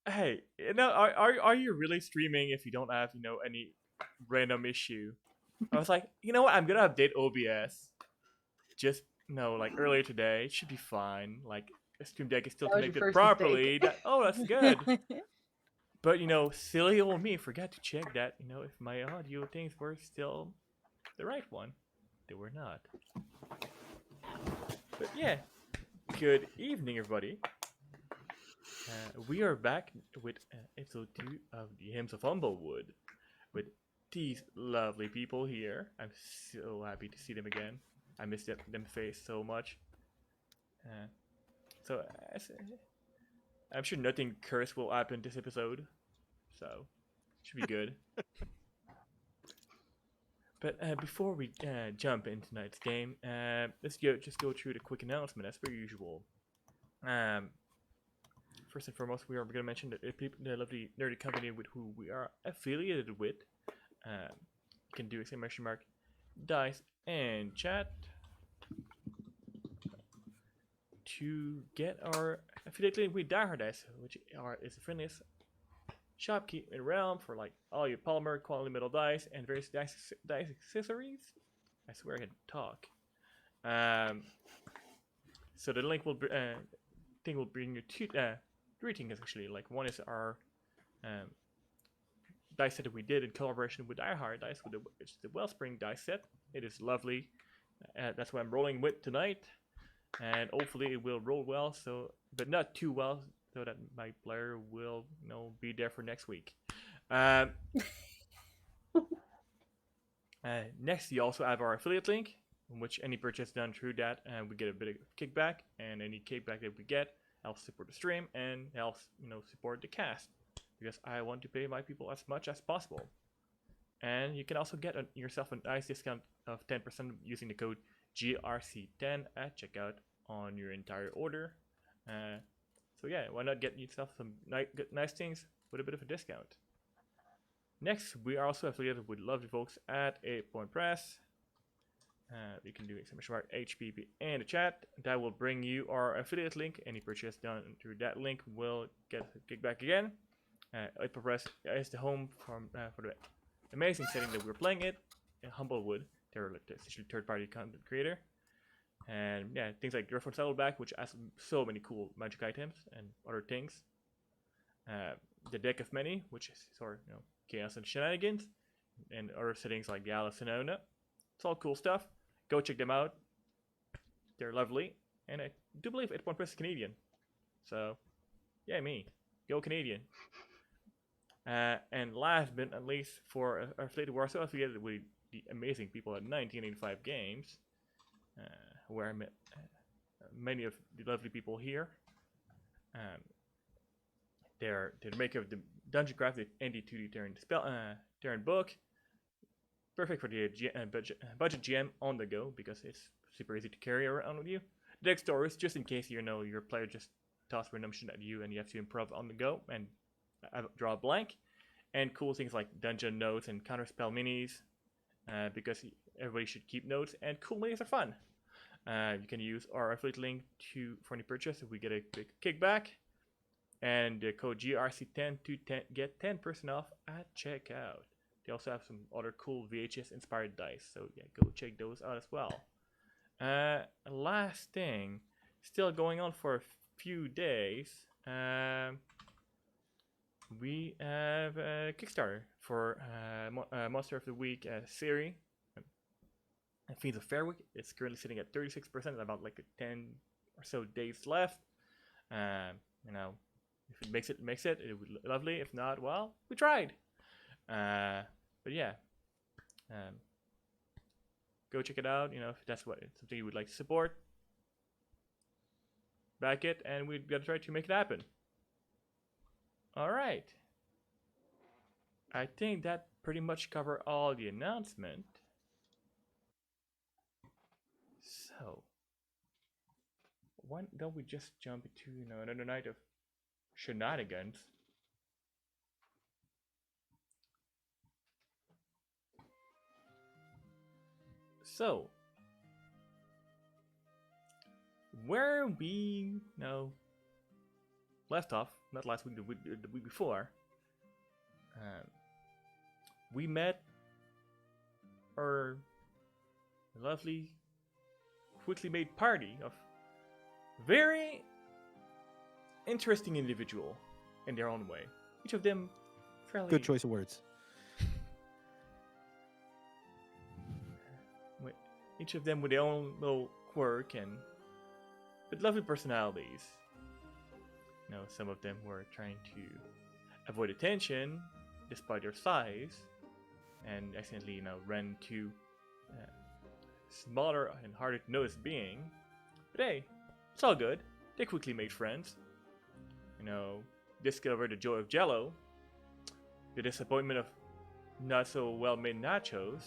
Hey, are you really streaming if you don't have any random issue? I was like, you know what? I'm gonna update OBS. Just like earlier today, it should be fine. Like Stream Deck is still That was your connected first mistake. properly. That's good. But silly old me forgot to check that if my audio things were still the right one. They were not. But yeah, good evening, everybody. We are back with episode 2 of the Hymns of Humblewood with these lovely people here. I'm so happy to see them again. I miss them face so much. Uh, so I'm sure nothing cursed will happen this episode, so should be good. But before we jump into tonight's game, let's just go through the quick announcement as per usual. Um, First and foremost, we are going to mention that the lovely nerdy company with who we are affiliated with. You can do exclamation mark dice and chat to get our affiliate link with Die Hard Dice, which is the friendliest shopkeep in realm for like all your polymer quality metal dice and various dice accessories. I swear I can talk. So the link will thing will bring you three things actually. Like one is our um, dice set that we did in collaboration with Die Hard Dice, it's the Wellspring dice set. It is lovely. That's what I'm rolling with tonight, and hopefully it will roll well. But not too well, so that my player will be there for next week. Um, Next, you also have our affiliate link, in which any purchase done through that, we get a bit of kickback, and any kickback that we get helps support the stream and helps support the cast, because I want to pay my people as much as possible. And you can also get yourself a nice discount of 10% using the code GRC10 at checkout on your entire order. So yeah, why not get yourself some nice things with a bit of a discount? Next, we are also affiliated with lovely folks at 8 Point Press. You can do exclamation mark HPP in the chat. That will bring you our affiliate link. Any purchase done through that link will get a kickback again. 8 Point Press is the home for the amazing setting that we're playing it in Humblewood. They're like essentially third-party content creator. And yeah, things like Driftwood Saddleback, which has so many cool magic items and other things. The Deck of Many, which is sort of chaos and shenanigans, and other settings like the Alice and Ona. It's all cool stuff. Go check them out. They're lovely, and I do believe 8 Point Press is Canadian. So, yeah, me. Go Canadian. And last but not least, for our affiliate, we're also affiliated with the amazing people at 1985 Games, where I met many of the lovely people here. Um, they're the maker of the Dungeon Crafted ND2D Terran book. Perfect for the budget GM on the go because it's super easy to carry around with you. The deck stories, just in case your player just tosses random shit at you and you have to improv on the go and draw a blank. And cool things like dungeon notes and counterspell minis, because everybody should keep notes. And cool minis are fun. You can use our affiliate link for any purchase if we get a big kickback. And the code GRC10 to get 10% off at checkout. They also have some other cool VHS inspired dice, so yeah, go check those out as well. Last thing, still going on for a few days. We have a Kickstarter for Monster of the Week series. Fiends of Fairwick. It's currently sitting at 36%, about like 10 or so days left. If it makes it would be lovely. If not, well, we tried. But yeah, go check it out. If that's something you would like to support, back it, and we're gonna try to make it happen. All right. I think that pretty much cover all the announcement. So, why don't we just jump into another night of shenanigans? So, where we left off, not last week, the week before, we met our lovely, quickly made party of very interesting individual in their own way. Each of them fairly good choice of words. Each of them with their own little quirk but lovely personalities. Some of them were trying to avoid attention despite their size, and accidentally, ran to smaller and harder to notice being. But hey, it's all good. They quickly made friends. Discovered the joy of Jello, the disappointment of not so well made nachos,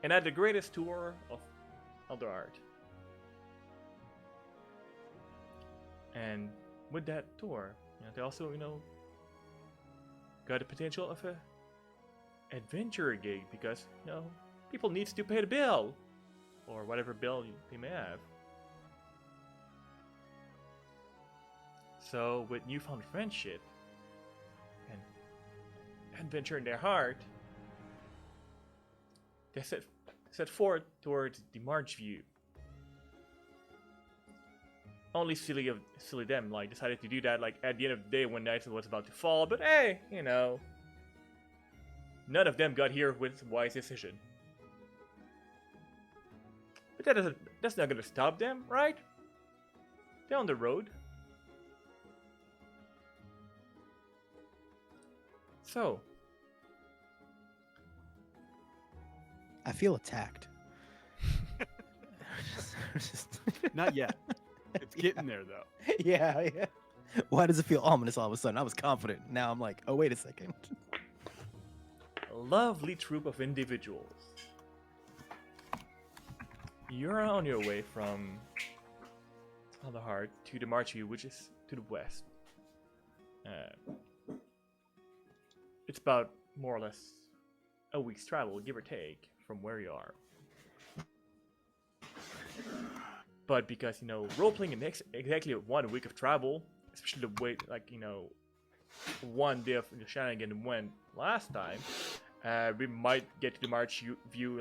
and had the greatest tour of other art. And with that tour, they also, got the potential of a adventure gig because, people needs to pay the bill, or whatever bill they may have. So, with newfound friendship and adventure in their heart, they set forth towards the March View. Only silly them decided to do that at the end of the day when night was about to fall. But hey, none of them got here with a wise decision. But that's not gonna stop them, right? They're on the road. So, I feel attacked. Not yet. It's getting there, though. Yeah. Why does it feel ominous all of a sudden? I was confident. Now I'm like, oh, wait a second. A lovely troop of individuals. You're on your way from the heart to the March View, which is to the west. It's about more or less a week's travel, give or take, from where you are. But because, role-playing makes exactly 1 week of travel, especially the way, one day of the shenanigan went last time, we might get to the March View,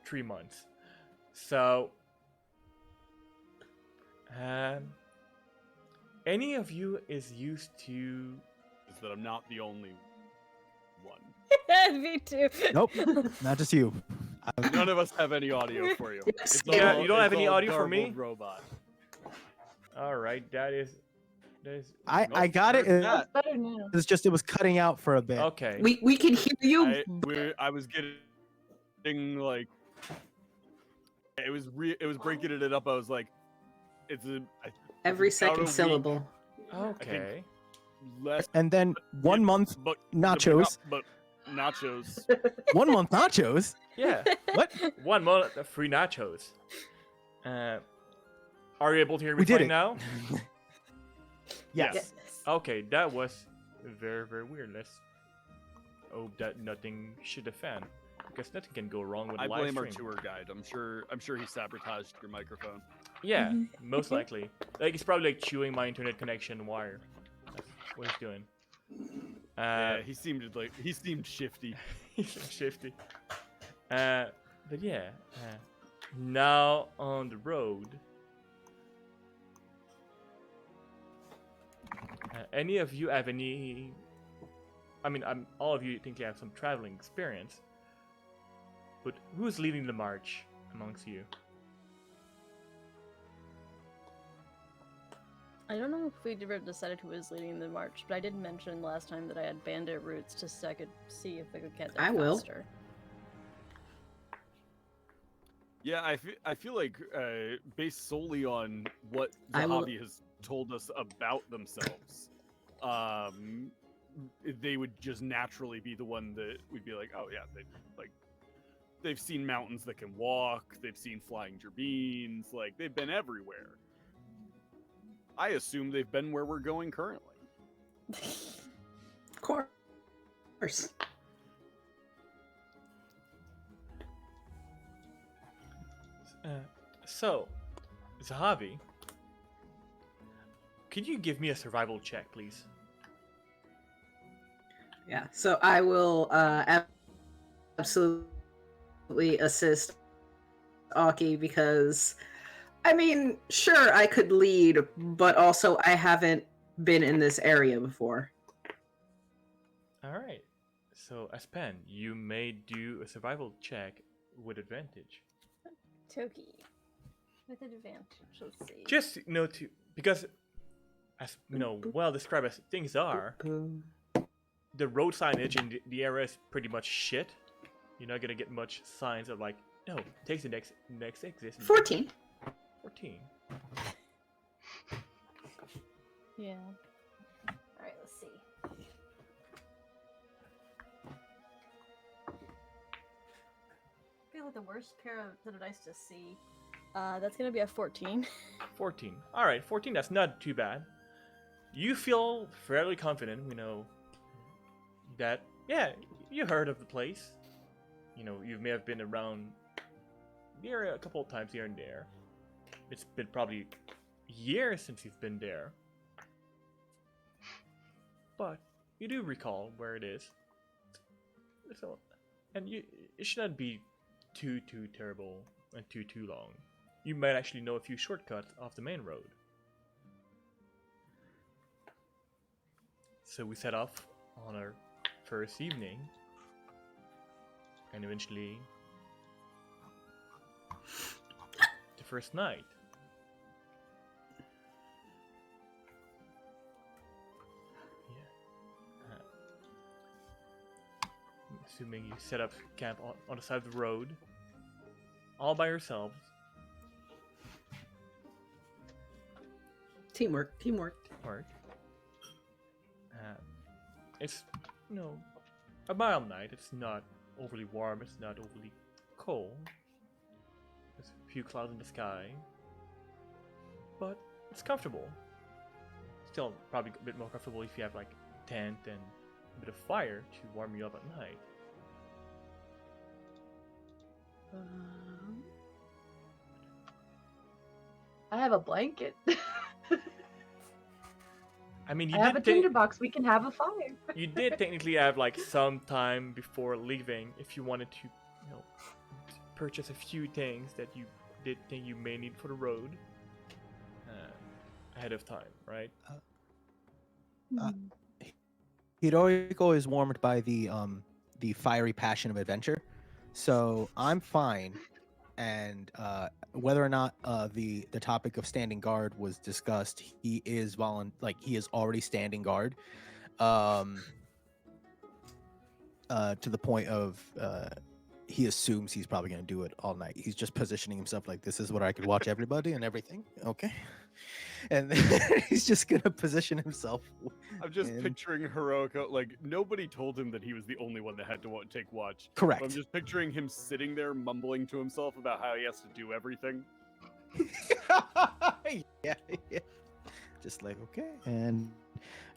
3 months. So, any of you is used to... Is that I'm not the only one. Me too. Nope, not just you. None of us have any audio for you. You don't have any audio for me? Robot. All right, that is. I got it. That's better now. It's just it was cutting out for a bit. Okay. We can hear you. I was getting It was breaking it up. I was like, it's Every it's about a second week, syllable. Okay. less. And then 1 month but nachos. But nachos. 1 month nachos. Yeah. What? 1 month of free nachos. Are you able to hear me We did fine it. now? Yes. Yes. Okay, that was very, very weird. Let's hope that nothing should offend. Because nothing can go wrong with a I live blame our stream. tour guide. I'm sure he sabotaged your microphone. Yeah, Mhm. most likely. Like he's probably like chewing my internet connection wire. That's what he's doing. Yeah, he seemed shifty. He's so shifty. But yeah, now on the road. Any of you have any? I mean, all of you think you have some traveling experience. But who's leading the march amongst you? I don't know if we ever decided who was leading the march, but I did mention last time that I had bandit routes just so I could see if I could get there I will. faster. Yeah, I feel like based solely on what I will- Zahavi has told us about themselves, they would just naturally be the one that we'd be like, oh yeah, they've seen mountains that can walk, they've seen flying gerbines, like they've been everywhere. I assume they've been where we're going currently. Of course. So, Zahavi, could you give me a survival check, please? Yeah. So I will absolutely assist Awkie because, I mean, sure, I could lead, but also I haven't been in this area before. All right. So, Aspen, you may do a survival check with advantage. Toki. With advantage, let's see. Just because, as well described as things are, the road signage in the area is pretty much shit. You're not gonna get much signs of like, no, takes the next exit. 14. 14. Yeah. Alright, let's see. I feel like the worst pair of dice to see. That's gonna be a 14. 14. All right, 14. That's not too bad. You feel fairly confident. That you heard of the place. You may have been around the area a couple of times here and there. It's been probably years since you've been there, but you do recall where it is. So, and it should not be too terrible and too long. You might actually know a few shortcuts off the main road. So we set off on our first evening, and eventually the first night. Yeah. I'm assuming you set up camp on the side of the road, all by yourselves. Teamwork. Work. It's a mild night. It's not overly warm. It's not overly cold. There's a few clouds in the sky, but it's comfortable. Still, probably a bit more comfortable if you have like a tent and a bit of fire to warm you up at night. I have a blanket. I mean, I have a tinderbox. We can have a fire. You did technically have like some time before leaving if you wanted to, purchase a few things that you did think you may need for the road ahead of time, right? Heroico is warmed by the fiery passion of adventure, so I'm fine. And whether or not the topic of standing guard was discussed, he is he is already standing guard, to the point of he assumes he's probably gonna do it all night. He's just positioning himself like this is where I could watch everybody and everything. Okay, and then he's just gonna position himself. I'm just in- picturing Heroico. Like nobody told him that he was the only one that had to take watch. Correct. So I'm just picturing him sitting there mumbling to himself about how he has to do everything. yeah, yeah. Just like okay, and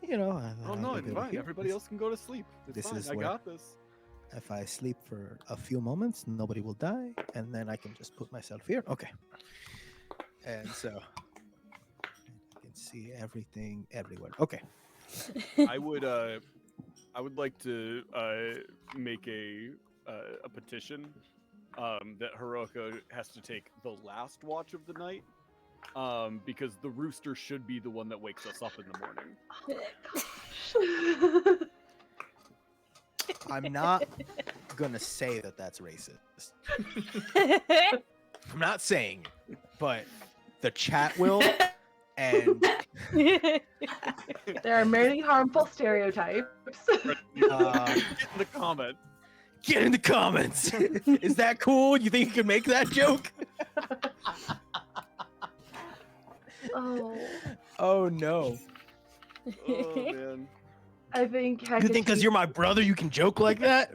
you know. Oh I'll no, go it's over fine. here. Everybody else can go to sleep. It's this fine. is I where- got this. If I sleep for a few moments, nobody will die, and then I can just put myself here. Okay. And so I can see everything everywhere. Okay. I would like to make a petition that Heroico has to take the last watch of the night. Because the rooster should be the one that wakes us up in the morning. I'm not gonna say that that's racist. I'm not saying it, but the chat will, and There are many harmful stereotypes. Get in the comment. get in the comments. Is that cool? You think you can make that joke? Oh, Oh no! Oh man. I think You think because you're my brother, you can joke like that?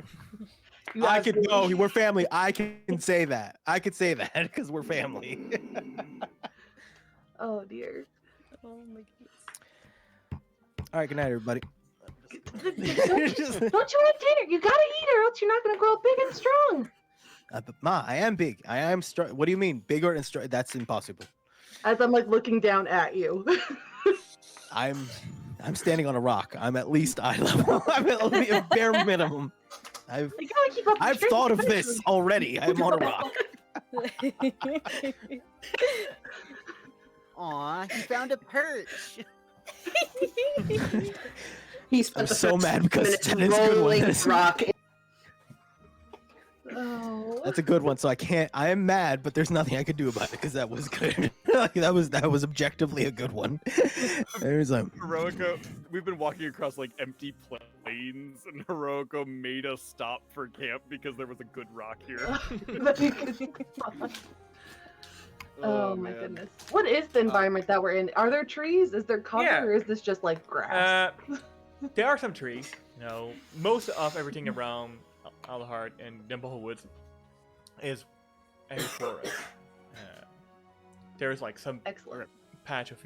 you I could. No, absolutely- we're family. I can say that. I could say that because we're family. Oh dear. Oh my goodness. All right. Good night, everybody. Don't you eat dinner? You gotta eat, or else you're not gonna grow up big and strong. But Ma, I am big. I am strong. What do you mean, bigger and strong? That's impossible. As I'm like looking down at you. I'm standing on a rock. I'm at least eye level. I'm at a bare minimum. You gotta keep up. I've thought of this already. I'm on a rock. Aw, he found a perch. He spent I'm the so first mad because minutes that is a good one. rolling rock. Oh. That's a good one. So I can't. I am mad, but there's nothing I could do about it because that was good. that was objectively a good one. There's Heroico, we've been walking across like empty plains, and Heroico made us stop for camp because there was a good rock here. Oh my man. goodness. What is the environment that we're in? Are there trees? Is there cover, Yeah. or is this just like grass? There are some trees. You know, most of everything around Alhart and Humblewood is a forest. There's like some Excellent. patch of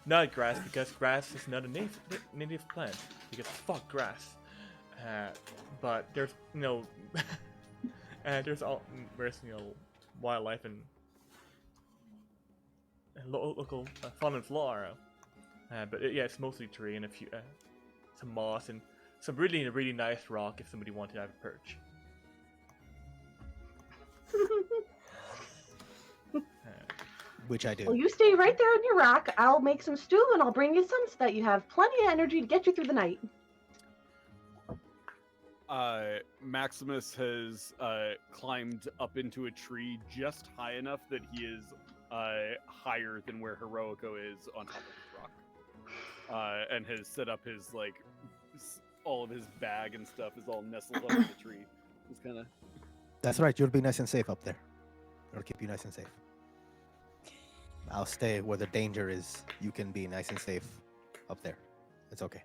not grass because grass is not a native plant because fuck grass. But there's there's wildlife and local fauna and flora. But yeah, it's mostly tree and a few some moss and some really nice rock if somebody wanted to have a perch. which I do. Well, you stay right there on your rock. I'll make some stew and I'll bring you some so that you have plenty of energy to get you through the night. Maximus has climbed up into a tree just high enough that he is higher than where Heroico is on top of his rock, and has set up his all of his bag and stuff is all nestled under the tree. It's kind of. That's right. You'll be nice and safe up there. I'll keep you nice and safe. I'll stay where the danger is. You can be nice and safe up there. It's okay.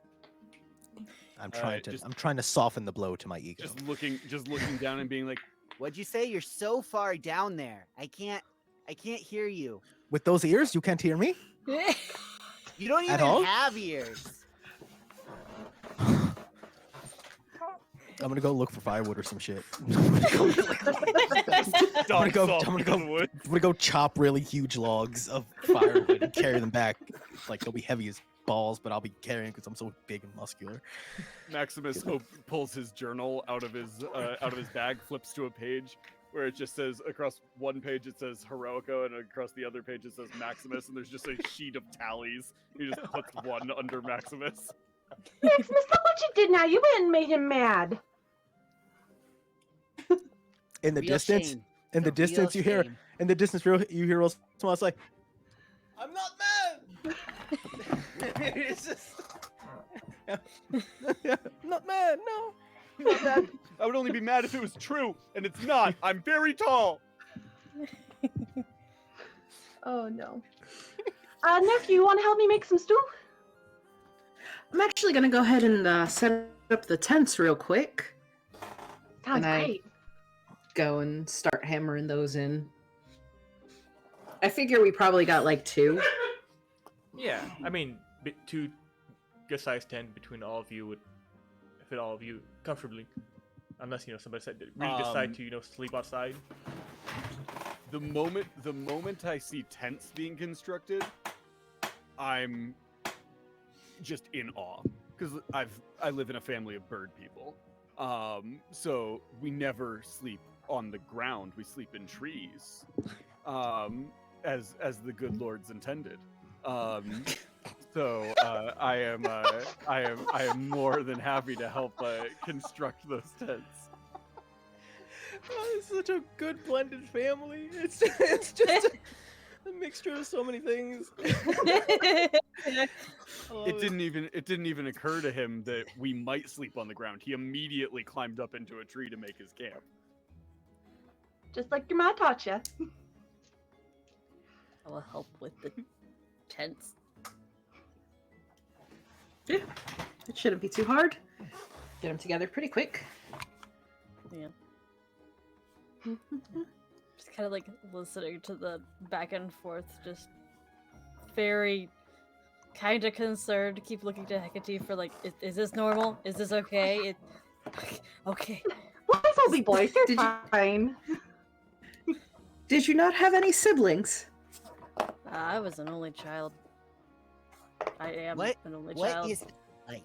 I'm trying to. just- I'm trying to soften the blow to my ego. Just looking down and being like, What'd you say? You're so far down there. I can't hear you. With those ears, you can't hear me. You don't At even all? have ears. I'm gonna go look for firewood or some shit. I'm "Dog go- salt I'm gonna in go- the woods." gonna go chop really huge logs of firewood and carry them back. Like they'll be heavy as balls, but I'll be carrying because I'm so big and muscular. Maximus pulls his journal out of his bag, flips to a page where it just says across one page it says Heroico, and across the other page it says Maximus, and there's just a sheet of tallies. He just puts one under Maximus. Maximus, look what you did now. You went and made him mad. In the Real distance, shame. in the It's a real distance, you hear. shame. In the distance, you hear someone else like, "I'm not mad." It's just, not mad. No. I'm not mad. I would only be mad if it was true, and it's not. I'm very tall. Oh no. Nephew, you want to help me make some stew? I'm actually gonna go ahead and set up the tents real quick. Sounds And I- great. Go and start hammering those in. I figure we probably got like 2. Yeah, I mean, 2 good sized tent between all of you would fit all of you comfortably, unless somebody really decide to sleep outside. The moment I see tents being constructed, I'm just in awe because I live in a family of bird people. So we never sleep on the ground. We sleep in trees, as the good lords intended. So I am more than happy to help construct those tents. Oh, it's such a good blended family. It's just a mixture of so many things. It didn't even occur to him that we might sleep on the ground. He immediately climbed up into a tree to make his camp. Just like your ma taught you. I will help with the tents. Yeah, it shouldn't be too hard. Get them together pretty quick. Yeah. Just kind of like listening to the back and forth, just very kind of concerned. Keep looking to Hecate for like, is this normal? Is this okay? Okay. Boys will be boys. They're Did you- fine. Did you not have any siblings? I was an only child. I am What? an only What child. is it like?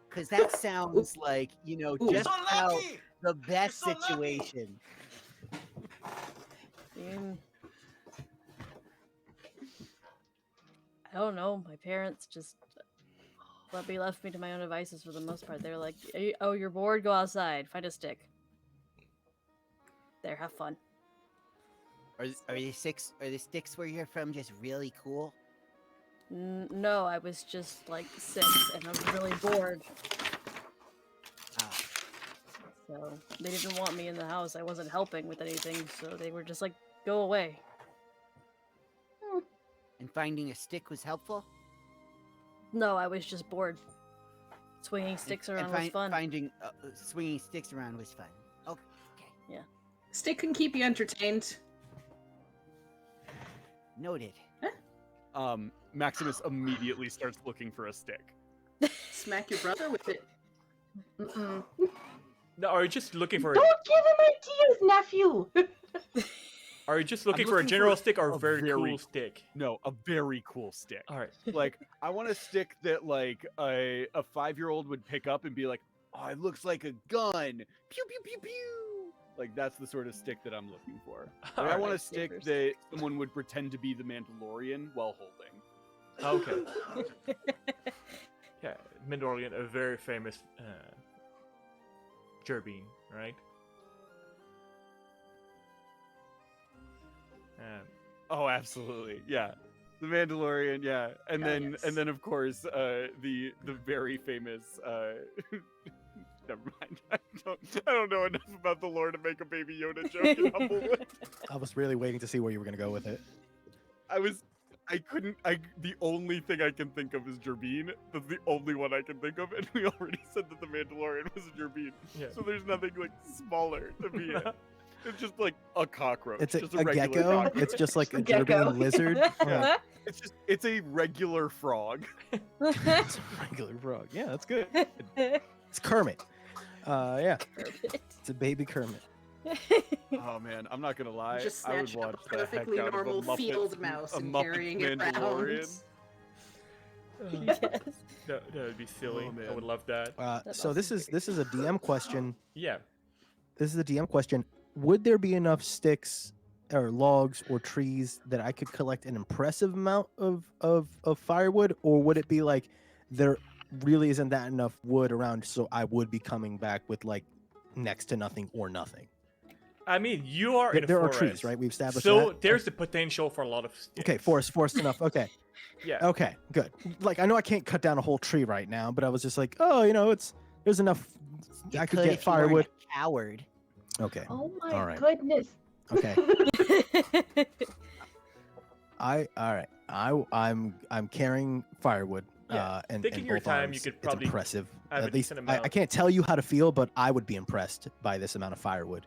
Because that sounds like, just how the best situation. I don't know. My parents just left me to my own devices for the most part. They're like, "Oh, you're bored? Go outside. Find a stick. There, have fun." Are the sticks where you're from just really cool? No, I was just like 6 and I was really bored. Ah, So they didn't want me in the house. I wasn't helping with anything, so they were just like, "Go away." and finding a stick was helpful? No, I was just bored. Swinging sticks around was fun. Finding swinging sticks around was fun. Okay. Stick can keep you entertained. Noted. Maximus immediately starts looking for a stick. Smack your brother with it. Mm-mm. No, are you just looking for? Don't give him ideas, nephew. Are you just I'm looking for a looking general for stick or a a very very- cool stick? No, a very cool stick. All right. Like, I want a stick that like a 5-year-old would pick up and be like, "Oh, it looks like a gun." Pew pew pew pew. Like that's the sort of stick that I'm looking for. Like, I Alright. want a Lightsaber stick stick. that someone would pretend to be the Mandalorian while holding. Okay. Yeah, Mandalorian, a very famous Gerbine, right? Oh, absolutely. Yeah. The Mandalorian, yeah. And then of course, the very famous never mind. I don't know enough about the lore to make a Baby Yoda joke in Humblewood. I was really waiting to see where you were gonna go with it. The only thing I can think of is Gerbine. That's the only one I can think of, and we already said that the Mandalorian was a Gerbine. Yeah. So there's nothing like smaller to be it. It's just like a cockroach. It's just a regular gecko. cockroach. It's just like a Gecko. Gerbine lizard. Yeah. It's a regular frog. It's a regular frog. Yeah, that's good. It's Kermit. Yeah, it's a baby Kermit. Oh man, I'm not gonna lie. Just I would snatching watch up a the heck perfectly out of a normal Muppet, field mouse a and Muppet carrying it around. Mandalorian. Yes. That would be silly. Oh, I man. would love that. That's So this awesome. is a DM question. Yeah. This is a DM question. Would there be enough sticks or logs or trees that I could collect an impressive amount of firewood, or would it be like there really isn't that enough wood around, so I would be coming back with like next to nothing or nothing? I mean, you are in a There are forest, trees, right? We've established so that. there's the potential for a lot of sticks. Okay, forest enough. Okay. Yeah. Okay, good. Like I know I can't cut down a whole tree right now, but I was just like, oh, there's enough You I could could get if you weren't firewood. a coward. Okay. Oh my All right. goodness. Okay. All right. I'm carrying firewood. Yeah, And taking your both time, arms. you could It's probably impressive. have a At least decent I amount. can't tell you how to feel, but I would be impressed by this amount of firewood.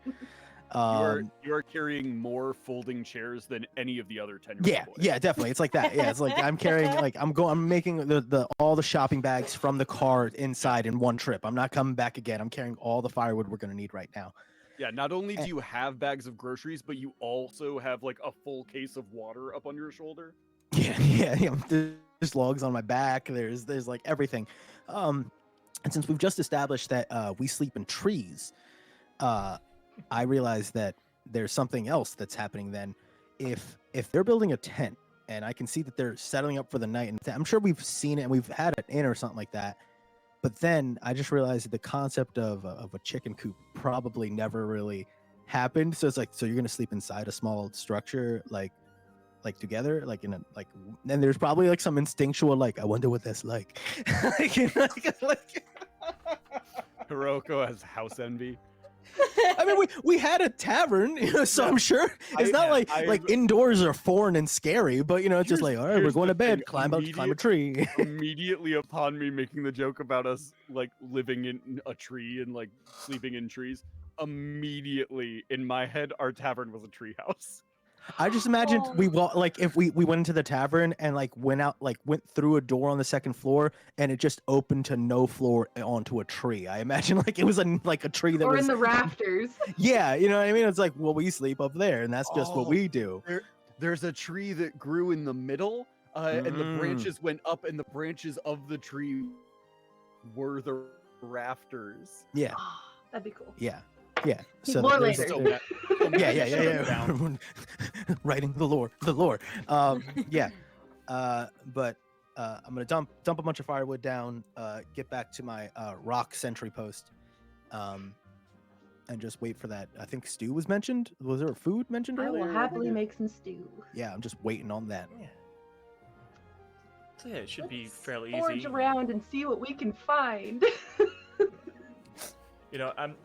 You are carrying more folding chairs than any of the other 10-year-old Yeah, boys. yeah, definitely. It's like that. Yeah, it's like I'm carrying I'm making the all the shopping bags from the car inside in one trip. I'm not coming back again. I'm carrying all the firewood we're gonna need right now. Yeah, not only do you have bags of groceries, but you also have like a full case of water up on your shoulder. Yeah. There's logs on my back. There's like everything. And since we've just established that we sleep in trees, I realized that there's something else that's happening then. If they're building a tent and I can see that they're settling up for the night, and I'm sure we've seen it and we've had it in or something like that. But then I just realized that the concept of a chicken coop probably never really happened. So it's like, so you're gonna sleep inside a small structure, like together, like in a like. And there's probably like some instinctual like, I wonder what that's like. like Heroico has house envy. I mean, we had a tavern, so I'm sure it's not like indoors are foreign and scary, but it's just like, all right, we're going to bed, climb a tree. Immediately upon me making the joke about us like living in a tree and like sleeping in trees, immediately in my head, our tavern was a tree house. I just imagined if we went into the tavern and went through a door on the second floor and it just opened to no floor onto a tree. I imagine it was a tree that Or was in the rafters. Yeah, you know what I mean? It's like, well, we sleep up there and that's just what we do. There's a tree that grew in the middle, and the branches went up, and the branches of the tree were the rafters. Yeah. Oh, that'd be cool. Yeah. Yeah. So More there's- later. Yeah. Writing the lore. Yeah. But I'm gonna dump a bunch of firewood down, get back to my rock sentry post, and just wait for that. I think stew was mentioned. Was there food mentioned I earlier? will happily make some stew. Yeah, I'm just waiting on that. Yeah. So yeah, it should be Let's fairly forage easy. around and see what we can find. I'm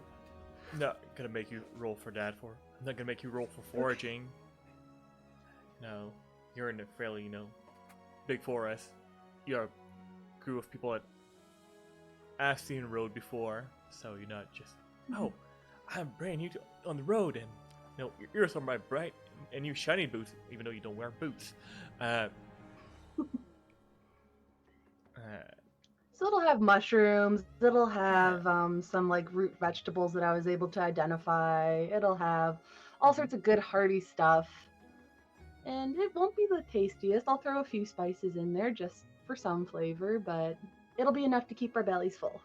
not gonna make you roll for that. I'm not gonna make you roll for foraging. No, you're in a fairly big forest. You're a group of people that I've seen road before, so you're not just I'm brand new on the road, and your ears are my bright and new shiny boots, even though you don't wear boots. So it'll have mushrooms. It'll have some root vegetables that I was able to identify. It'll have all sorts of good hearty stuff. And it won't be the tastiest. I'll throw a few spices in there just for some flavor, but it'll be enough to keep our bellies full.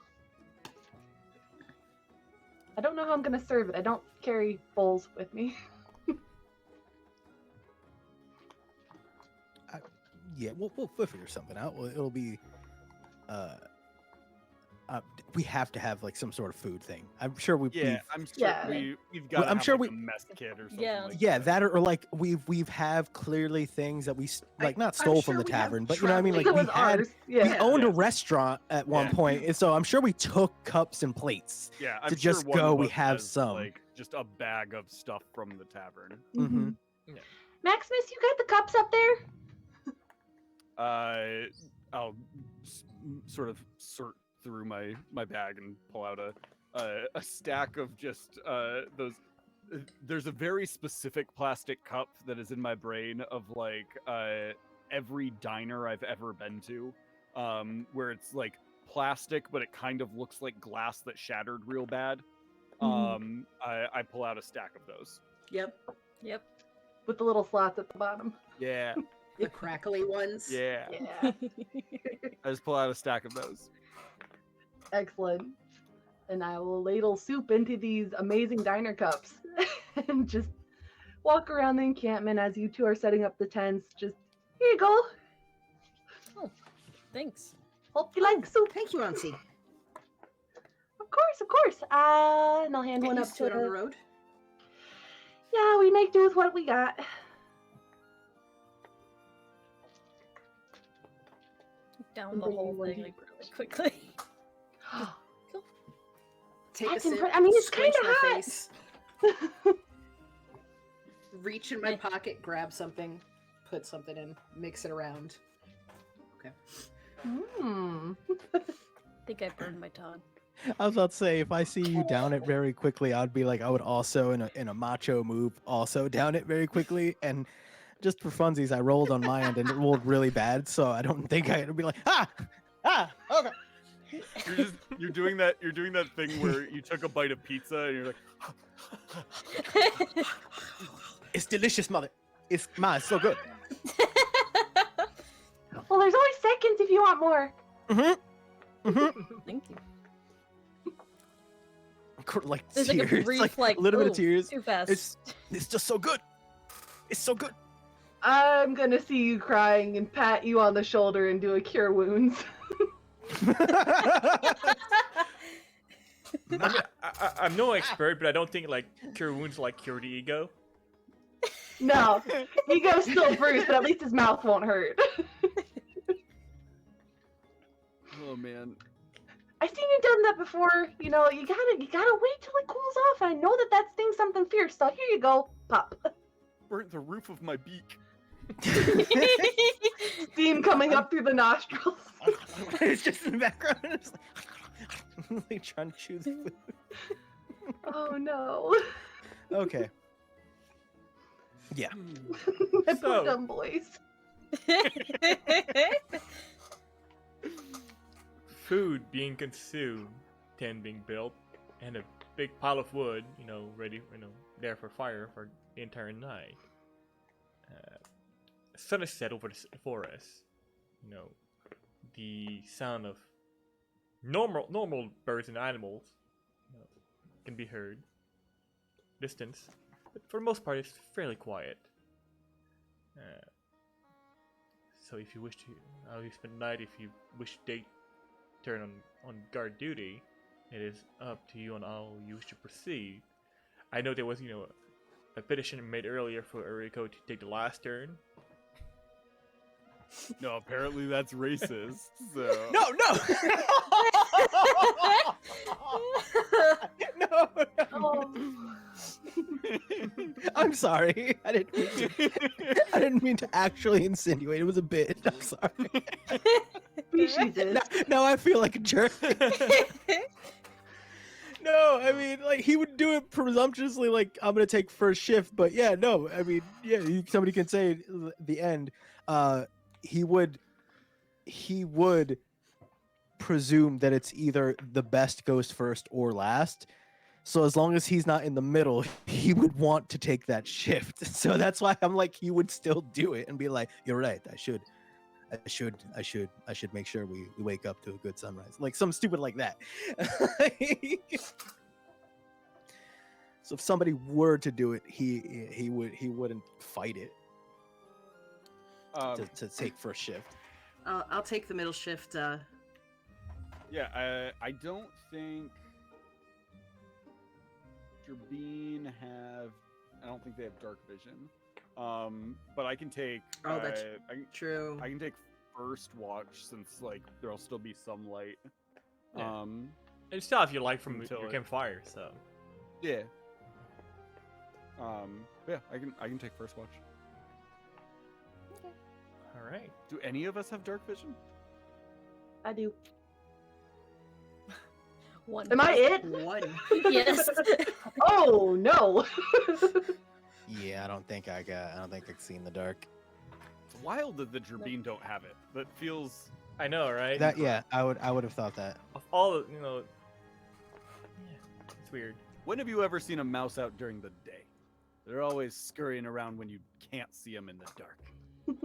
I don't know how I'm going to serve it. I don't carry bowls with me. Yeah, we'll figure something out. It'll be. We have to have some sort of food thing. I'm sure I'm sure Yeah. we've got. I'm sure a mess kit or something. Yeah. Like yeah, that. that or we've have clearly things that we not stole from sure the we have tavern, but you know what I mean. traveling- Like It we was had ours. we Yeah. owned a Yes. restaurant at one Yeah. point, and so I'm sure we took cups and plates. Yeah, I'm to sure just one go, of we us have has, some. just a bag of stuff from the tavern. Mm-hmm. Maximus, you got the cups up there? I'll sort of sort through my bag and pull out a stack of just those. There's a very specific plastic cup that is in my brain of every diner I've ever been to, where it's plastic, but it kind of looks like glass that shattered real bad. I pull out a stack of those. Yep. Yep. With the little slots at the bottom. Yeah, The crackly ones. yeah. Yeah. I just pull out a stack of those. Excellent. And I will ladle soup into these amazing diner cups and just walk around the encampment as you two are setting up the tents. Just, here you go. Thanks. Hope you like soup. Thank you, Auntie. Of course, of course. And I'll hand Get one up used to to it on the road. Yeah, we make do with what we got. Down the Bring whole one thing to really you. quickly. Take a That's sip. I mean, it's squinch kinda my hot. face, reach in my pocket, grab something, put something in, mix it around. Okay. I think I burned my tongue. I was about to say, if I see you down it very quickly, I'd be like, I would also, in a macho move, also down it very quickly. And just for funsies, I rolled on my end and it rolled really bad, so I don't think I'd be like, okay. You're doing that thing where you took a bite of pizza and you're like, It's delicious, mother. It's so good. Well, there's always seconds if you want more. Thank you. Like There's tears, like a brief, a little bit of "Ooh, tears. too fast." It's just so good. It's so good. I'm gonna see you crying and pat you on the shoulder and do a cure wounds. I mean, I'm no expert, but I don't think like cure wounds like cure the ego. No, ego's still bruised, but at least his mouth won't hurt. oh man. I've seen you done that before. You know, you gotta wait till it cools off. I know that stings something fierce. So here you go, pop. Burnt the roof of my beak. Steam coming up through the nostrils. It's just in the background. It's like trying to chew the food. Oh no. Okay. Yeah. My So- poor dumb boys. Food being consumed, tent being built, and a big pile of wood, ready, there for fire for the entire night. Sun is set over the forest. The sound of normal birds and animals can be heard. Distance, but for the most part, it's fairly quiet. So if you wish to, how you spend the night, if you wish to turn on guard duty, it is up to you on how you wish to proceed. I know there was, a petition made earlier for Heroico to take the last turn. No, apparently that's racist. So No. No. Oh. I'm sorry. I didn't mean to actually insinuate. It was a bit. I'm sorry. Jesus. Now I feel like a jerk. No, I mean, like, he would do it presumptuously, like, I'm gonna take first shift, but yeah, no, I mean, yeah, somebody can say the end. He would presume that it's either the best goes first or last. So as long as he's not in the middle, he would want to take that shift. So that's why I'm like, he would still do it and be like, you're right, I should make sure we wake up to a good sunrise. Like some stupid like that. So if somebody were to do it, he wouldn't fight it to take first shift. I'll take the middle shift. Yeah, I don't think Gerbine have. I don't think they have dark vision. But I can take. Oh, that's true. I can take first watch since like there'll still be some light. Yeah. And still, if you like from Until your it- campfire, so Yeah. Yeah, I can take first watch. all right. Do any of us have dark vision? I do. One. Am I it? One. Yes. Oh no. Yeah, I don't think I've seen the dark. It's wild that the Gerbine don't have it. That feels. I know, right? That yeah, I would have thought that. Of all the, yeah, it's weird. When have you ever seen a mouse out during the day? They're always scurrying around when you can't see them in the dark. All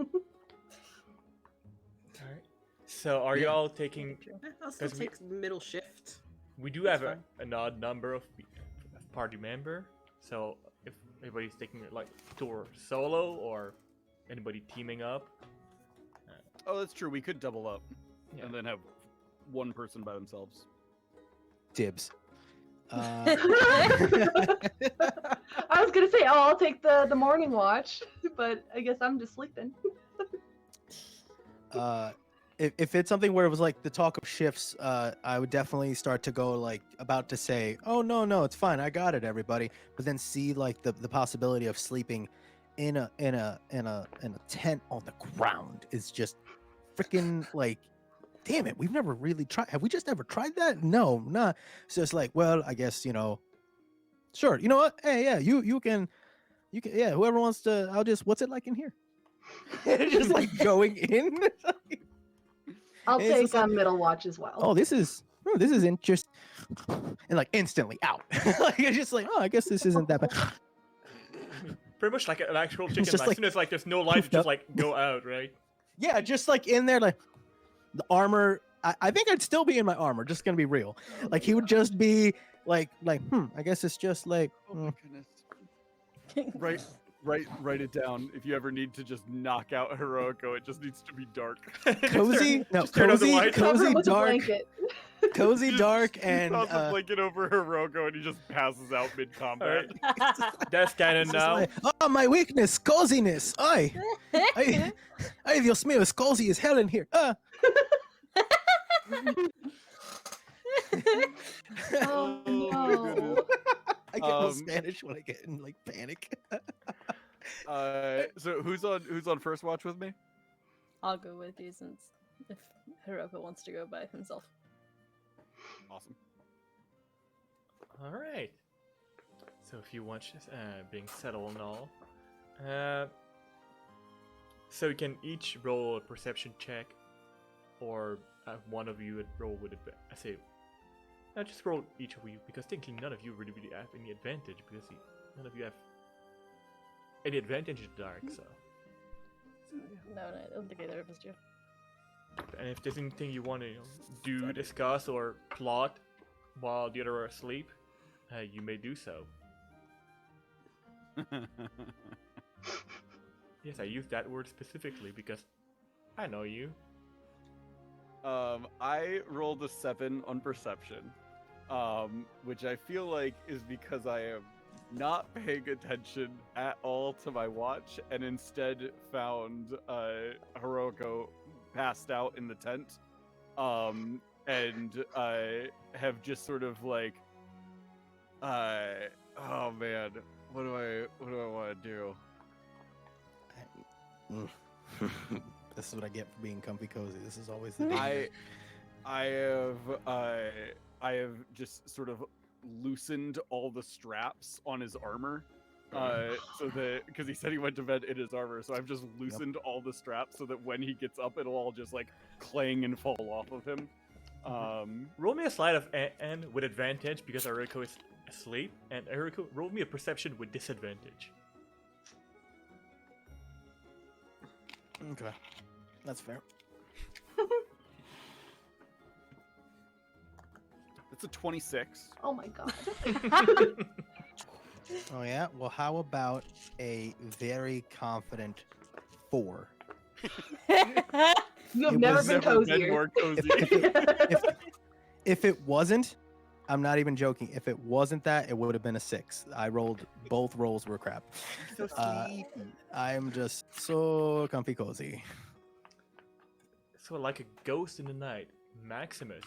right. So, are y'all taking? I'll still 'Cause we- take middle shift. We do have That's an odd number of party member. So, if anybody's taking it like tour solo or anybody teaming up, Oh, that's true. We could double up Yeah. and then have one person by themselves. Dibs. I was gonna say, oh, I'll take the morning watch, but I guess I'm just sleeping. if it's something where it was like the talk of shifts, I would definitely start to go like about to say, oh no, it's fine, I got it, everybody. But then see like the possibility of sleeping in a tent on the ground is just freaking like, damn it, we've never really tried. Have we just never tried that? No, not. It's just like, well, I guess sure. You know what? Hey, yeah, you can, yeah. Whoever wants to, I'll just. What's it like in here? Just like going in. I'll It's take just like, middle watch as well. oh, this is interesting, and like instantly out. Like it's just like, oh, I guess this isn't that bad. Pretty much like an actual chicken. just As like soon as like there's no light, it poofed just up. like go out, right? Yeah, just like in there, like the armor. I think I'd still be in my armor. Just gonna be real. Like he would just be like, I guess it's just like. Oh my goodness. Write it down. If you ever need to just knock out Heroico, it just needs to be dark. Cozy, no, just turn on the cozy, lights. Cover cozy, him with a dark, blanket. cozy, dark, He and toss a blanket over Heroico and he just passes out mid combat. That's canon it's just now. like, oh, my weakness, coziness. Ay, Dios mío, it's cozy as hell in here. Oh no. I get no Um, Spanish when I get in like panic. So who's on first watch with me? I'll go with you since if Heroico wants to go by himself. Awesome. All right. So if you want being settled and all, so you can each roll a perception check, or one of you would roll with it. I say, just roll each of you because technically none of you really have any advantage because none of you have any advantage in the dark. So yeah. No, I don't think either of us do. And if there's anything you want to do, discuss, or plot while the other are asleep, you may do so. Yes, I use that word specifically because I know you. I rolled a 7 on perception, which I feel like is because I am not paying attention at all to my watch and instead found Heroico passed out in the tent, and I have just sort of like, oh man, what do I want to do? This is what I get for being comfy cozy. This is always the danger. I have just sort of loosened all the straps on his armor, so that because he said he went to bed in his armor, so I've just loosened all the straps so that when he gets up, it'll all just like clang and fall off of him. Roll me a slide of N with advantage because Heroico is asleep, and Heroico, roll me a perception with disadvantage. Okay, that's fair. It's a 26. Oh my god. Oh yeah. Well, how about a very confident 4? You have It never was been Never been cozier. more cozy. If it wasn't, I'm not even joking. If it wasn't that, it would have been a 6. I rolled, both rolls were crap. So sleepy. I'm just so comfy cozy. So like a ghost in the night, Maximus.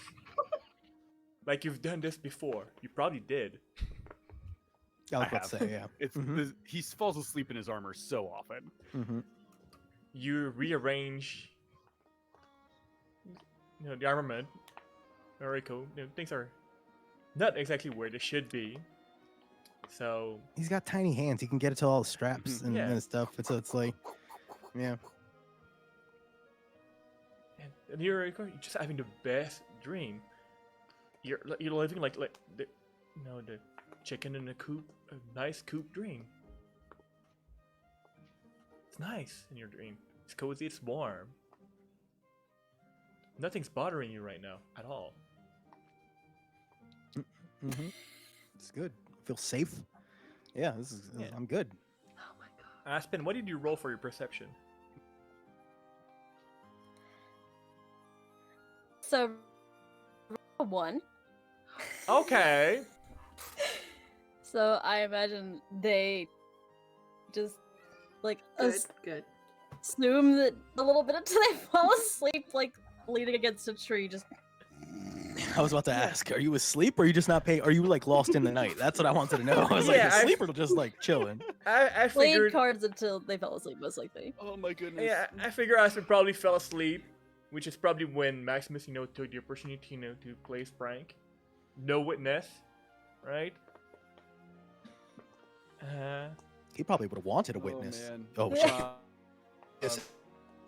Like you've done this before. You probably did. I was I about to have. say, yeah. It's he falls asleep in his armor so often. Mm-hmm. You rearrange, the armament. Heroico, things are not exactly where they should be. So He's got tiny hands. He can get it to all the straps and, Yeah. and stuff. So it's like, yeah. and you're just having the best dream. You're living like the the chicken in a coop, a nice coop dream. It's nice in your dream. It's cozy. It's warm. Nothing's bothering you right now at all. Mm-hmm. It's good. Feel safe. Yeah, this is. Yeah. I'm good. Oh my god. Aspen, what did you roll for your perception? So, 1. Okay. So I imagine they just like Good, good. assume that a little bit until they fall asleep, like leaning against a tree, just I was about to ask, are you asleep or are you just not paying? Are you like lost in the night? That's what I wanted to know. I was Yeah, like, asleep or just like chilling? I playing figured. cards until they fell asleep, most likely. Oh my goodness. Yeah, I figure Aspen probably fell asleep, which is probably when Maximus, took the opportunity, to play his prank. No witness, right? He probably would have wanted a Oh, witness. man. Oh, Yeah. shit. Yes.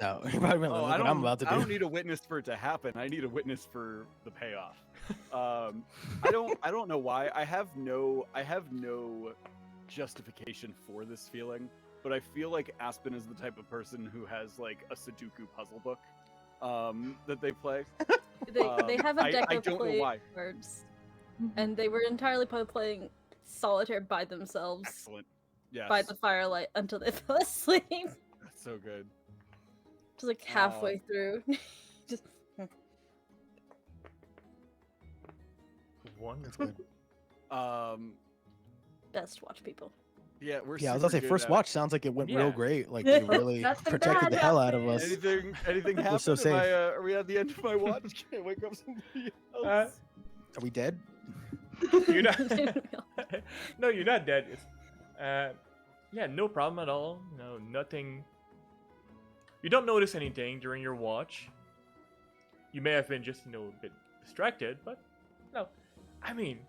No, he probably went, Oh, look I what I'm about to I do. don't need a witness for it to happen. I need a witness for the payoff. I don't know why. I have no justification for this feeling, but I feel like Aspen is the type of person who has like a Sudoku puzzle book that they play. They have a deck I of don't know play why. cards, and they were entirely playing solitaire by themselves Excellent. Yes. by the firelight until they fell asleep. That's so good. Just like halfway through. Just Wonderful. best watch people. Yeah, we're Yeah, I was super gonna say good first at watch sounds like it went real Yeah. great. Like Yeah. they really Nothing protected bad the hell out of happened. us. Anything happen? We're so safe. Are we at the end of my watch? Can I wake up somebody else? Are we dead? You're not. No, you're not dead. Yeah, no problem at all. No, nothing. You don't notice anything during your watch. You may have been just, a bit distracted, but no. I mean,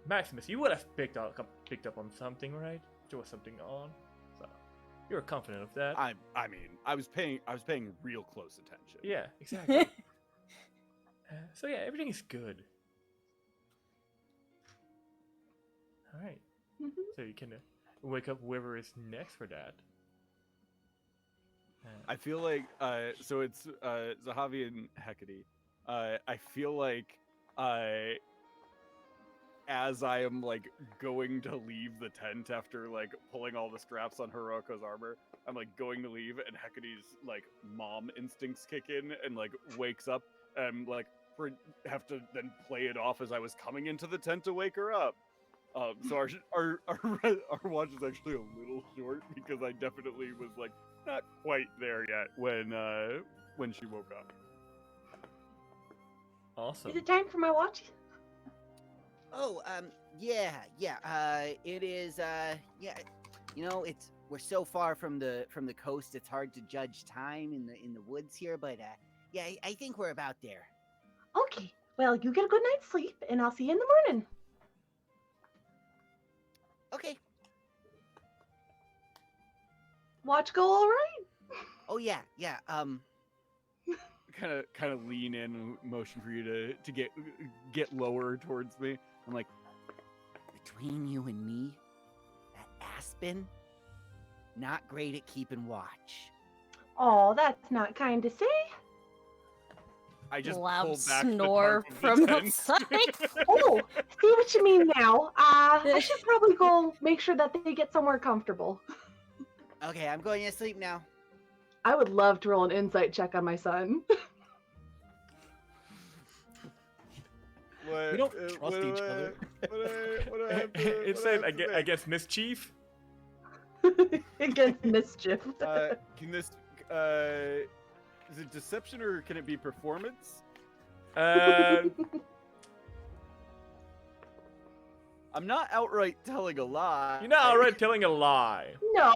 Maximus, you would have picked up on something, right? There was something on, so you're confident of that. I mean, I was paying real close attention. Yeah, exactly. So yeah, everything is good. All right. So you can wake up whoever is next for that. I feel like so it's Zahavi and Hecate. I feel like as I am like going to leave the tent after like pulling all the straps on Heroico's armor, I'm like going to leave and Hecate's like mom instincts kick in and like wakes up and like have to then play it off as I was coming into the tent to wake her up. So our watch is actually a little short because I definitely was like not quite there yet when she woke up. Awesome. Is it time for my watch? Oh, yeah. It is. Yeah. We're so far from the coast. It's hard to judge time in the woods here, but yeah, I think we're about there. Okay. Well, you get a good night's sleep, and I'll see you in the morning. Okay. Watch go all right? Oh yeah. Kind of lean in and motion for you to get lower towards me. I'm like, Between you and me, that Aspen, not great at keeping watch. Oh, that's not kind to say. I just Loud pull back snore the tarp from of the tent. outside. Oh, see what you mean now. I should probably go make sure that they get somewhere comfortable. Okay, I'm going to sleep now. I would love to roll an insight check on my son. What, We don't trust each other. What do I have to, It what said, do I have to I make? guess mischief. Against mischief. Can this is it deception or can it be performance? Uh, I'm not outright telling a lie. you're not already telling a lie. No.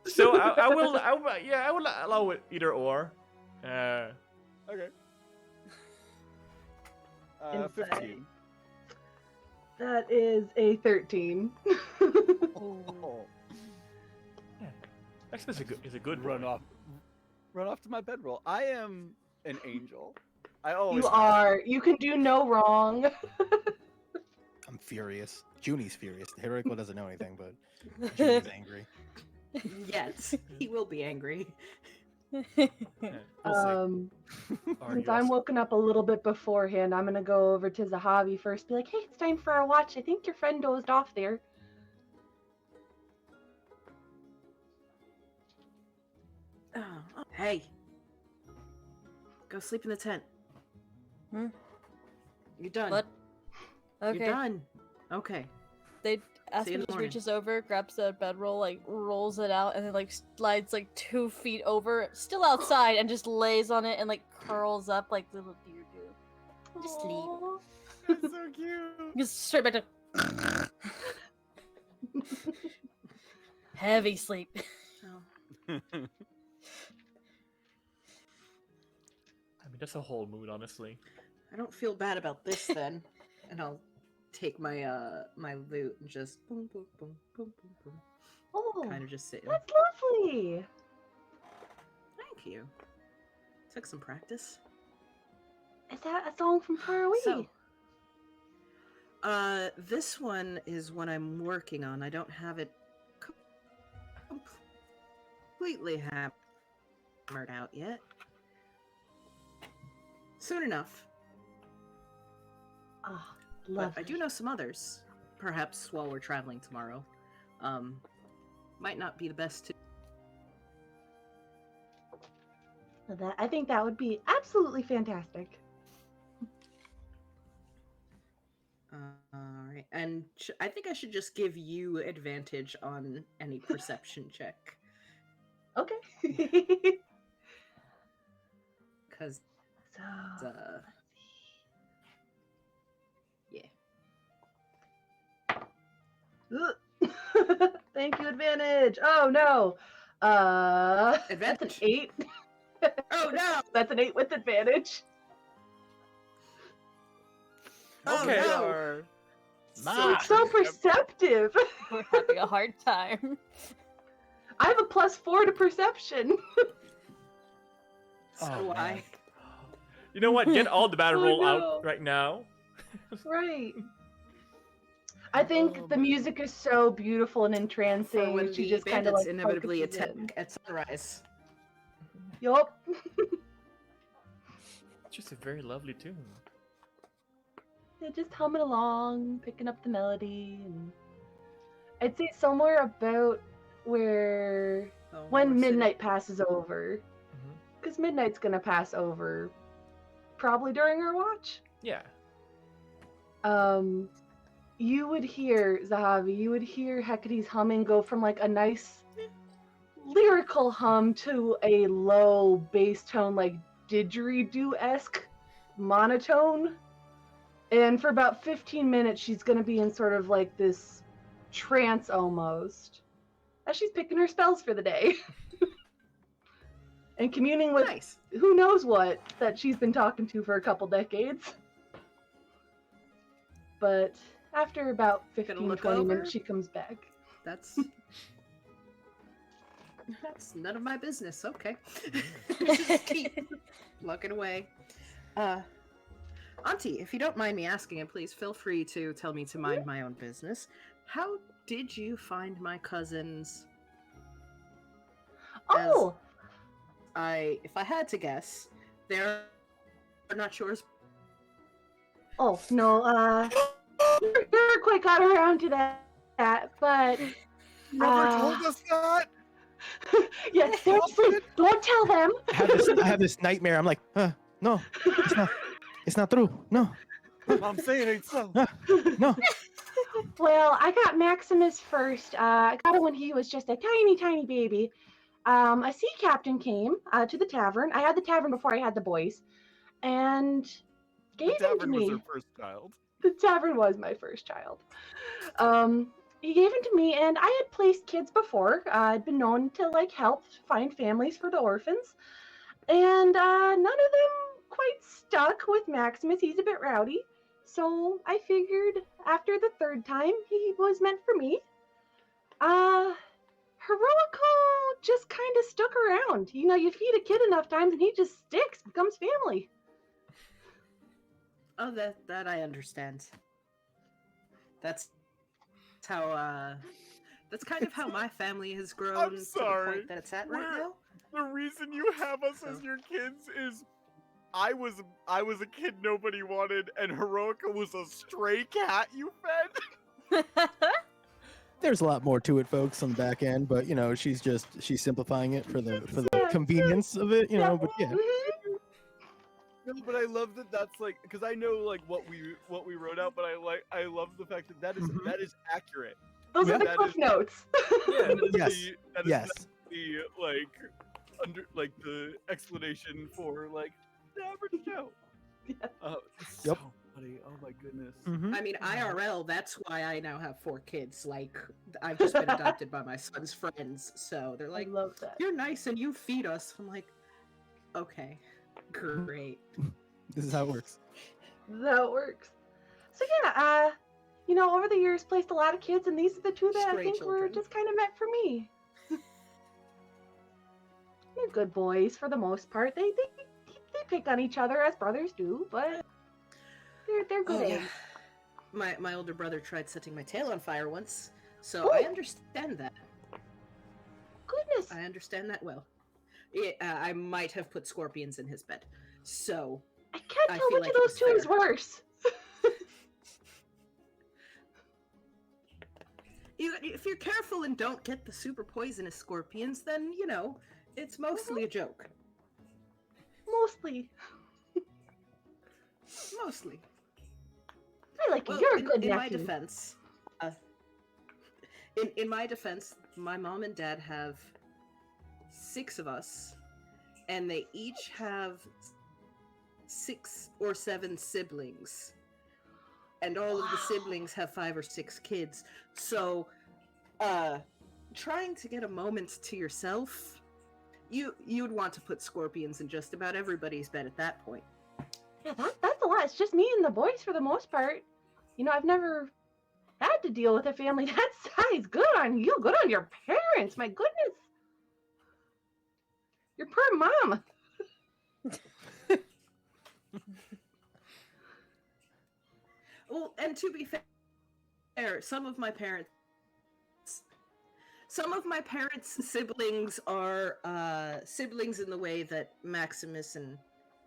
So I will allow it either or. Okay. Insight. 15. That is a 13. Oh. Maximus is a good Run boy. off to my bedroll. I am an angel. I always You are. You can do no wrong. I'm furious. Juni's furious. Heroico doesn't know anything, but Juni's angry. Yes, he will be angry. We'll see. Are Since you I'm also- woken up a little bit beforehand, I'm gonna go over to Zahavi first. Be like, hey, it's time for our watch. I think your friend dozed off there. Oh, hey. Go sleep in the tent. Hmm? You're done. But You're okay, done. Okay. Aspen the just morning. reaches over, grabs the bedroll, like rolls it out, and then like slides like 2 feet over, still outside, and just lays on it and like curls up like little deer do. Just sleep. Aw. That's so cute. Just straight back to heavy sleep. Oh. I mean, that's a whole mood, honestly. I don't feel bad about this then. And I'll take my my lute and just boom boom boom boom boom boom. Oh, Kind of just sitting. that's lovely. Thank you. Took some practice. Is that a song from far away? So, this one is what I'm working on. I don't have it completely hammered out yet. Soon enough. Oh, But lovely. I do know some others. Perhaps while we're traveling tomorrow. Might not be the best to. I think that would be absolutely fantastic. Alright, and I think I should just give you advantage on any perception check. Okay. Because, So, yeah. thank you, advantage. Oh no. That's an Advantage? 8. Oh no! That's an 8 with advantage. Oh, Okay. no! You're so perceptive. We're having a hard time. I have a +4 to perception. So Oh, do man. I. You know what? Get all the battle Oh, roll no. out right now. Right. I think the music is so beautiful and For entrancing. when She the just kind of bandits like inevitably focuses attack in. at sunrise. Yup. It's just a very lovely tune. Yeah, just humming along, picking up the melody, and I'd say somewhere about where Oh, when we're sitting- midnight passes over, Mhm. because midnight's gonna pass over probably during our watch. Yeah. You would hear Zahavi, you would hear Hecate's humming go from like a nice lyrical hum to a low bass tone, like didgeridoo-esque monotone. And for about 15 minutes, she's gonna be in sort of like this trance almost, as she's picking her spells for the day. And communing with Nice. who knows what that she's been talking to for a couple decades. But after about 15, look 20 over? minutes, she comes back. That's that's none of my business. Okay. Just keep looking away. Auntie, if you don't mind me asking, and please feel free to tell me to mind my own business. How did you find my cousins? Oh! If I had to guess, they're not yours. Oh, no, never quite got around to that, but... Never told us that. Yeah, seriously, don't tell them! I have this nightmare. I'm like, no, it's not true. No, I'm saying it so. no. Well, I got Maximus first. I got him when he was just a tiny, tiny baby. A sea captain came to the tavern. I had the tavern before I had the boys, and The gave him to tavern was me. her first child. The tavern was my first child. He gave him to me, and I had placed kids before. I'd been known to like help find families for the orphans, and none of them quite stuck with Maximus. He's a bit rowdy, so I figured after the third time he was meant for me. Heroico just kind of stuck around. You know, you feed a kid enough times and he just sticks, becomes family. Oh, that I understand. That's how. That's kind of how my family has grown to the sorry. point that it's at right We're- now. The reason you have us as your kids is I was a kid nobody wanted, and Heroica was a stray cat you fed. There's a lot more to it, folks, on the back end, but you know, she's simplifying it for the convenience of it, you know. But yeah, No, but I love that. That's like because I know like what we wrote out, but I love the fact that that is accurate. Those Yeah. are the That cliff is- notes. Yeah. That is Yes. the like the explanation for like the average Joe. Yeah. It's Yep. so funny. Oh my goodness. Mhm. I mean, IRL, that's why I now have 4 kids. Like, I've just been adopted by my son's friends. So they're I like, love that. you're nice and you feed us. I'm like, okay, great. This is how it works. That works. So yeah, over the years placed a lot of kids, and these are the 2 that I Stray think were children. just kind of meant for me. They're good boys for the most part. They pick on each other as brothers do, but they're good Oh, yeah. eggs. My older brother tried setting my tail on fire once, so I Ooh. understand that. Goodness. I understand that well. I might have put scorpions in his bed. So, I can't I tell feel which like of it those was 2 is fair. worse. if you're careful and don't get the super poisonous scorpions, then, it's mostly a joke. Mostly. Mostly. I like you. Well, You're a good in my nephew. defense, in my defense, my mom and dad have 6 of us, and they each have 6 or 7 siblings, and all of the Wow. siblings have 5 or 6 kids. So, trying to get a moment to yourself, you'd want to put scorpions in just about everybody's bed at that point. Yeah, that's a lot. It's just me and the boys for the most part. I've never had to deal with a family that size. Good on you. Good on your parents. My goodness. Your poor mom. Well, and to be fair, some of my parents' siblings are siblings in the way that Maximus and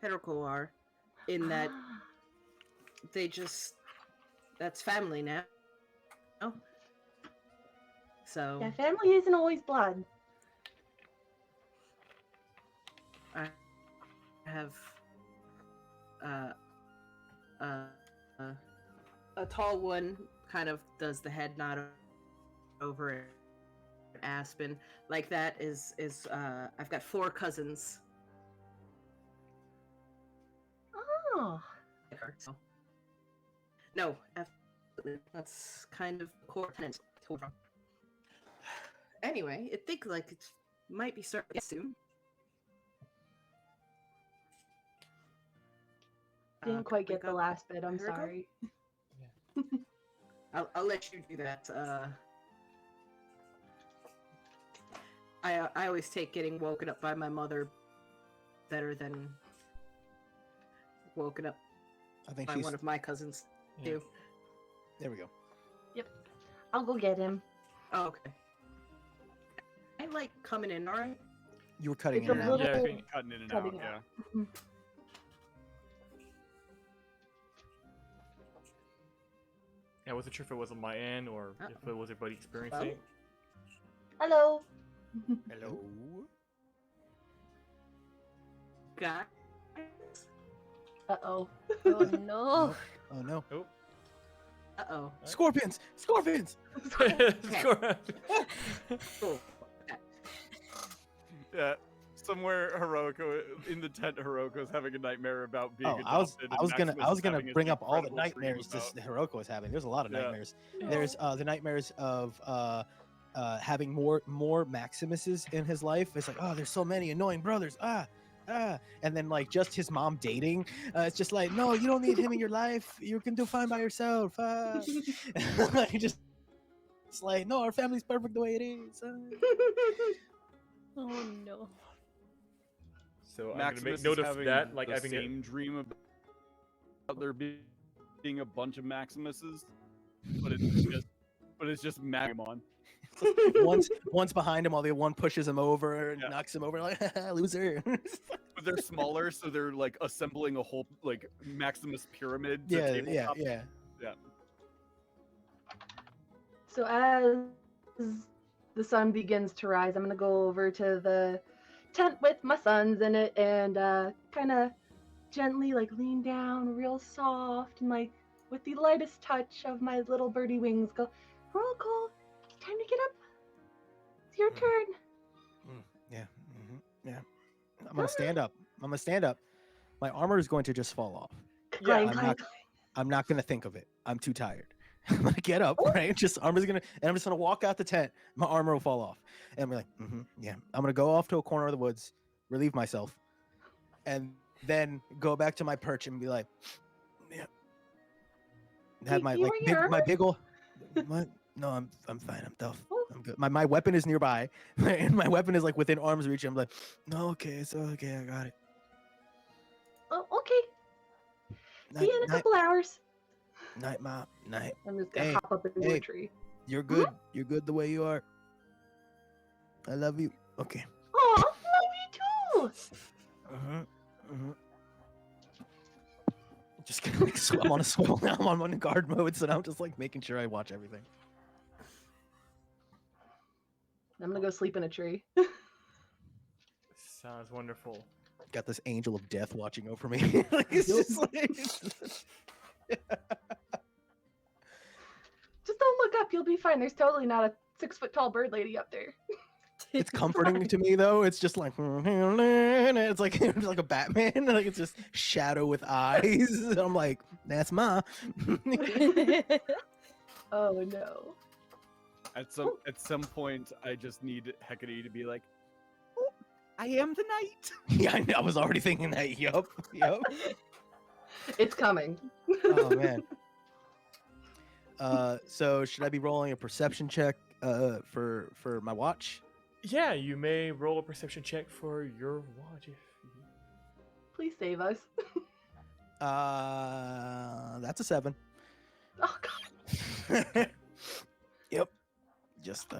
Heroico are, in that that's family now. So Yeah, family isn't always blood. I have a tall one kind of does the head nod over at Aspen. Like that is I've got 4 cousins. Oh. So. No, absolutely. That's kind of core tenet. Anyway, I think like it might be starting soon. Didn't quite get the Heroico? last bit. I'm Heroico? sorry. I'll let you do that. I always take getting woken up by my mother better than woken up I think by she's. one of my cousins Yeah. too. There we go. I'll go get him. Oh, okay. I like coming in, alright? You were cutting It's in a and out. Yeah, little- okay. Cutting in and Cutting out. out. Yeah. I wasn't sure if it was on my end or if it was everybody experiencing. it. Hello. Hello. Guys? Oh Uh-oh. no. Oh no. Uh-oh. Scorpions! Scorpions! Cool. Yeah. Somewhere Heroico in the tent, Heroico is having a nightmare about being Oh, I was adopted. and gonna Maximus is gonna having an bring up all the incredible dream nightmares about- this Heroico was having. There's a lot of Yeah. nightmares. There's the nightmares of having more Maximuses in his life. It's like, oh, there's so many annoying brothers. And then like just his mom dating. It's just like, no, you don't need him in your life. You can do fine by yourself. He just it's like, no, our family's perfect the way it is. Oh no. So I'm Maximus gonna is make note of having that, like the having a, same dream about there being a bunch of Maximuses, but it's just Magmon. one's behind him while the one pushes him over and Yeah. knocks him over like loser. But they're smaller, so they're like assembling a whole like Maximus pyramid. To yeah, tabletop. yeah. So as the sun begins to rise, I'm gonna go over to the tent with my sons in it and kind of gently like lean down real soft and like with the lightest touch of my little birdie wings go, Heroico, time to get up. It's your turn. Yeah. Yeah. I'm gonna stand up. My armor is going to just fall off. Yeah, Clang, I'm clang, not. clang. I'm not gonna think of it. I'm too tired. I'm gonna get up, right? Just armor's gonna, and I'm just gonna walk out the tent. My armor will fall off, and I'm like, yeah. I'm gonna go off to a corner of the woods, relieve myself, and then go back to my perch and be like, yeah. Have my You like wearing your my armor? big ol'. What? No, I'm fine. I'm tough. Oh. I'm good. My weapon is nearby, and my weapon is like within arm's reach. I'm like, no, okay, it's okay. I got it. Oh, okay. See you in a Night, couple hours. night, mom. Night. I'm just gonna Hey, hop up into hey. a tree. You're good. You're good the way you are. I love you. Okay. Oh, I love you too. Just gonna like, I'm on a swivel now. I'm on guard mode, so now I'm just like making sure I watch everything. I'm gonna go sleep in a tree. sounds wonderful. Got this angel of death watching over me. Like, it's just like, Just don't look up. You'll be fine. There's totally not a 6 foot tall bird lady up there. it's comforting to me though. It's just like it's like it's like a Batman. Like it's just shadow with eyes. I'm like, that's Ma. Oh no. At some point, I just need Hecate to be like, "Oh, I am the knight." Yeah, I was already thinking that. Yup. It's coming. Oh man. So should I be rolling a perception check for my watch? Yeah, you may roll a perception check for your watch if you... Please save us. That's a 7. Oh god. Yep. Just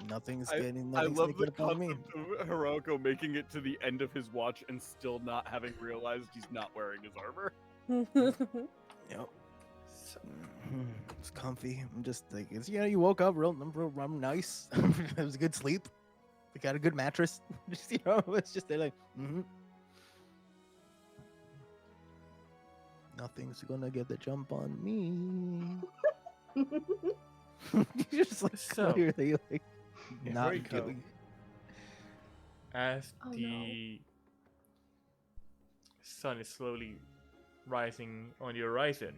nothing's I getting. I Nothing's love gonna the get above me. concept of Heroico making it to the end of his watch and still not having realized he's not wearing his armor. Yep. It's comfy. I'm just like, it's, you woke up I'm nice. It was a good sleep. I got a good mattress. Just, it's just they're like, nothing's gonna get the jump on me. You're just like So, clearly like yeah, not Heroico. doing. As Oh, no. the sun is slowly rising on the horizon,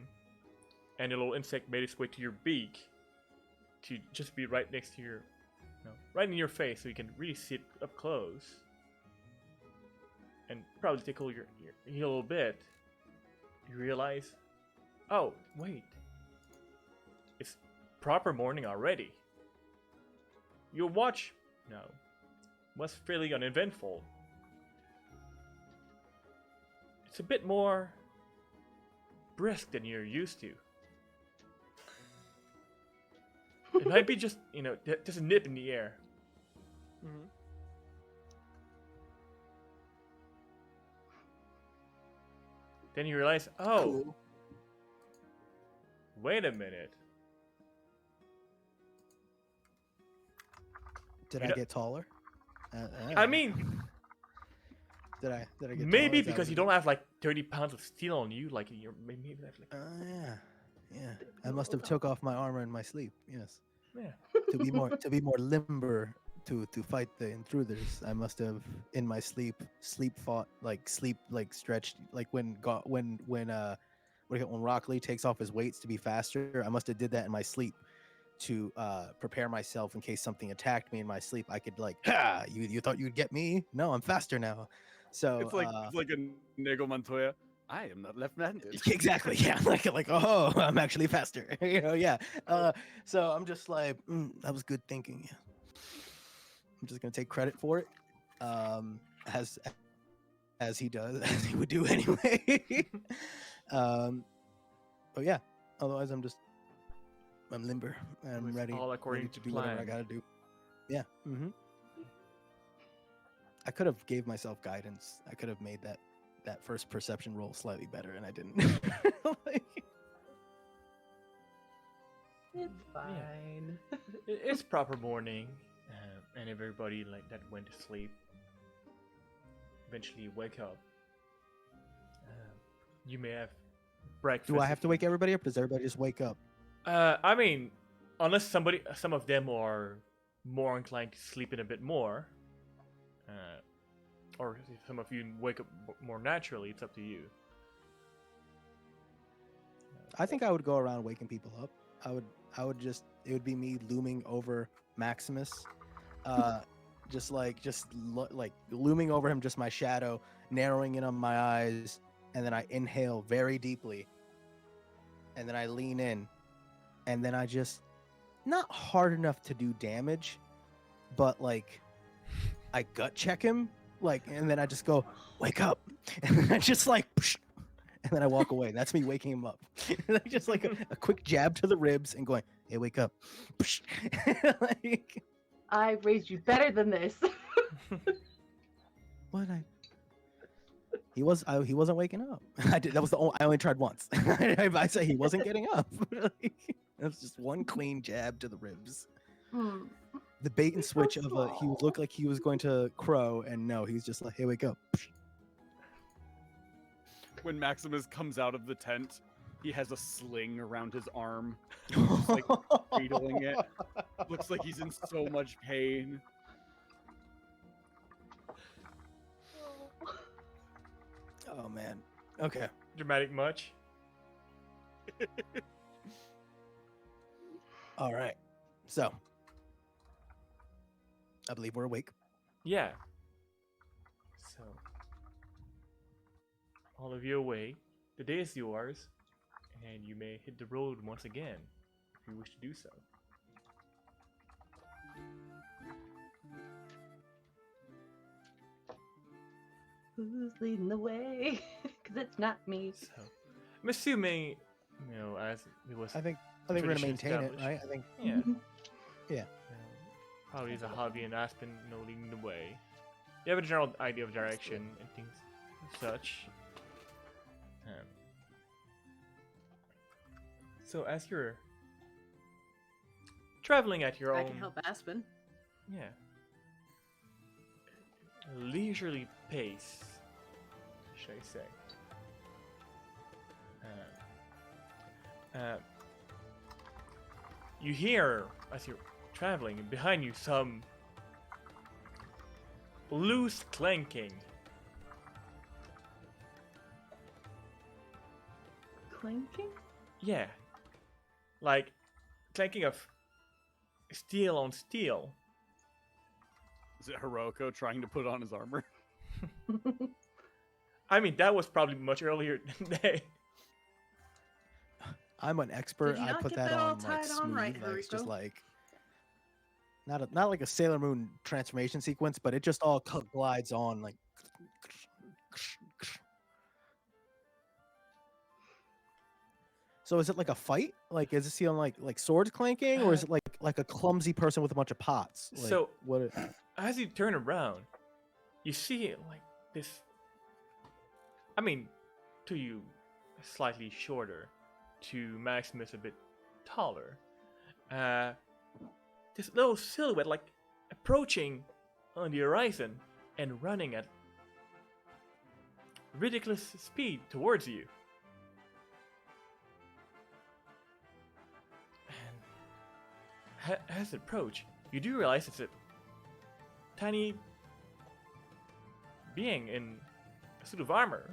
and a little insect made its way to your beak to just be right next to your, right in your face, so you can really see it up close, and probably tickle your heel a little bit. You realize, oh wait, it's proper morning already. Your watch, was fairly uneventful. It's a bit more brisk than you're used to. It might be just, just a nip in the air. Then you realize, oh, Cool. wait a minute. Did You I know- get taller? I mean, did I get maybe taller? Is that because what you it don't is? have like 30 pounds of steel on you, like you're maybe that's like, Yeah. I must have took off my armor in my sleep. Yes. yeah. To be more limber to fight the intruders, I must have in my sleep fought like stretched like when Rock Lee takes off his weights to be faster. I must have did that in my sleep to prepare myself in case something attacked me in my sleep. I could like, you thought you'd get me? No, I'm faster now. So It's like a Nego Montoya. I am not left-handed. exactly, yeah, like oh, I'm actually faster. Yeah. So I'm just like, that was good thinking. Yeah. I'm just gonna take credit for it, as he does, as he would do anyway. But yeah, otherwise I'm limber. I'm was ready. all according ready to do whatever I plan. gotta do. Yeah. I could have gave myself guidance. I could have made that first perception roll slightly better, and I didn't. It's fine. It's proper morning, and everybody like that went to sleep. Eventually wake up. You may have breakfast. Do I have to wake everybody up? Does everybody just wake up? I mean, unless some of them are more inclined to sleep in a bit more, or if some of you wake up more naturally, it's up to you. I think I would go around waking people up. I would just, it would be me looming over Maximus, like looming over him, just my shadow, narrowing in on my eyes, and then I inhale very deeply, and then I lean in, and then I just, not hard enough to do damage, but like I gut check him, like, and then I just go, wake up, and then I just like, psh, and then I walk away. That's me waking him up. Just like a quick jab to the ribs and going, hey, wake up. Psh. Like, I raised you better than this. what he wasn't waking up. I only tried once. I say he wasn't getting up. Like, that was just one clean jab to the ribs. Hmm. The bait and He's so switch of he small. looked like he was going to crow, and no, he's just like, hey, wake up. When Maximus comes out of the tent, he has a sling around his arm, like, cradling it. Looks like he's in so much pain. Oh man. Okay. Dramatic much? All right. So, I believe we're awake. Yeah. So, all of you away. The day is yours, and you may hit the road once again if you wish to do so. Who's leading the way? Because it's not me. So, I'm assuming, as it was, I think we're gonna tradition maintain it, established. right? I think. Yeah. Yeah. Probably Zahavi and Aspen, leading the way. You have a general idea of direction and things such. So as you're traveling at your I own, can help Aspen. yeah, leisurely pace, should I say? You hear as you're traveling behind you some loose clanking. Clinking? Yeah, like clanking of steel on steel. Is it Heroico trying to put on his armor? I mean, that was probably much earlier today. I'm an expert. Did you I not put get that that all on like tied on smooth, right, like it's just Heroico? like not like a Sailor Moon transformation sequence, but it just all glides on like. So is it like a fight? Like is it feeling like swords clanking, or is it like a clumsy person with a bunch of pots? Like, So- what? As you turn around, you see like this. I mean, to you, slightly shorter. To Maximus, a bit taller. This little silhouette, like approaching on the horizon and running at ridiculous speed towards you. And as it approach, you do realize it's a tiny being in a suit of armor,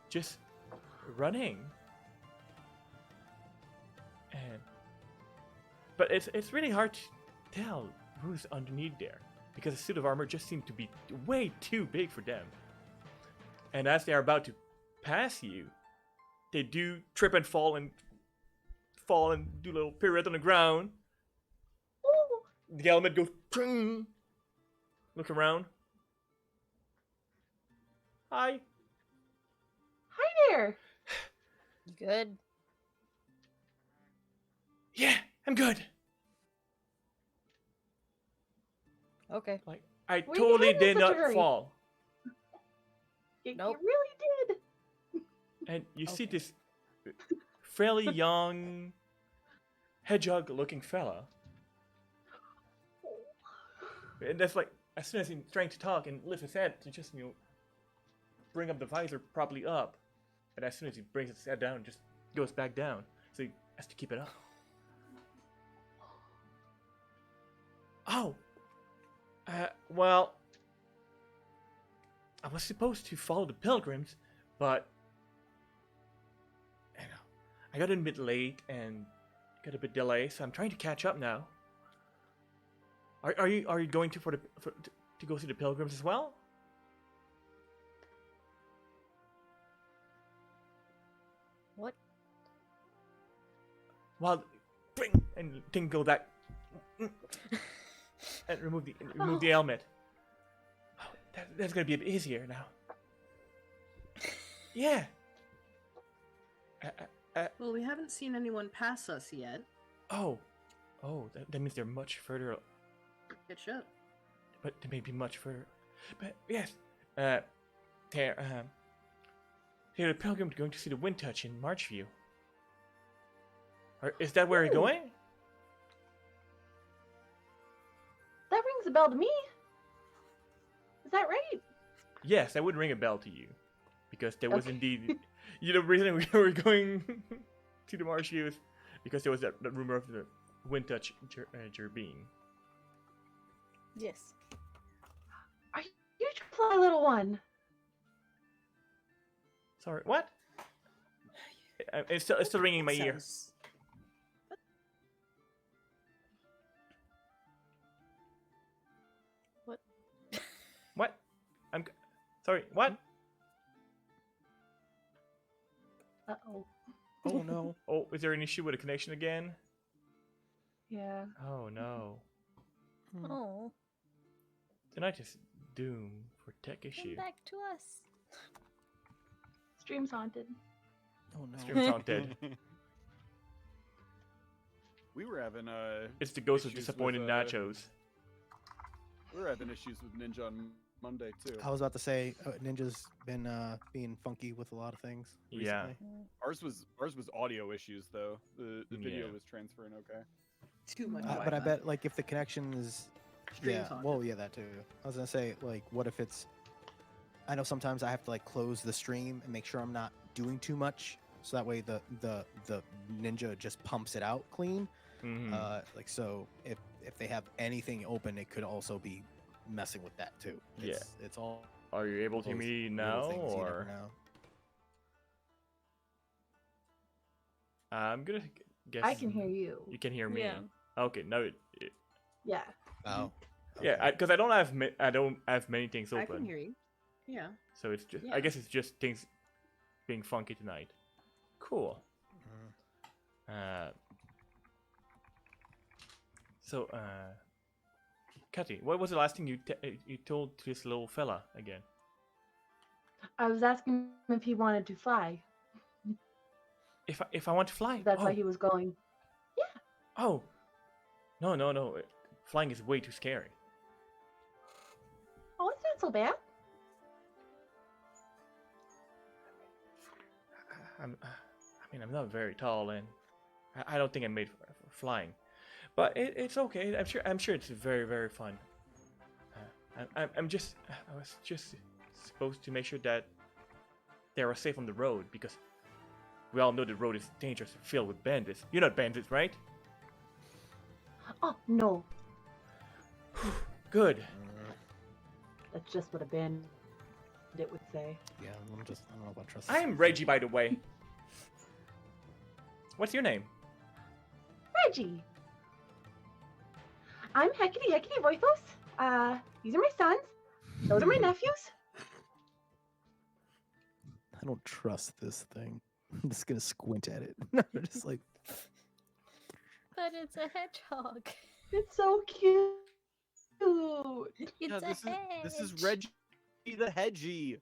just running. But it's really hard to tell who's underneath there, because the suit of armor just seemed to be way too big for them. And as they are about to pass you, they do trip and fall and do a little pirouette on the ground. Ooh. The helmet goes. Pring. Look around. Hi. Hi there. You good? Yeah, I'm good. Okay. Like I Where you totally headed in did such a not hurry? fall. Nope. You really did. And you see Okay. this fairly young hedgehog-looking fella. And that's like, as soon as he's trying to talk and lift his head to just, bring up the visor properly up. And as soon as he brings his head down, it just goes back down. So he has to keep it up. Oh. Well, I was supposed to follow the pilgrims, but you know, I got in a bit late and got a bit delayed, so I'm trying to catch up now. Are you going to to go see the pilgrims as well? What? Well, bring and tingle that and remove the helmet. Oh, that's gonna be a bit easier now. Yeah. Well, we haven't seen anyone pass us yet. Oh, that means they're much further. Catch up. But they may be much further. But yes, they're the pilgrim going to see the wind touch in Marchview. Is that where you're Ooh. going? That rings a bell to me. Is that right? Yes, that would ring a bell to you, because there was Okay. indeed. The reason we were going to the Marchview is because there was that rumor of the wind touch Gerbine. Yes. Are you my little one? Sorry, what? It's still ringing in my ear. Sounds- What? Sorry, what? Uh-oh. Oh no. Oh, is there an issue with the connection again? Yeah. Oh no. Oh, Tonight is doom for tech come issue. back to us. Stream's haunted. Oh no. Stream's haunted. We were having It's the ghost of issues disappointed with, nachos. we were having issues with Ninja on Monday too. I was about to say Ninja's been being funky with a lot of things. Yeah. Recently. Ours was audio issues though. The video Yeah. was transferring okay. Too much. But I Wi-Fi. bet like if the connection is Stream's haunted. well, yeah, that too. I was gonna say like, what if it's? I know sometimes I have to like close the stream and make sure I'm not doing too much, so that way the Ninja just pumps it out clean. Mhm. Like so, if they have anything open, it could also be messing with that too. Yeah. It's all Are you able to hear those me little now, things you never or know. I'm gonna guess I can hear you. You can hear me. Yeah. Okay, no, Yeah. Oh. yeah, because I don't have many things I open, can hear you. Yeah. so it's just Yeah. I guess it's just things being funky tonight. Cool. Mhm. So, Cutty, what was the last thing you told to this little fella again? I was asking him if he wanted to fly. If I want to fly? That's oh, why he was going. oh, no, flying is way too scary. Oh, it's not so bad. I'm not very tall, and I don't think I'm made for flying. But it's okay. I'm sure it's very, very fun. I was just supposed to make sure that they are safe on the road, because we all know the road is dangerous and filled with bandits. You're not bandits, right? Oh no, Good. that's just what a bandit would say. Yeah, I don't know about trust. I'm Reggie, by the way. What's your name? Reggie. I'm Hecate Voithos. These are my sons. Those are my nephews. I don't trust this thing. I'm just gonna squint at it. Just like But it's a hedgehog. It's so cute. It's Yeah, a this is hedge. Reggie the Hedgie.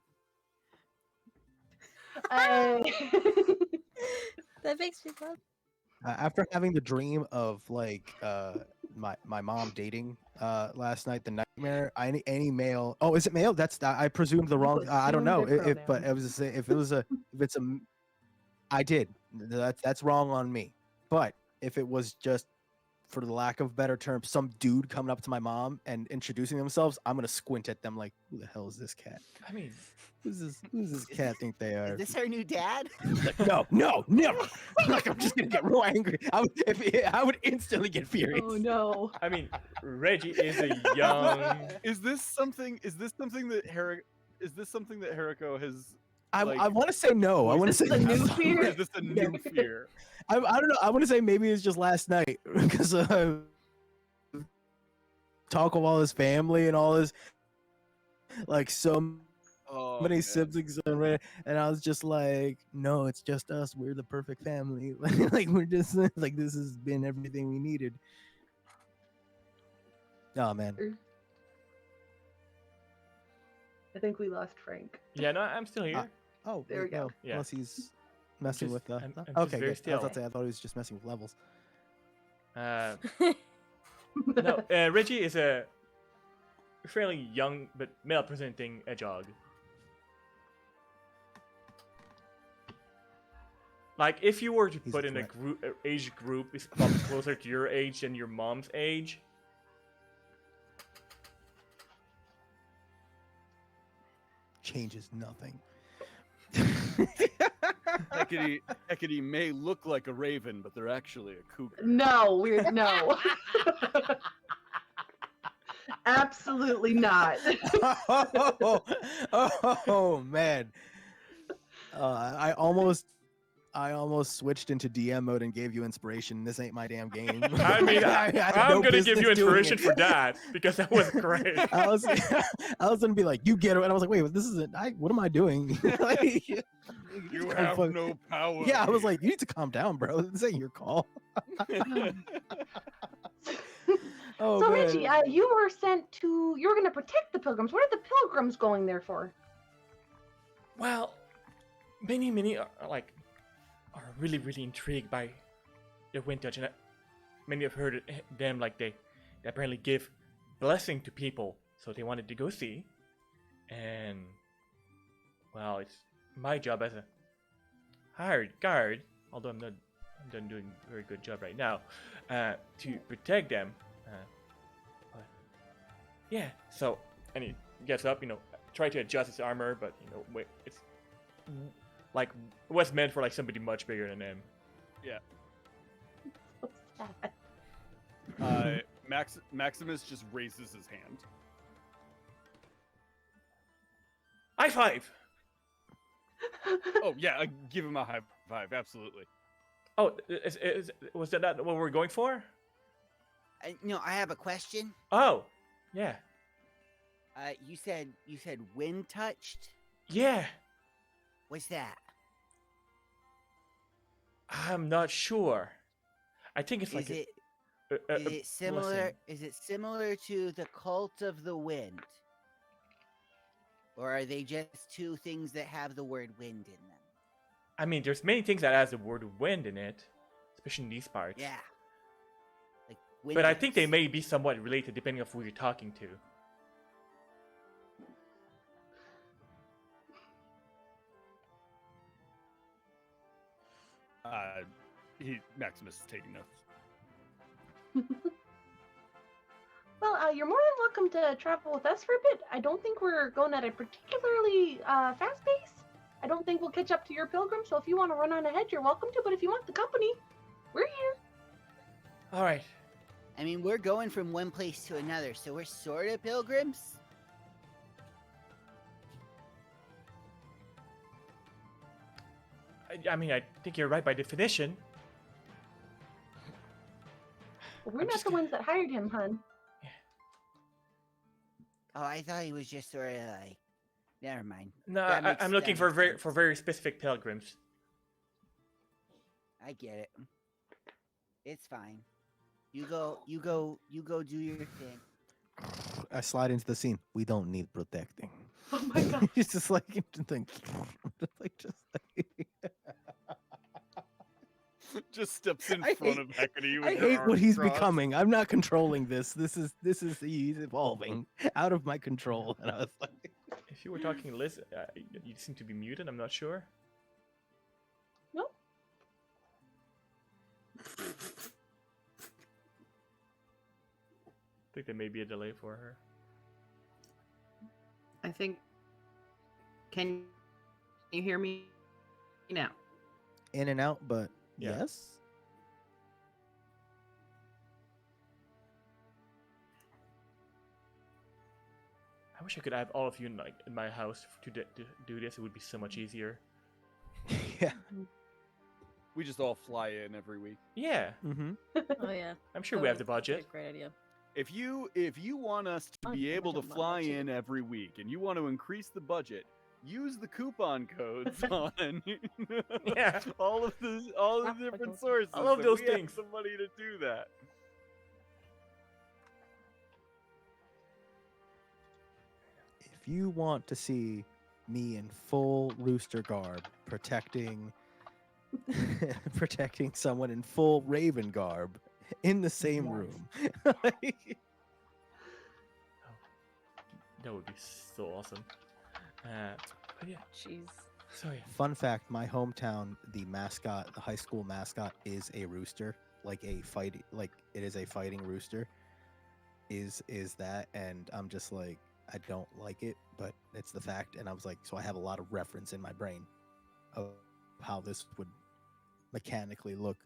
That makes me laugh. after having the dream of like my mom dating last night, the nightmare. Any male. Oh, is it male? That's I presumed the You wrong. I don't know assumed their if but I was just saying if it was if it's a. I did. That's wrong on me. But if it was just for the lack of better term, some dude coming up to my mom and introducing themselves, I'm gonna squint at them like, who the hell is this cat? I mean, Who's this cat think they are? Is this our new dad? Like, no, never. Like, I'm just gonna get real angry. I would instantly get furious. Oh no. I mean, Reggie is a young. Is this something that Heroico has? I like, want to say no. I want to This say is a new Or fear. is this a new fear? I don't know. I want to say maybe it's just last night because talk of all his family and all his like so Oh, many man. siblings and I was just like, no, it's just us. We're the perfect family. Like we're just like this has been everything we needed. Oh man. I think we lost Frank. Yeah, no, I'm still here. Oh, There we go. Yeah. Unless he's messing just- with the. I'm just Okay, very good. I still. was about to say, I thought he was just messing with levels. No, Reggie is a fairly young but male-presenting hedgehog. Like, if you were to He's put a in a threat. age group, it's probably closer to your age than your mom's age. Changes nothing. Hecate may look like a raven, but they're actually a cougar. No, we're no. Absolutely not. Oh man. I almost switched into DM mode and gave you inspiration. This ain't my damn game. I mean, I had I'm no gonna give you business doing inspiration it. for that because that was great. I was gonna be like, you get it, and I was like, wait, this isn't. What am I doing? Like, You I'm have fuck- no power. Yeah, I was like, you need to calm down, bro. This ain't your call. Oh So man. Reggie, you were sent to. You were going to protect the pilgrims. What are the pilgrims going there for? Well, many are really intrigued by the wind touch, and many have heard them like they apparently give blessing to people, so they wanted to go see. And well, it's my job as a hired guard, although I'm not doing a very good job right now, to protect them. But yeah, so and he gets up, try to adjust his armor, but wait, it's like it was meant for like somebody much bigger than him. What's that? Maximus just raises his hand. High five! Oh yeah, give him a high five. Absolutely. Oh, was that not what we're going for? No, I have a question. Oh, yeah, You said wind touched. yeah. What's that? I'm not sure. I think it's Is like it a is it similar? blessing. Is it similar to the cult of the wind, or are they just two things that have the word wind in them? I mean, there's many things that has the word wind in it, especially in these parts. Yeah. Like But I think they windows. may be somewhat related depending on who you're talking to. Maximus is taking notes. Well, you're more than welcome to travel with us for a bit. I don't think we're going at a particularly fast pace. I don't think we'll catch up to your pilgrim, so if you want to run on ahead, you're welcome to. But if you want the company, we're here. All right. I mean, we're going from one place to another, so we're sort of pilgrims. I mean, I think you're right by definition. We're I'm not just the gonna- ones that hired him, hun. Oh, I thought he was just sort of like. Never mind. No, That I'm makes- looking that for makes sense. very specific pilgrims. I get it. It's fine. You go do your thing. I slide into the scene. We don't need protecting. Oh my god. He's just like, Just steps in I front hate- of Hecate with I her hate what arms he's crossed. becoming. I'm not controlling this. This is he's evolving out of my control. And I was like, If you were talking Liz, you seem to be muted. I'm not sure. think there may be a delay for her. I think. Can you hear me now? In and out, but Yeah. yes. I wish I could have all of you in, like in my house to do this. It would be so much easier. Yeah. We just all fly in every week. Yeah, Mm-hmm. Oh yeah. I'm sure That we have would the be a budget. Great idea. If you want us to I be think able we to don't mind fly that too. in every week and you want to increase the budget, use the coupon codes on Yeah. all of the different Applicable. sources. I love so those we have things. the money to do that. If you want to see me in full rooster garb protecting protecting someone in full raven garb in the same Yes. room. That would be so awesome. But yeah, Jeez. so yeah. Fun fact, my hometown, the mascot, the high school mascot is a rooster, like it is a fighting rooster. Is that, and I'm just like, I don't like it, but it's the fact, and I was like, so I have a lot of reference in my brain of how this would mechanically look.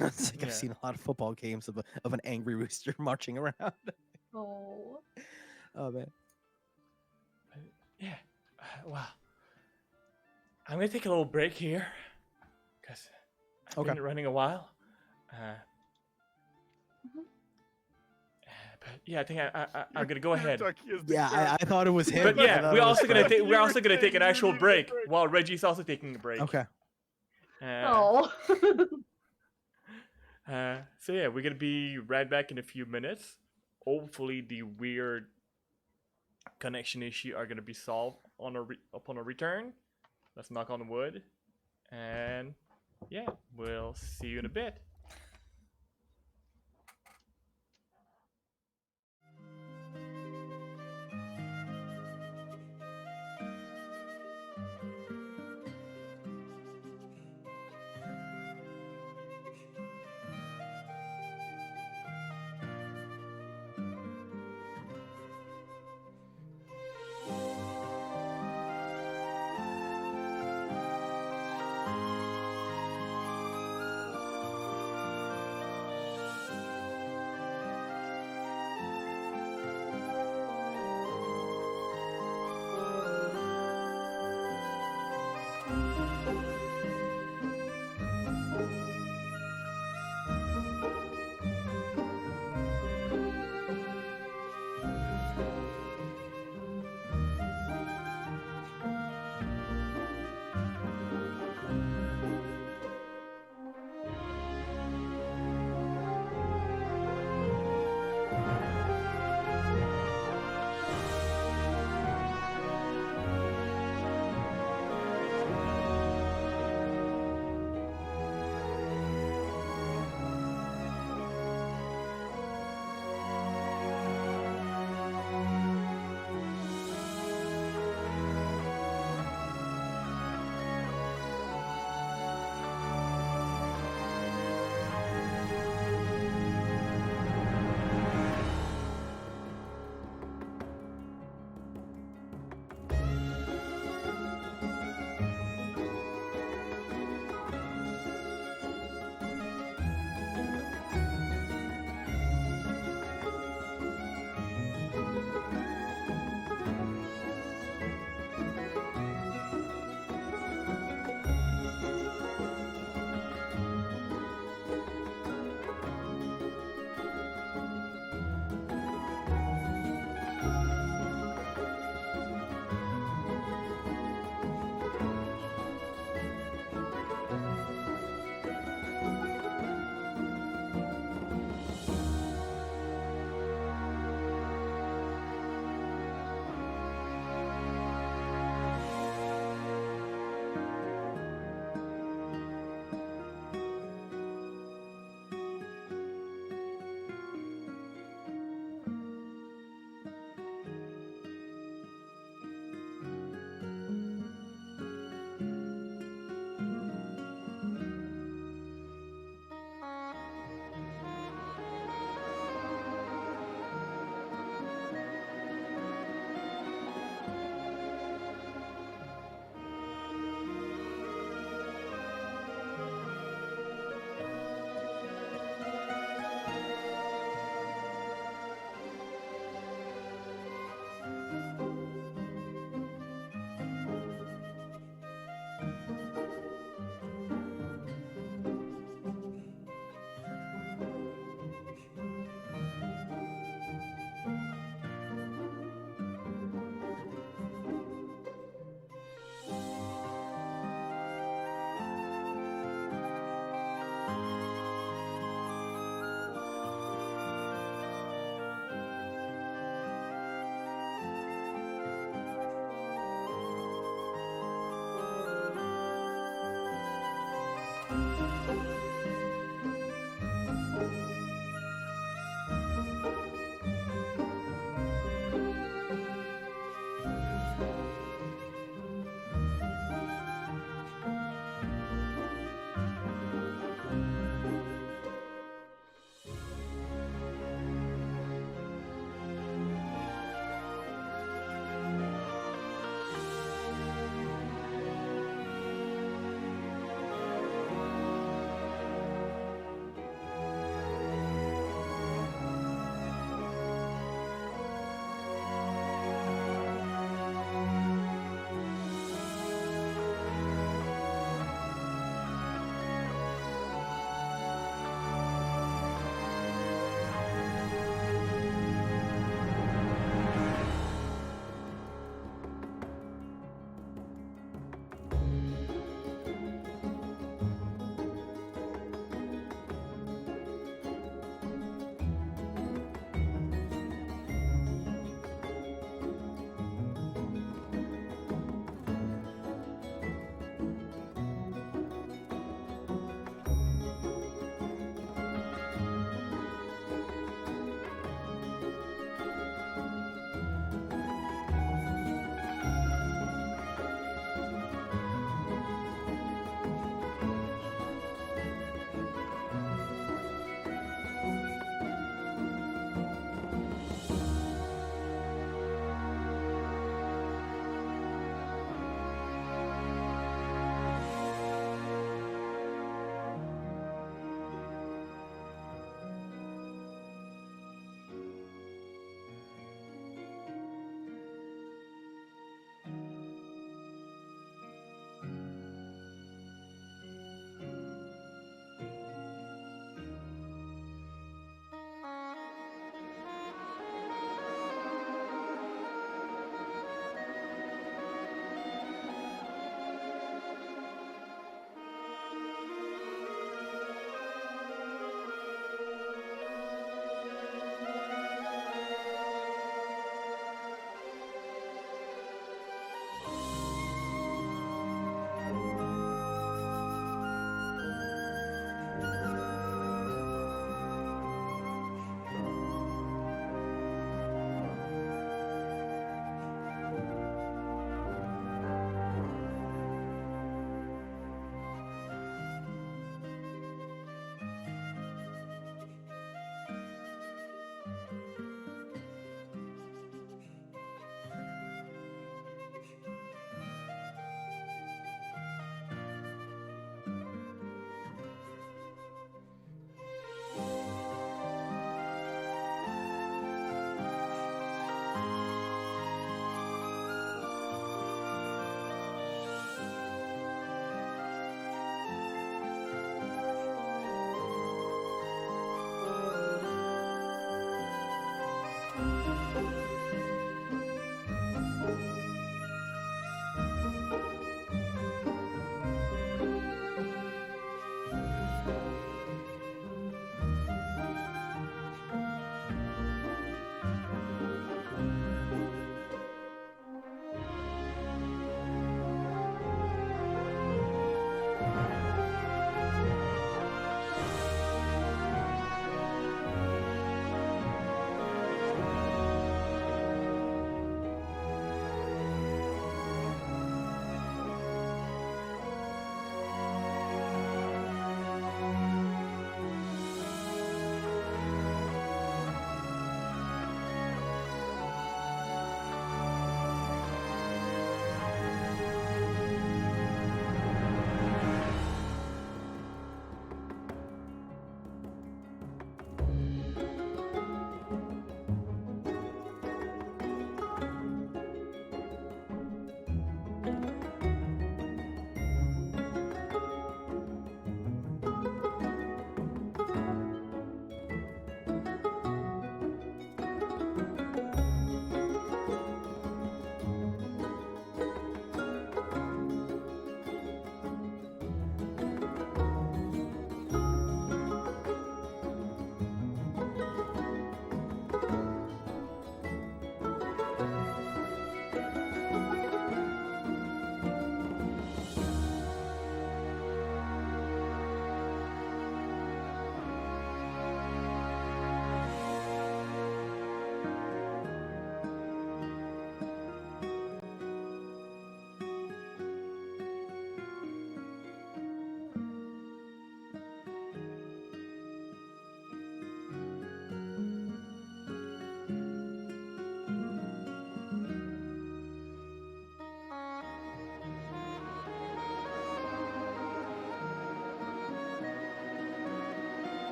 It's like Yeah. I've seen a lot of football games of an angry rooster marching around. Oh. Oh man. Yeah. Well, I'm gonna take a little break here because I've Okay. been running a while. But yeah, I think I'm gonna go ahead. Yeah, I thought it was him. But I yeah, thought we're it was also gonna Fred. take an actual break while Reggie's also taking a break. Okay. Oh. So yeah, we're gonna be right back in a few minutes. Hopefully, the weird connection issue are gonna be solved upon a return. Let's knock on wood, and yeah, we'll see you in a bit.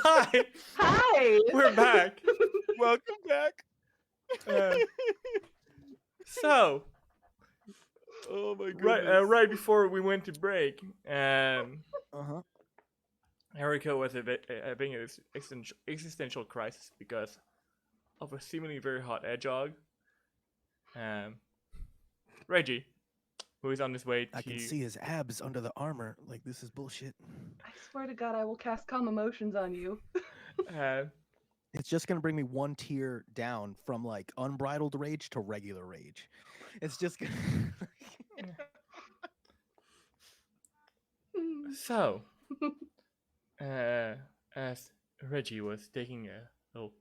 Hi, Hi. we're back. Welcome back. Uh, so, Oh my goodness. right before we went to break, Uh-huh. Heroico was having an existential crisis because of a seemingly very hot hedgehog. Reggie, who is on his way to. I can see his abs under the armor. Like, this is bullshit. I swear to God, I will cast calm emotions on you. Uh, It's just gonna bring me one tier down from like unbridled rage to regular rage. It's just gonna. so, as Reggie was taking a little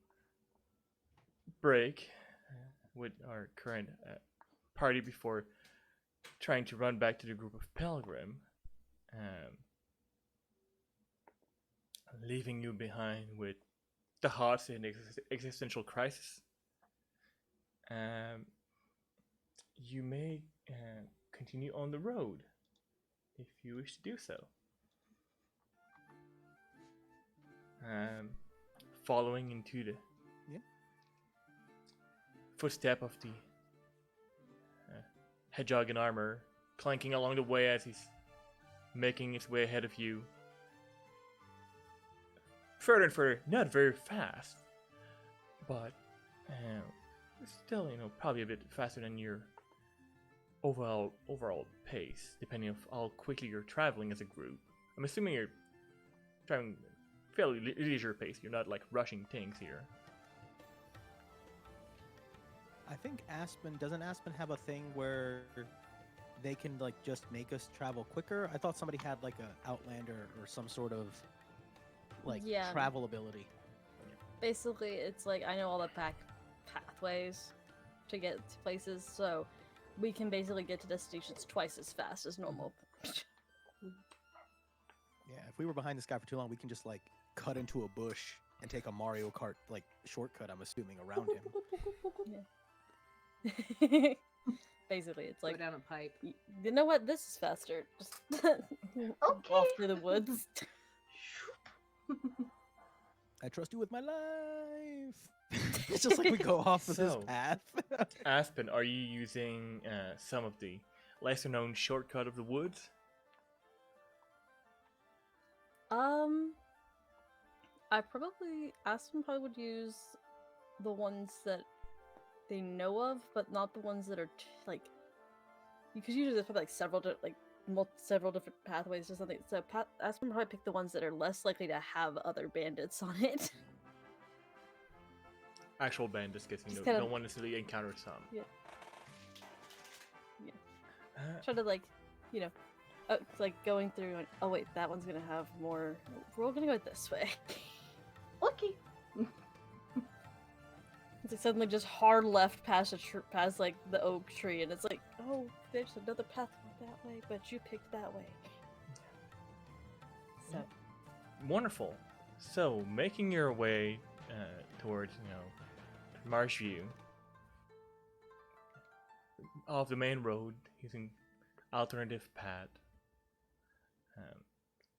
break with our current party before trying to run back to the group of Pilgrim, leaving you behind with the hearts in existential crisis. You may continue on the road if you wish to do so. Following into the footstep of the hedgehog in armor, clanking along the way as he's making his way ahead of you. Further and further, not very fast, but still, probably a bit faster than your overall pace, depending on how quickly you're traveling as a group. I'm assuming you're traveling fairly leisure pace. You're not like rushing things here. I think doesn't Aspen have a thing where they can like just make us travel quicker? I thought somebody had like a Outlander or some sort of like Yeah. travel ability. Basically, it's like I know all the pathways to get to places, so we can basically get to destinations twice as fast as normal. Yeah, if we were behind this guy for too long, we can just like cut into a bush and take a Mario Kart like shortcut, I'm assuming, around him. Basically, it's Go like, down a pipe. you know what? This is faster. Just off through the woods. I trust you with my life. It's just like we go off of this So- path. Aspen, are you using some of the lesser known shortcut of the woods? Aspen probably would use the ones that they know of, but not the ones that are like, because usually there's probably like several different pathways or something. So Aspen probably pick the ones that are less likely to have other bandits on it. Actual bandits, because Just you kinda- don't want to necessarily encounter some. Yeah. Yeah. Uh, Try to like, it's like going through and oh wait, that one's gonna have more. We're all gonna go this way. Okay. It's like suddenly just hard left past past like the oak tree, and it's like, oh, there's another path that way, but you picked that way. So Wonderful. So, making your way towards, Marshview, off the main road, using alternative path.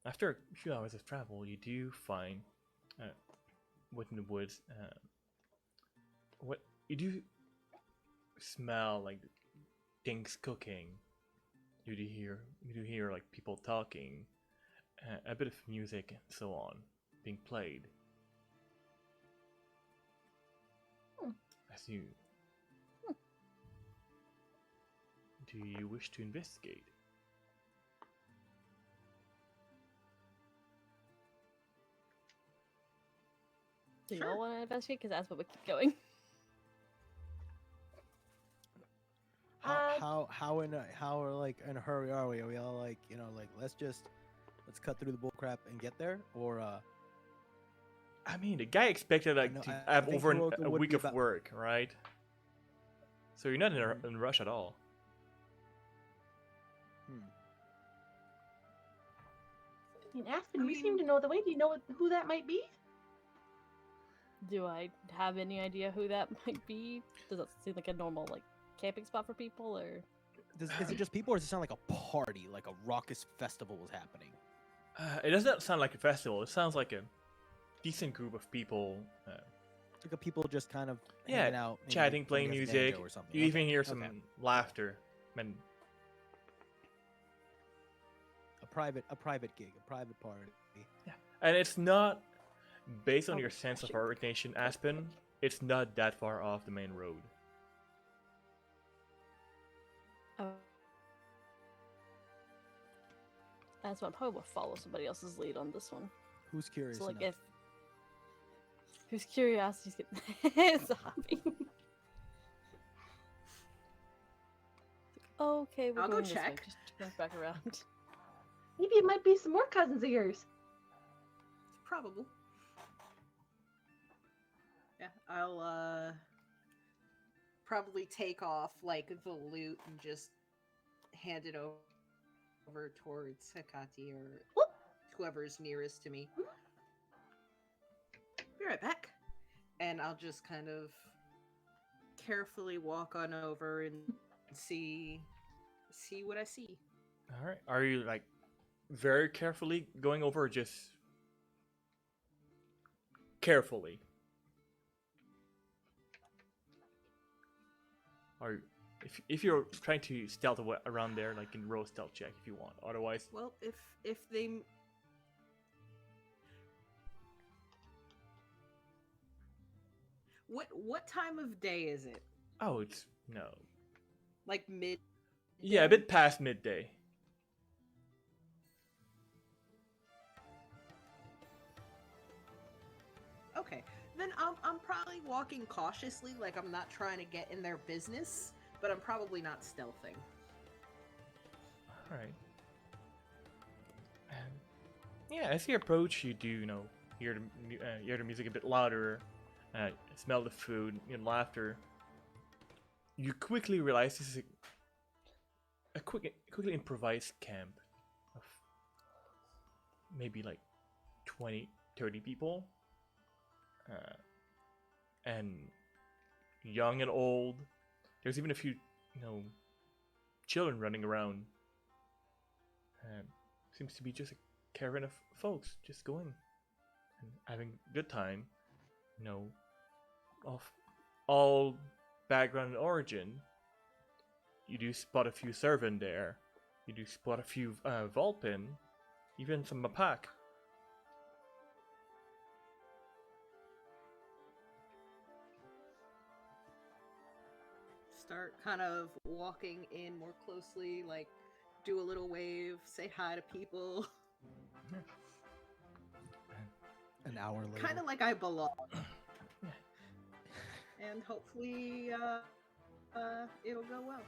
After a few hours of travel, you do find, within the woods, what you do smell like things cooking. You do hear like people talking, a bit of music and so on being played. As you do you wish to investigate? do you all want to investigate? Because that's what we keep going. How in a hurry are we? Are we all like, like let's cut through the bullcrap and get there, or I mean, the guy expected know, to I have think over Heroico a would week be of about- work, right? So you're not in a rush at all. I mean, Aspen, you seem to know the way. Do you know who that might be? Do I have any idea who that might be? Does that seem like a normal like camping spot for people, or is it just people, or does it sound like a party, like a raucous festival was happening? It doesn't sound like a festival. It sounds like a decent group of people. Like a people just kind of Yeah, hanging out, maybe chatting, playing as a music. banjo or something. You even Okay, hear okay. some laughter. And a private gig, a private party. and it's not based on Oh, your sense of shit. Heroic Nation, Aspen. It's not that far off the main road. Oh. That's why I probably will follow somebody else's lead on this one. Who's curious So like enough? if whose curiosity's getting Zahavi. Okay, we're I'll go going this way. check. Just turn back around. Maybe it might be some more cousins of yours. Probable. Yeah, I'll probably take off like the loot and just hand it over towards Hecate or Whoop. whoever's nearest to me. Be right back. And I'll just kind of carefully walk on over and see what I see. All right. Are you like very carefully going over, or just carefully? Or if you're trying to stealth around there, like in roll stealth check if you want. Otherwise, Well, if they what time of day is it? oh, it's no. Like mid? Yeah, a bit past midday. Okay, then I'm probably walking cautiously, like I'm not trying to get in their business, but I'm probably not stealthing. All right. Yeah, as you approach, you do hear the music a bit louder, smell the food, laughter. You quickly realize this is a quickly improvised camp of maybe like 20, 30 people, and young and old. There's even a few children running around. Seems to be just a caravan of folks just going and having a good time, of all background and origin. You do spot a few servant there. You do spot a few Vulpin, even some Mapak. Start kind of walking in more closely, like do a little wave, say hi to people. An hour later. Kind of like I belong. And hopefully it'll go well.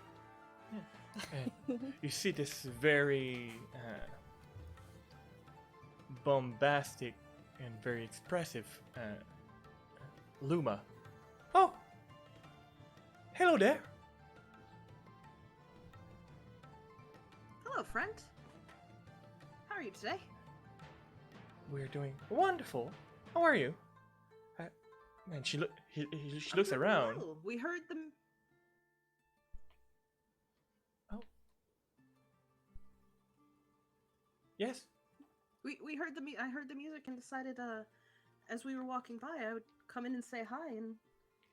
You see this very bombastic and very expressive Luma. Oh! Hello there! Hello, friend. How are you today? We're doing wonderful. How are you? Man, she looks I'm around. well. We heard them. Oh. Yes. We heard I heard the music and decided as we were walking by I would come in and say hi and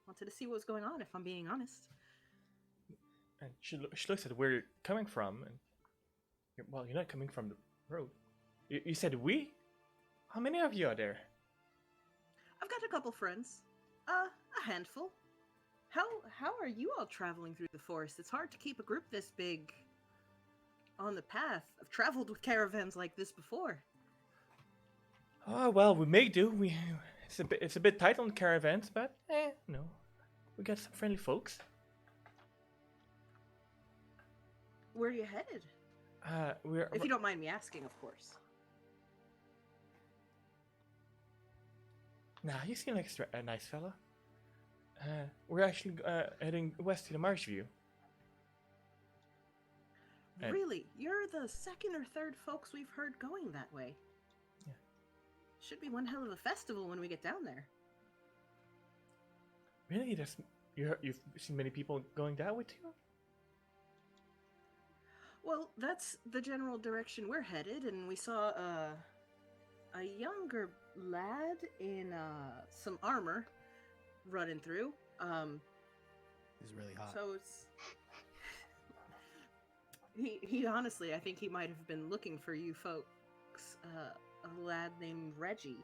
wanted to see what was going on, if I'm being honest. And she looks at where you're coming from, and you're not coming from the road. You said we? How many of you are there? I've got a couple friends. A handful. How are you all traveling through the forest? It's hard to keep a group this big on the path. I've traveled with caravans like this before. Oh well, we may do. It's a bit tight on caravans, but no, we got some friendly folks. Where are you headed? We're If you don't mind me asking, of course. Nah, you seem like a nice fella. We're actually heading west to the Marshview. And- Really? You're the second or third folks we've heard going that way. Yeah. Should be one hell of a festival when we get down there. Really? You've seen many people going that way too? Well, that's the general direction we're headed, and we saw a younger lad in some armor running through. He's really hot. So it's he honestly, I think he might have been looking for you folks. A lad named Reggie.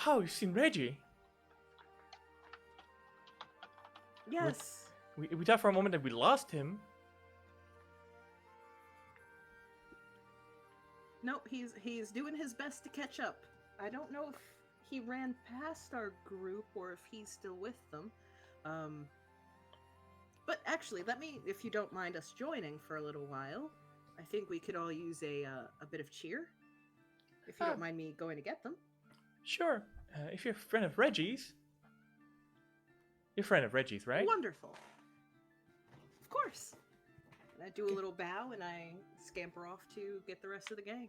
Oh, you've seen Reggie? Yes. We thought for a moment that we lost him. No, he's doing his best to catch up. I don't know if he ran past our group or if he's still with them. But actually, if you don't mind us joining for a little while, I think we could all use a bit of cheer. If you don't mind me going to get them. Sure. If you're a friend of Reggie's. You're a friend of Reggie's, right? Wonderful. Of course. And I do a little bow and I scamper off to get the rest of the gang.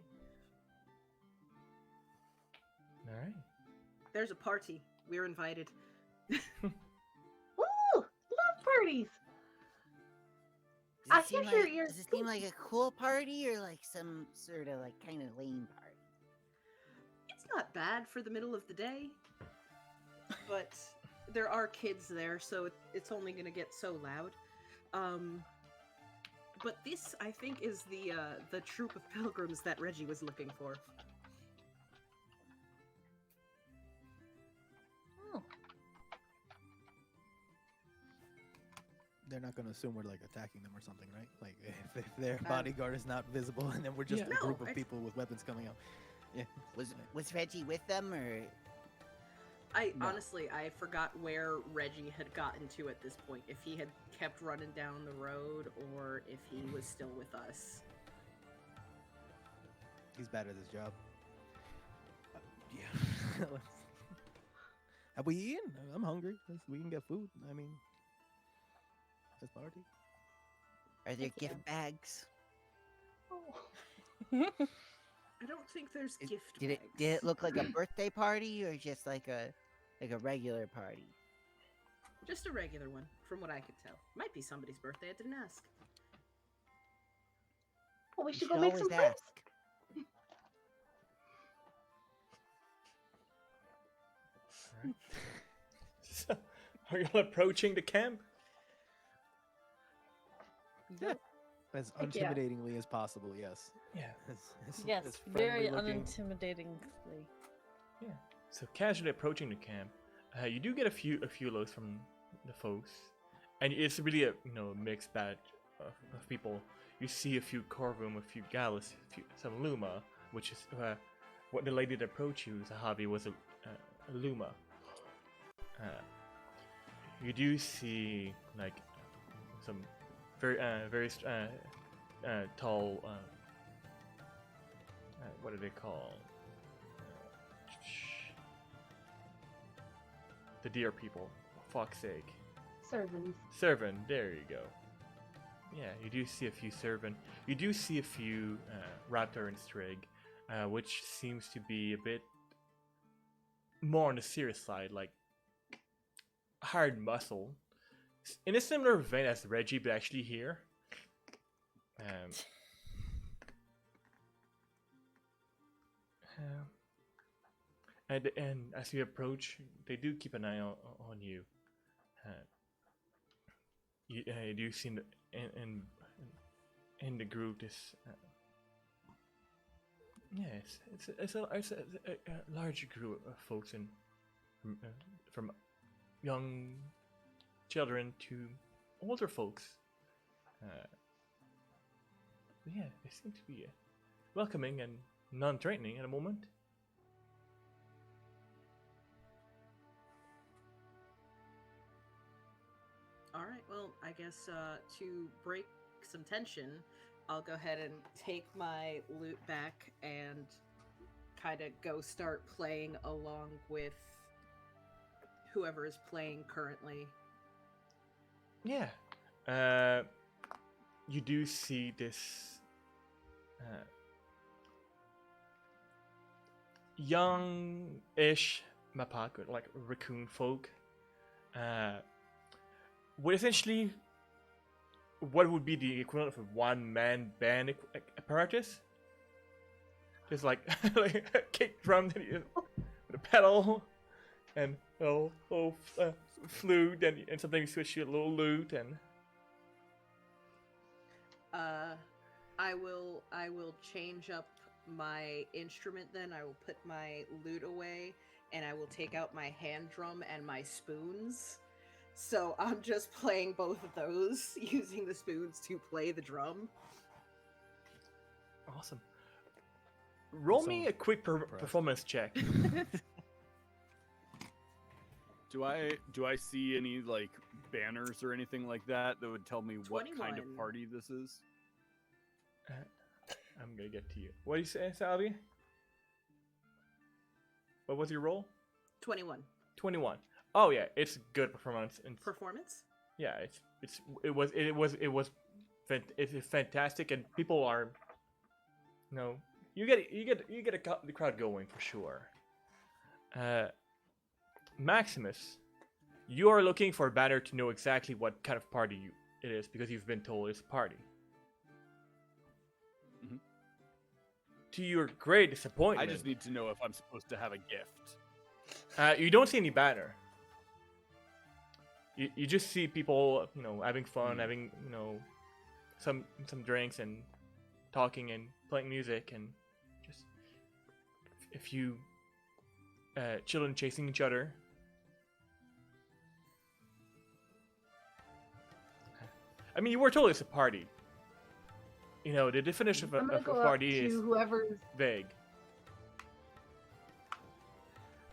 All right. There's a party. We're invited. Ooh, love parties. I hear you're. Does it seem like a cool party or like some sort of like kind of lame party? It's not bad for the middle of the day, but there are kids there, so it's only going to get so loud. But this, I think, is the troop of pilgrims that Reggie was looking for. Oh. They're not going to assume we're like attacking them or something, right? Like if their bodyguard is not visible and then we're just Yeah. a group No, of people with weapons coming out. Yeah. Was Reggie with them or? No. Honestly, I forgot where Reggie had gotten to at this point. If he had kept running down the road or if he was still with us. He's bad at his job. Yeah. Have we eaten? I'm hungry. We can get food. I mean, this party. Are there Thank you. gift bags? I don't think there's gift Did bags. it look like a birthday party or just like a regular party? Just a regular one, from what I could tell. Might be somebody's birthday, I didn't ask. Well, we You should go make always some friends. ask. All right. So, are you all approaching the camp? Yeah. As Heck yeah. intimidatingly as possible, yes. Yeah. Yes, as very friendly looking. unintimidatingly. Yeah. So casually approaching the camp, you do get a few lows from the folks, and it's really a mixed bag of people. You see a few Corvum, a few Gallus, some Luma, which is what the lady that approached you, Zahavi, was a Luma. You do see like some very tall. What are they called? The deer people. Fuck's sake. Servants. Servant, there you go. Yeah, you do see a few servant. You do see a few raptor and strig, which seems to be a bit more on the serious side, like hard muscle. In a similar vein as Reggie, but actually here. And as you approach, they do keep an eye on you. You do see in the group this. Yes, it's a large group of folks from young children to older folks. Yeah, they seem to be welcoming and non-threatening at the moment. Alright, well, I guess to break some tension, I'll go ahead and take my loot back and kind of go start playing along with whoever is playing currently. Yeah. You do see this young-ish Mapak, like raccoon folk, with essentially what would be the equivalent of a one-man band apparatus. There's like like a kick drum that you with a pedal and flute and something you switch to a little lute and I will change up my instrument then. I will put my lute away and I will take out my hand drum and my spoons. So I'm just playing both of those, using the spoons to play the drum. awesome. Roll so me a quick performance check. Do I see any like banners or anything like that that would tell me what kind of 21. party this is? I'm gonna get to you. What do you say, Zahavi? What was your roll? 21. 21. Oh yeah, it's good performance. And Performance? yeah, it's fantastic, and people are, you get the crowd going for sure. Maximus, you are looking for a banner to know exactly what kind of party it is because you've been told it's a party. Mhm. To your great disappointment, I just need to know if I'm supposed to have a gift. you don't see any banner. You just see people, having fun, having, some drinks and talking and playing music and just a few children chasing each other. I mean, you were told it's a party. The definition I'm of gonna a go up party to is whoever's. vague.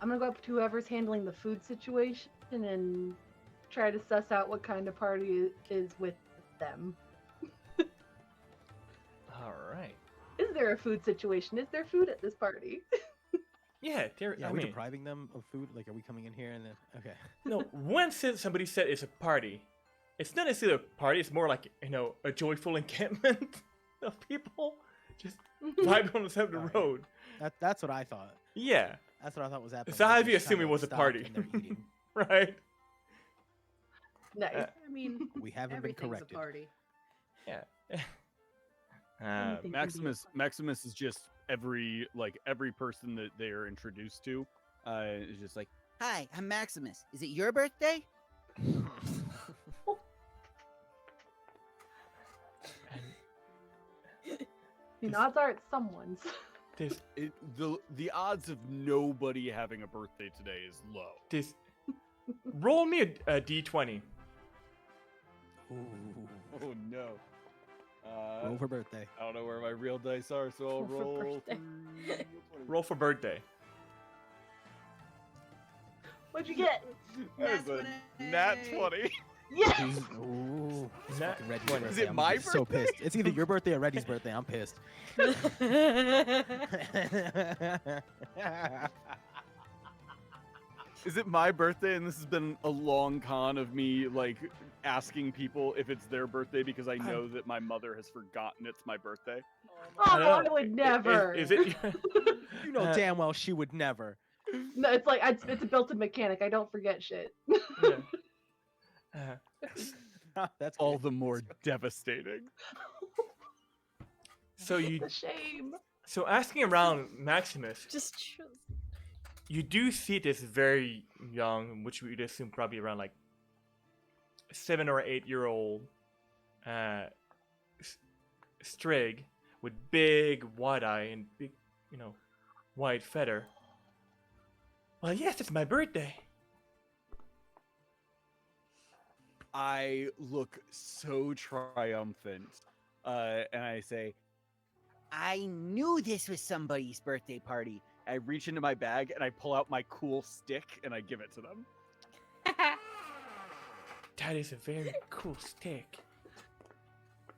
I'm gonna go up to whoever's handling the food situation and try to suss out what kind of party is with them. All right. Is there a food situation? Is there food at this party? Yeah, Yeah, I are we mean, depriving them of food? Like, are we coming in here and then? Okay. no. When somebody said it's a party, it's not necessarily a party. It's more like a joyful encampment of people just vibing on the side of the Alright. road. That's what I thought. Yeah, That's what I thought was happening. Zahavi They just assumed it kinda was a stopped party. and they're eating. right. Nice. I mean, We haven't been everything's corrected. a party. Yeah. Anything can be a Maximus is just every person that they are introduced to is just like, Hi, I'm Maximus. Is it your birthday? The odds are it's someone's. this the odds of nobody having a birthday today is low. this. Roll me a d20. Ooh. Oh no. Roll for birthday. I don't know where my real dice are, so I'll Roll for roll. birthday. Roll for birthday. What'd you get? That's Nat a nat 20. 20. Yes. Ooh. It's Nat fucking Reggie's 20. birthday. Is it I'm my so birthday? pissed. It's either your birthday or Reggie's birthday. I'm pissed. Is it my birthday? And this has been a long con of me asking people if it's their birthday because I know that my mother has forgotten it's my birthday. Oh, know. I would never. Is it? You know damn well she would never. No, it's like it's a built-in mechanic. I don't forget shit. Yeah. That's All good. the more devastating. So you It's a shame. so asking around Maximus, Just choose. you do see this very young, which we'd assume probably around like 7 or 8-year-old Strig with big wide eye and big, white feather. Well, yes, it's my birthday. I look so triumphant, and I say, I knew this was somebody's birthday party. I reach into my bag and I pull out my cool stick and I give it to them. That is a very cool stick.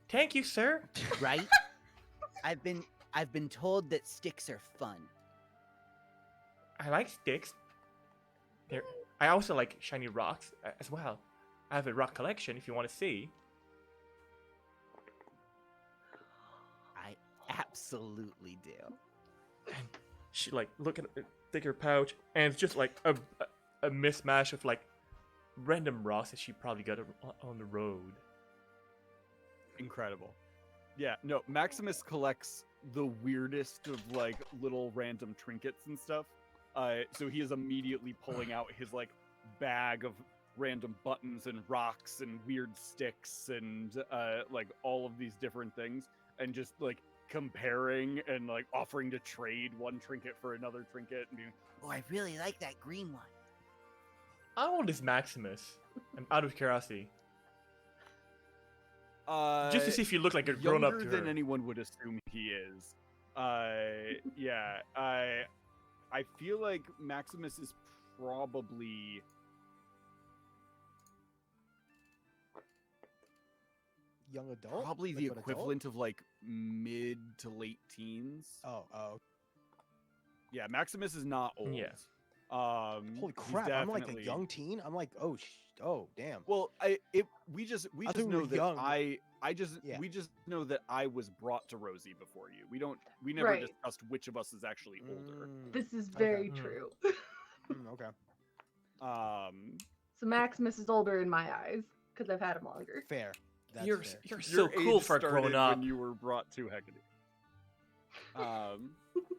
Thank you, sir. Right? I've been told that sticks are fun. I like sticks. I also like shiny rocks as well. I have a rock collection if you want to see. I absolutely do. And she take her pouch, and it's just like a mismatch of random rocks that she probably got on the road. Incredible. Yeah, no, Maximus collects the weirdest of like little random trinkets and stuff. So he is immediately pulling out his like bag of random buttons and rocks and weird sticks and like all of these different things, and just like comparing and like offering to trade one trinket for another trinket and being, Oh, I really like that green one. How old is Maximus? I'm out of curiosity. uh Just to see if you look like a grown up younger to than her. anyone would assume he is. Yeah, I feel like Maximus is probably Young adult? probably Like the an adult? equivalent of like mid to late teens. Oh. Yeah, Maximus is not old. Yeah. Holy he's crap! I'm like a definitely- young teen. I'm like, oh, damn. Well, we just I thought we know were that young. we just know that I was brought to Rosie before you. We never Right. discussed which of us is actually older. This is very Okay. true. Okay. So Maximus is older in my eyes because I've had him longer. Fair. That's You're fair. you're so your cool age for a started grown up. when you were brought to Hecate.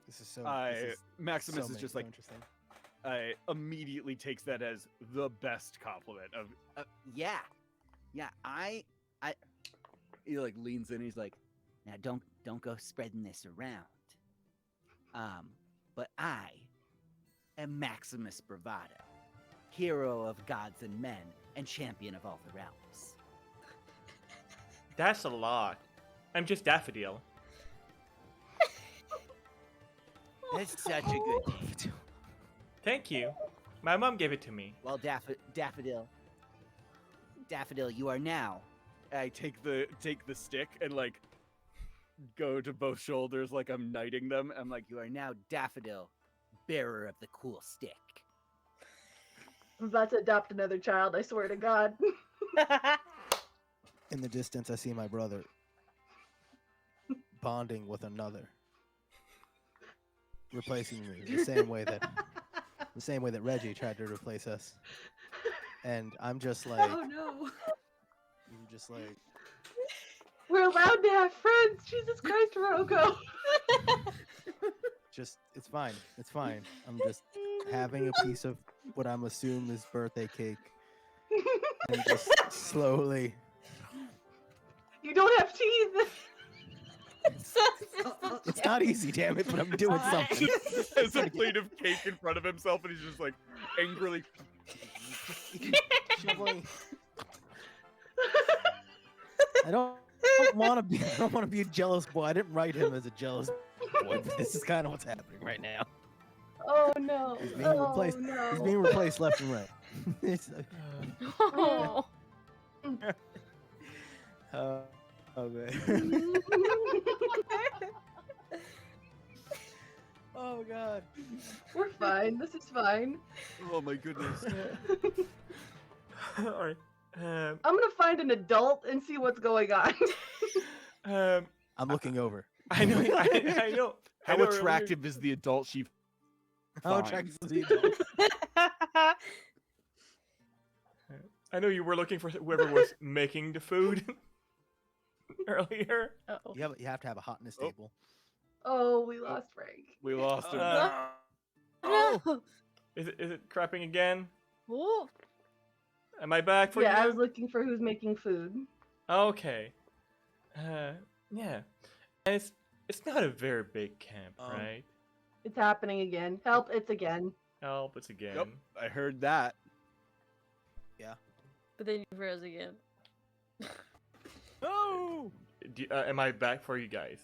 This is so. Maximus is so just like interesting. immediately takes that as the best compliment of Yeah. I. He like leans in. He's like, now don't go spreading this around. But I am Maximus Bravado, hero of gods and men, and champion of all the realms. That's a lot. I'm just Daffodil. That's such a good name. Thank you. My mom gave it to me. Well, Daffodil, you are now. I take the stick and like go to both shoulders like I'm knighting them. I'm like, You are now Daffodil, bearer of the cool stick. I'm about to adopt another child, I swear to God. In the distance, I see my brother bonding with another, replacing me the same way that Reggie tried to replace us. And I'm just like, Oh no. I'm just like, We're allowed to have friends. Jesus Christ, Rocco. just it's fine. It's fine. I'm just having a piece of what I'm assuming is birthday cake, and just slowly. You don't have teeth. It's not easy, damn it, but I'm doing something. has a plate of cake in front of himself, and he's just like angrily. Shoveling. I don't want to be a jealous boy. I didn't write him as a jealous boy, but this is kind of what's happening right now. Oh no. He's being Oh replaced. no. He's being replaced left and right. It's, Oh. oh man. Oh god. We're fine. This is fine. Oh my goodness. All right. I'm gonna find an adult and see what's going on. I'm looking over. I know. I know. How I know, attractive is the adult she? How finds? attractive is the adult? I know you were looking for whoever was making the food earlier. Uh-oh. You have to have a hotness Oh. table. Oh, we lost Frank. We lost him. No. Is it crapping again? Ooh. Am I back for Yeah, you? I was looking for who's making food. Okay. Yeah. And it's not a very big camp, right? It's happening again. Help, it's again. Help! It's again. Yep, I heard that. But then you froze again. No. Am I back for you guys?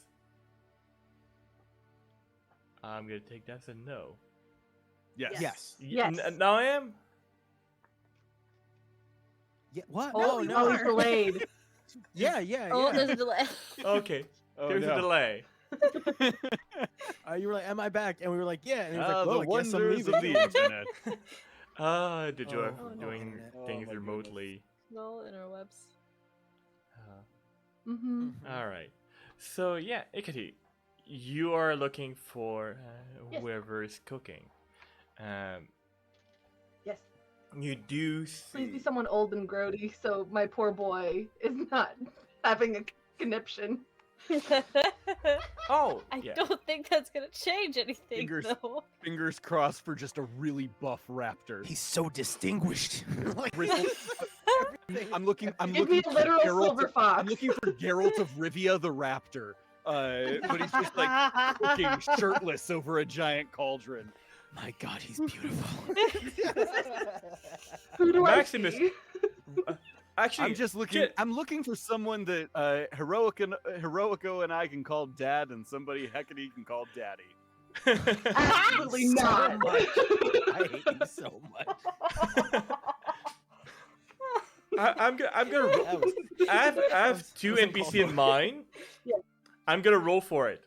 I'm gonna take that as a no. Yes. Yes. Yes. Now I am. Yeah. What? Oh, no, oh, no. he's delayed. Yeah, yeah, Oh, yeah. there's a delay. Okay. Oh, There's no. a delay. You were like, "Am I back?" And we were like, "Yeah." And he was Ah, like, the "Well, I guess I'm wonders of leaving." the internet. The joy of Oh, no. doing Internet. Oh, things my goodness. remotely. No interwebs. Mm-hmm. All right. So yeah, Hecate, you are looking for Yes. whoever is cooking. Yes. You do Please be see. someone old and grody so my poor boy is not having a conniption. Oh, I yeah. don't think that's gonna change anything, Fingers- though. Fingers crossed for just a really buff raptor. He's so distinguished. Bristle- I'm looking. I'm Give me looking a for literal Geralt. silver fox. I'm looking for Geralt of Rivia the raptor. But he's just like cooking shirtless over a giant cauldron. My God, he's beautiful. Who do Maximus- I see? Actually, I'm just looking. Jit- I'm looking for someone that Heroico and I can call Dad, and somebody Hecate can call Daddy. Absolutely So not. much. I hate you so much. I'm gonna. That was- I have two that was NPC uncalled in mind. Yeah. I'm gonna roll for it.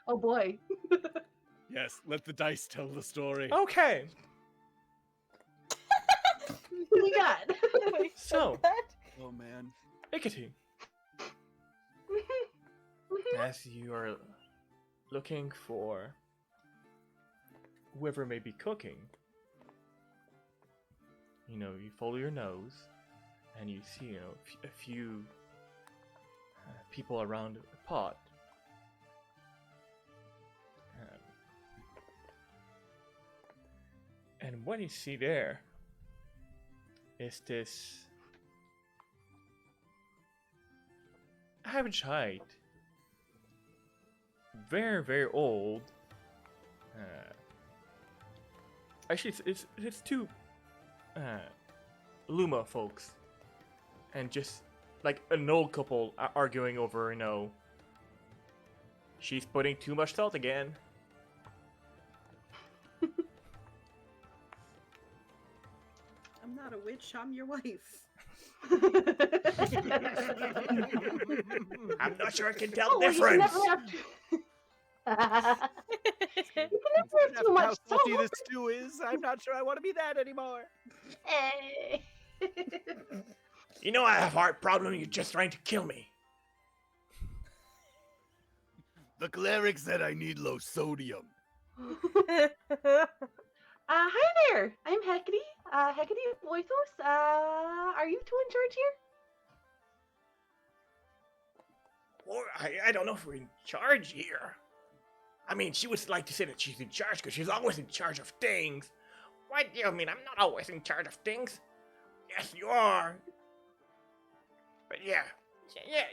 Oh boy. Yes, let the dice tell the story. Okay. Who do we got? Wait, So, Oh man. Hecate, as you are looking for whoever may be cooking, you follow your nose, and you see, a few people around a pot. And what you see there is this average height, very, very old. Actually, it's two Luma folks, and just like an old couple arguing over, she's putting too much salt again. I'm not a witch, I'm your wife. I'm not sure I can tell Oh, the well, you can difference. never have to- you can never have After too how much salty salt. this stew is, I'm not sure I want to be that anymore. Hey. I have heart problem. You're just trying to kill me. The cleric said I need low sodium. Hi there. I'm Hecate. Hecate Voithos. Are you two in charge here? Or I don't know if we're in charge here. I mean, she would like to say that she's in charge because she's always in charge of things. What do you mean? I'm not always in charge of things. Yes, you are. But yeah,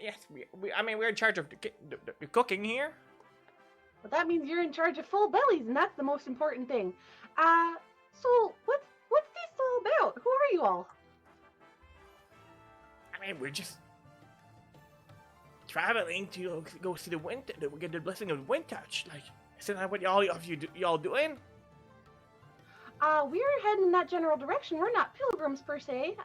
yes. We're in charge of the cooking here. Well, that means you're in charge of full bellies, and that's the most important thing. So what's this all about? Who are you all? I mean, we're just traveling to go see the wind. We get the blessing of the wind touch. Like, isn't that what y'all doing? We're heading in that general direction. We're not pilgrims per se.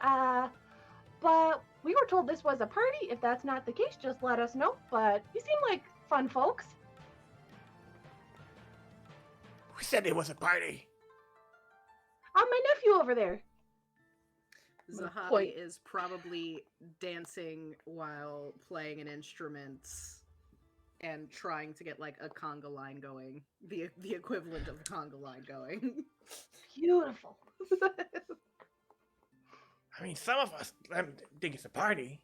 But we were told this was a party. If that's not the case, just let us know. But you seem like fun folks. Who said it was a party? My nephew over there. Zahavi Point. is probably dancing while playing an instrument and trying to get like a conga line going. The equivalent of a conga line going. Beautiful. I mean, some of us think it's a party.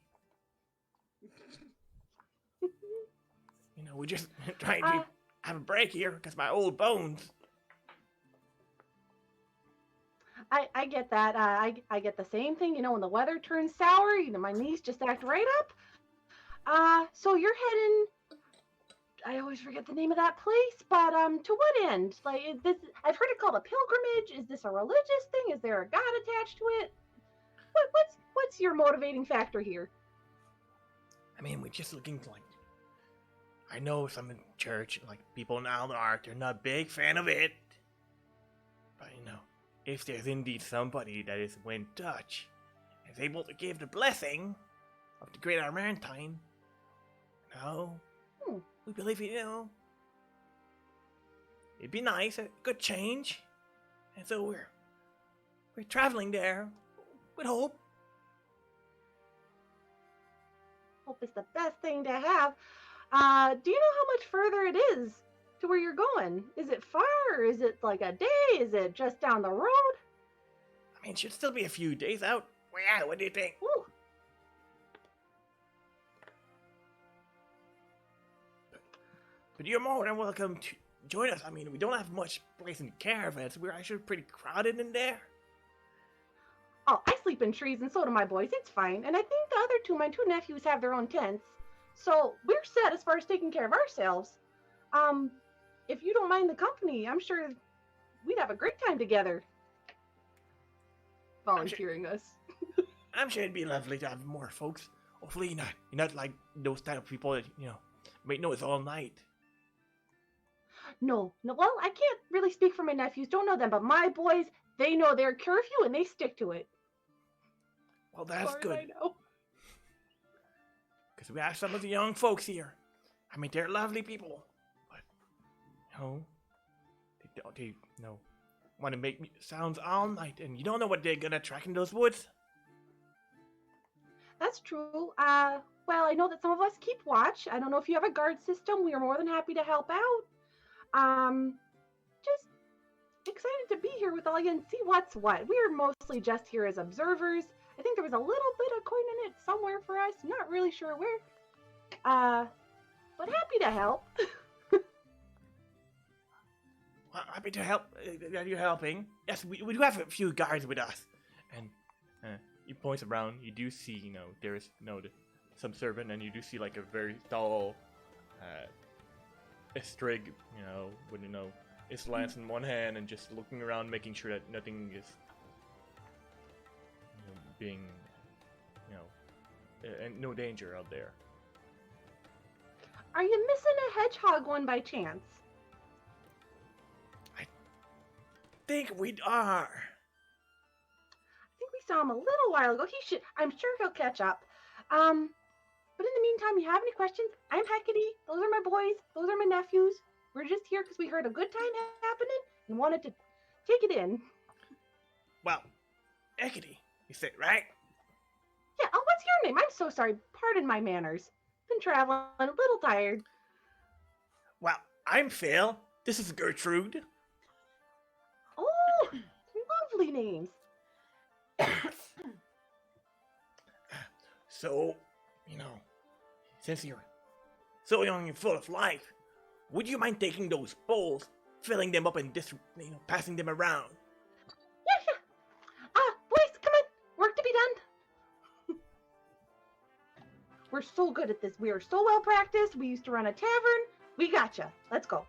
We're just trying to have a break here because my old bones. I get that. I get the same thing. When the weather turns sour, my knees just act right up. So you're heading. I always forget the name of that place, but to what end? Like, is this? I've heard it called a pilgrimage. Is this a religious thing? Is there a god attached to it? What's your motivating factor here? I mean, we're just looking to, like, I know some in church, like people in Alnark, they're not a big fan of it. But if there's indeed somebody that is wind touch, is able to give the blessing of the great Armantine, we believe it'd be nice, a good change. And so we're traveling there with hope. Hope is the best thing to have. Do you know how much further it is to where you're going? Is it far? Or is it like a day? Is it just down the road? I mean, should still be a few days out. Well, yeah, what do you think? Ooh. But you're more than welcome to join us. I mean, we don't have much place in caravans. We're actually pretty crowded in there. Oh, I sleep in trees, and so do my boys. It's fine. And I think the other two, my two nephews, have their own tents. So we're set as far as taking care of ourselves. If you don't mind the company, I'm sure we'd have a great time together. Volunteering us. I'm sure it'd be lovely to have more folks. Hopefully you're not like those type of people that, make noise all night. No, well, I can't really speak for my nephews. Don't know them, but my boys, they know their curfew and they stick to it. Well, that's Far as good. I know. Because we have some of the young folks here. I mean, they're lovely people. But, they want to make sounds all night. And you don't know what they're going to track in those woods. That's true. Well, I know that some of us keep watch. I don't know if you have a guard system. We are more than happy to help out. Just excited to be here with all you and see what's what. We are mostly just here as observers. I think there was a little bit of coin in it somewhere for us. Not really sure where. But happy to help. Well, happy to help that you're helping. Yes, we do have a few guards with us. And he points around. You do see, there is some servant, and you do see like a very tall Estrig, with his lance in one hand and just looking around, making sure that nothing is being, and no danger out there. Are you missing a hedgehog one by chance? I think we are. I think we saw him a little while ago. I'm sure he'll catch up. But in the meantime, you have any questions? I'm Hecate. Those are my boys. Those are my nephews. We're just here because we heard a good time happening and wanted to take it in. Well, Hecate, you said, right? Yeah, what's your name? I'm so sorry. Pardon my manners. Been traveling, a little tired. Well, I'm Phil. This is Gertrude. Oh, lovely names. So, since you're so young and full of life, would you mind taking those bowls, filling them up, and passing them around? Yeah. Boys, come on. Work to be done. We're so good at this. We are so well practiced. We used to run a tavern. We gotcha. Let's go.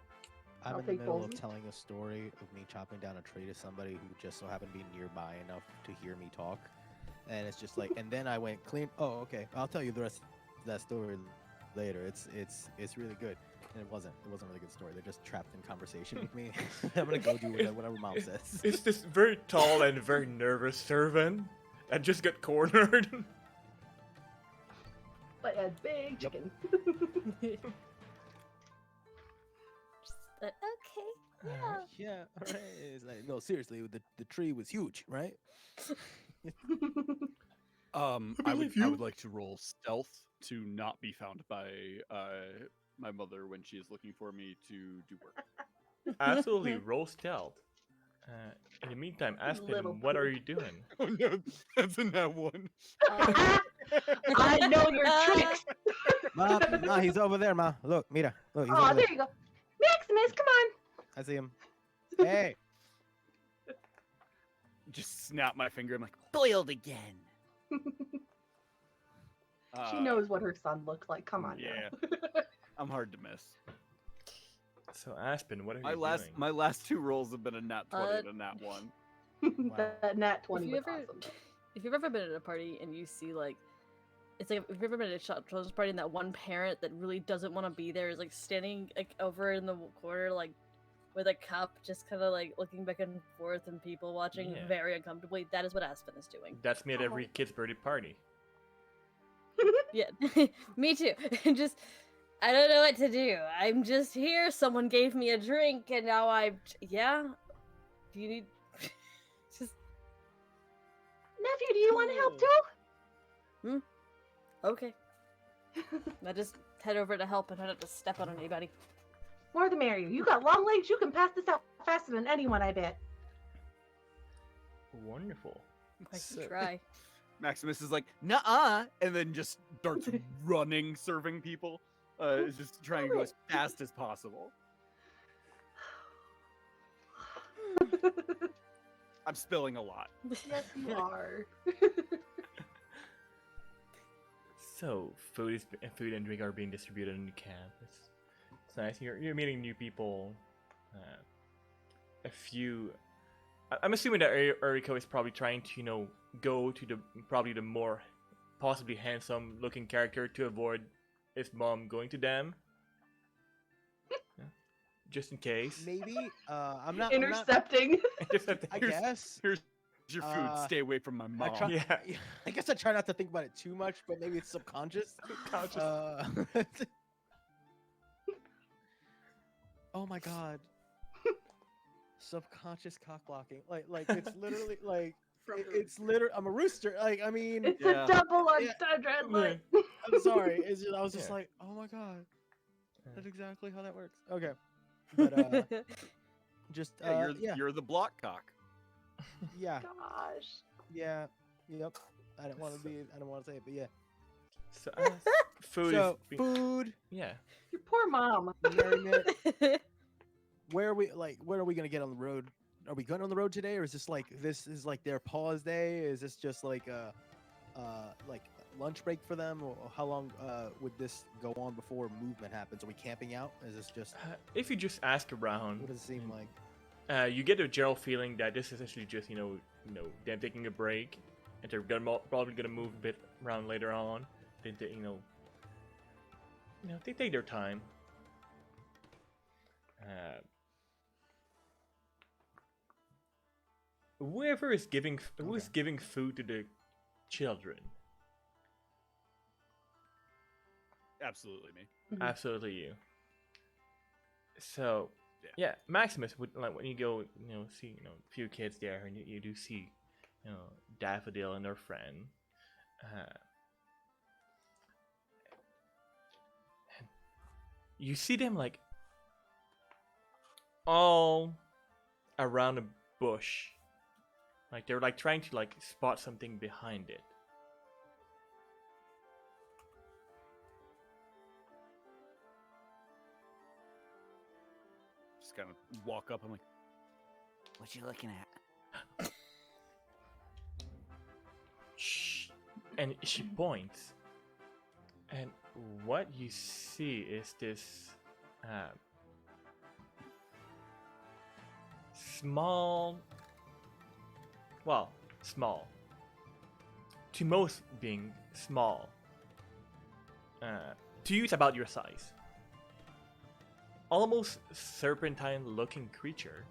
I'm I'll in the take middle bowls. of telling a story of me chopping down a tree to somebody who just so happened to be nearby enough to hear me talk. And it's just like, and then I went clean. Oh, okay. I'll tell you the rest of that story later. It's really good. And it wasn't a really good story. They're just trapped in conversation with me. I'm gonna go do whatever mom says. It's this very tall and very nervous servant that just got cornered. But a big chicken. Okay. Yeah. Yeah, all right. It's like, no, seriously, the tree was huge, right? I believe you. would like to roll stealth to not be found by my mother when she is looking for me to do work. Absolutely, roll stealth. In the meantime, Aspen, Little what are pig. you doing? Oh no, that's a nat one. I know your tricks. Ma, he's over there, Ma. Look, mira. Look, he's Oh, over there there. you go. Maximus, come on. I see him. Hey. Just snap my finger. I'm like, Boiled again. She knows what her son looks like. Come on. Yeah, Now. I'm hard to miss. So, Aspen, what are you doing? My last two rolls have been a nat 20 and a nat 1. That nat 20 If was you ever, awesome. if you've ever been at a party and you see it's like if you've ever been at a children's party and that one parent that really doesn't want to be there is like standing over in the corner with a cup, just kind of like looking back and forth and people watching Yeah. very uncomfortably. That is what Aspen is doing. That's me at every kid's birthday party. Yeah, me too. Just I don't know what to do. I'm just here. Someone gave me a drink, and now yeah. Do you need just Nephew, do you want to help too? okay? I just head over to help and I don't have to step on anybody. More the merrier. You got long legs. You can pass this out faster than anyone, I bet. Wonderful. I So- can try. Maximus is like, nuh-uh, and then just starts running, serving people. Is just trying to go as fast as possible. I'm spilling a lot. Yes, you are. So food and drink are being distributed in the camp. It's nice. You're meeting new people. A few. I'm assuming that Heroico is probably trying to go to the more possibly handsome looking character to avoid his mom going to them. Yeah. Just in case. Maybe. I'm not. Intercepting. I Here's- guess. Here's your food. Stay away from my I mom. try, Yeah. I guess I try not to think about it too much, but maybe it's subconscious. Oh my god. Subconscious cock blocking. Like it's literally like it's literally. I'm a rooster. Like I mean, It's Yeah. a double Yeah. entendre. Like, I'm sorry. It's just, I was just Yeah. like, oh my god, Yeah. that's exactly how that works. Okay, but just You're the block cock. yeah, gosh. yeah, yep. I don't want to say it, but yeah. So food So is food, yeah. Your poor mom. merriment. Where are we gonna get on the road? Are we going on the road today, or is this is like their pause day? Is this just like like lunch break for them, or how long would this go on before movement happens? Are we camping out? Is this just If you just ask around, what does it seem like? you get a general feeling that this is essentially just them taking a break, and they're probably gonna move a bit around later on. They they take their time. Whoever is who's giving food to the children? Absolutely me. Mhm. Absolutely you. So, yeah, Maximus would like when you go, see, a few kids there, and you do see, Daffodil and her friend. And you see them like all around a bush, like they're like trying to like spot something behind it. Just kind of walk up. I'm like, What you looking at? Shh. And she points, and what you see is this small, to most being small, to you it's about your size, almost serpentine looking creature,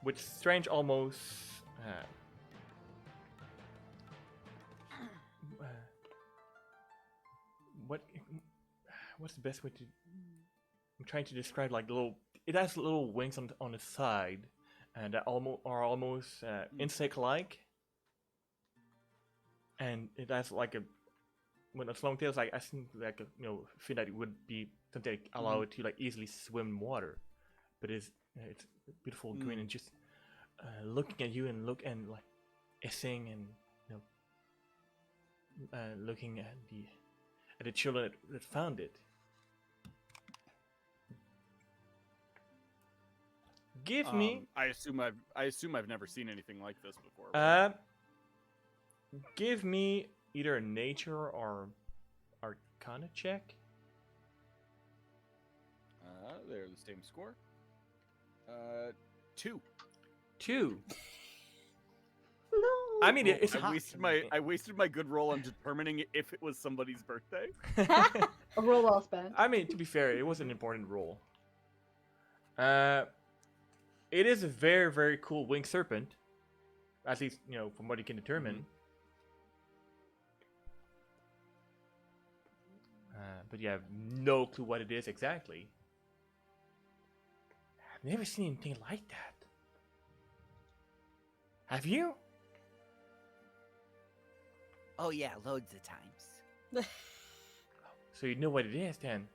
with strange almost what's the best way to I'm trying to describe like it has little wings on the side, and that almost insect-like, and it has like when it's long tails, like I think like feel that it would be something that allow it to like easily swim in water, but it's beautiful green and just looking at you and like hissing and looking at the children that found it. Give me I assume I've never seen anything like this before. give me either a nature or arcana check. They're the same score. 2. 2. No. I mean, it's I wasted my good roll on determining if it was somebody's birthday. A roll well spent. I mean, to be fair, it was an important role. It is a very, very cool winged serpent. At least, from what you can determine. But you have no clue what it is exactly. I've never seen anything like that. Have you? Oh yeah, loads of times. So you know what it is then.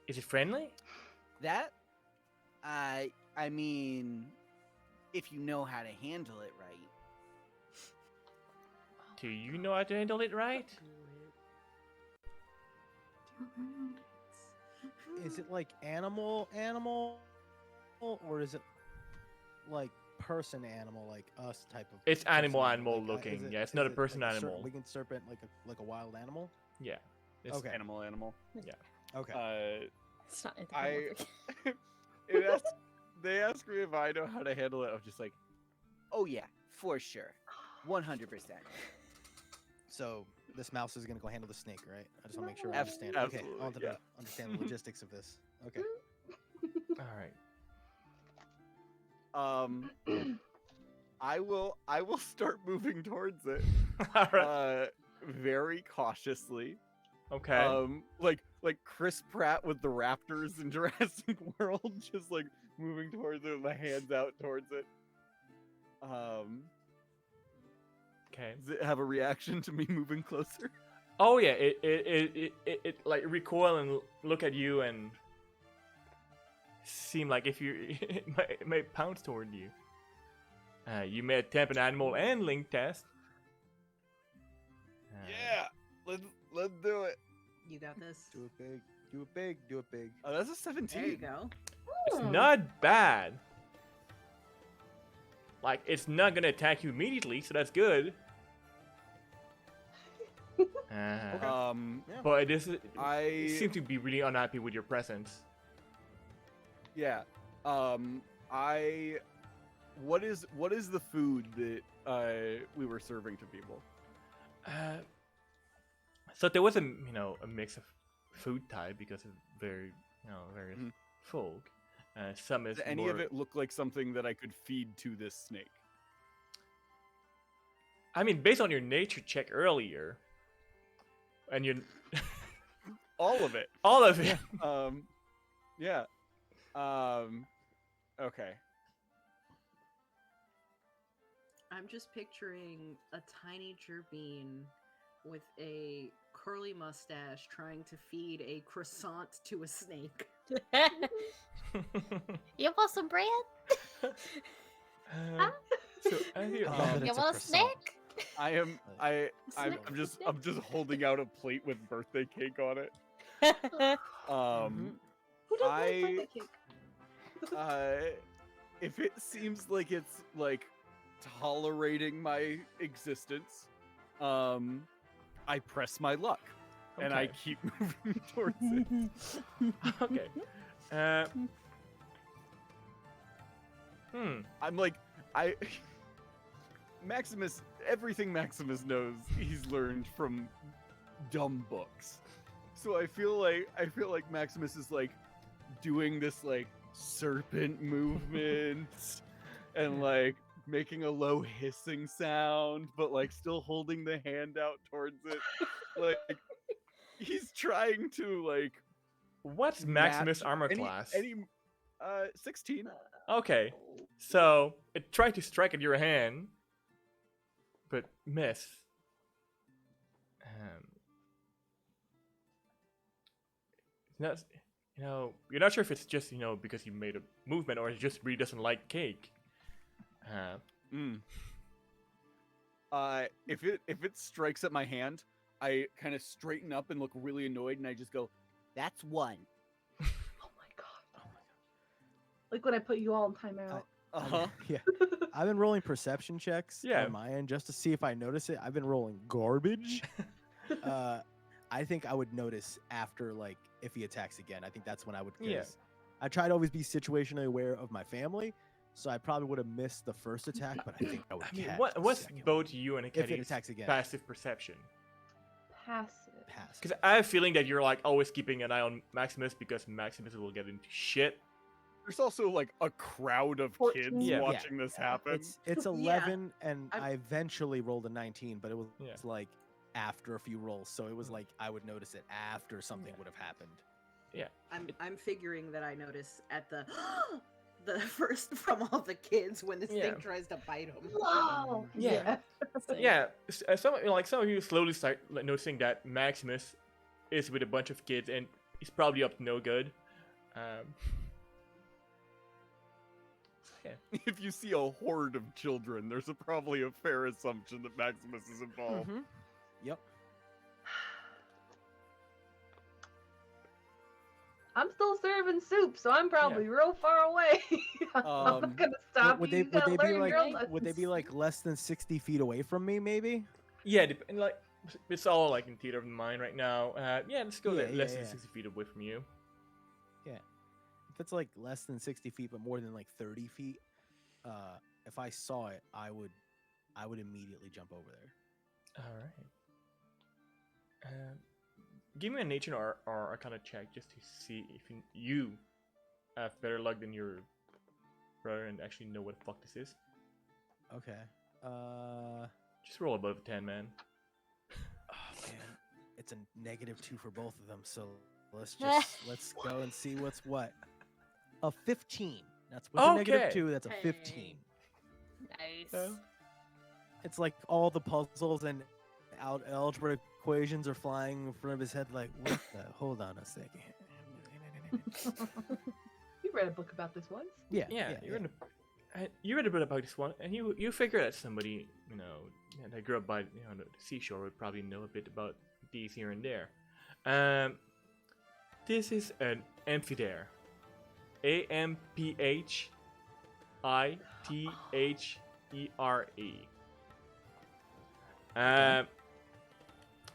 Is it friendly? That, I mean, if you know how to handle it right. Do you know how to handle it right? Is it like animal, or is it like person animal, like us type of? It's person animal Like, looking. is Yeah, it's is not a it person like animal. winged serpent, like a wild animal. Yeah. It's Okay. Animal. Okay. It's not I- anthropomorphic. They ask me if I know how to handle it. I'm just like, Oh yeah, for sure, 100%. So this mouse is gonna go handle the snake, right? I just want to make sure I No. understand. Okay, Absolutely, I want to yeah. understand the logistics of this. Okay. all right. I will start moving towards it, All right. very cautiously. Okay. Like Chris Pratt with the Raptors in Jurassic World, just like moving towards it with my hands out towards it. Okay. Does it have a reaction to me moving closer? Oh yeah. It like recoil and look at you and seem like if you it might pounce toward you. You may attempt an animal and link test. Let's do it. You got this. Do it big. Do it big. Do it big. Oh, that's a 17. There you go. It's not bad. Like, it's not gonna attack you immediately, so that's good. Okay. But it I seem to be really unhappy with your presence. Yeah. What is the food that we were serving to people? So there was a mix of food type because of various Mhm. folk. Some is Does any of it look like something that I could feed to this snake? I mean, based on your nature check earlier, and your All of it. all of it. Yeah. Okay. I'm just picturing a tiny gerbean with a curly mustache trying to feed a croissant to a snake. You want some bread? So I hear, I love that You it's a want a croissant. snack? I'm just holding out a plate with birthday cake on it. Who doesn't like I- birthday cake? If it seems like it's like tolerating my existence, I press my luck and I Okay. keep moving towards it. Okay. I'm like, Maximus, everything Maximus knows, he's learned from dumb books. So I feel like Maximus is like doing this like serpent movement and like making a low hissing sound, but like still holding the hand out towards it. Like he's trying to like What's Maximus match armor any- class? 16. Okay. So it tried to strike at your hand, but miss. Not, you're not sure if it's just because you made a movement or it just really doesn't like cake. If it strikes at my hand, I kind of straighten up and look really annoyed, and I just go, That's one. Oh my god. Like when I put you all in timeout. Yeah. I've been rolling perception checks Yeah. on my end just to see if I notice it. I've been rolling garbage. I think I would notice after, like, if he attacks again. I think that's when I would. Yeah. I try to always be situationally aware of my family, so I probably would have missed the first attack, but I think I would I mean, catch what's the second both you and if it Hecate's attacks again. passive perception? Passive. Pass. Because I have a feeling that you're like always keeping an eye on Maximus because Maximus will get into shit. There's also like a crowd of 14. kids Yeah. watching this happen. It's 11, and I'm- I eventually rolled a 19, but it was Yeah. like after a few rolls, so it was like I would notice it after something Yeah. would have happened. I'm figuring that I notice at the the first from all the kids when this Yeah. thing tries to bite him. Whoa. Yeah. Yeah, some of you slowly start noticing that Maximus is with a bunch of kids and he's probably up to no good. Yeah. If you see a horde of children, there's probably a fair assumption that Maximus is involved. Yep. I'm still serving soup, so I'm probably real far away. I'm Um, not gonna stop would you. they You gotta learn be your like would they be lessons. like less than 60 feet away from me? Maybe. Yeah, and like it's all like in theater of the mind right now. Yeah, let's go Yeah, less yeah, than yeah. 60 feet away from you. If it's like less than 60 feet, but more than like 30 feet, if I saw it, I would immediately jump over there. All right. Give me a nature or Arcana check just to see if you have better luck than your brother and actually know what the fuck this is. Okay. Just roll above 10, man. Oh man, it's a -2 for both of them. So let's go and see what's what. A 15. That's with a Okay. -2. That's a 15. Nice. It's like all the puzzles and algebra equations are flying in front of his head. Like, what the? Hold on a second. You read a book about this once. Yeah. You read a bit about this one, and you figure that somebody that grew up by the seashore would probably know a bit about these here and there. This is an amphithere. AMPHITHERE.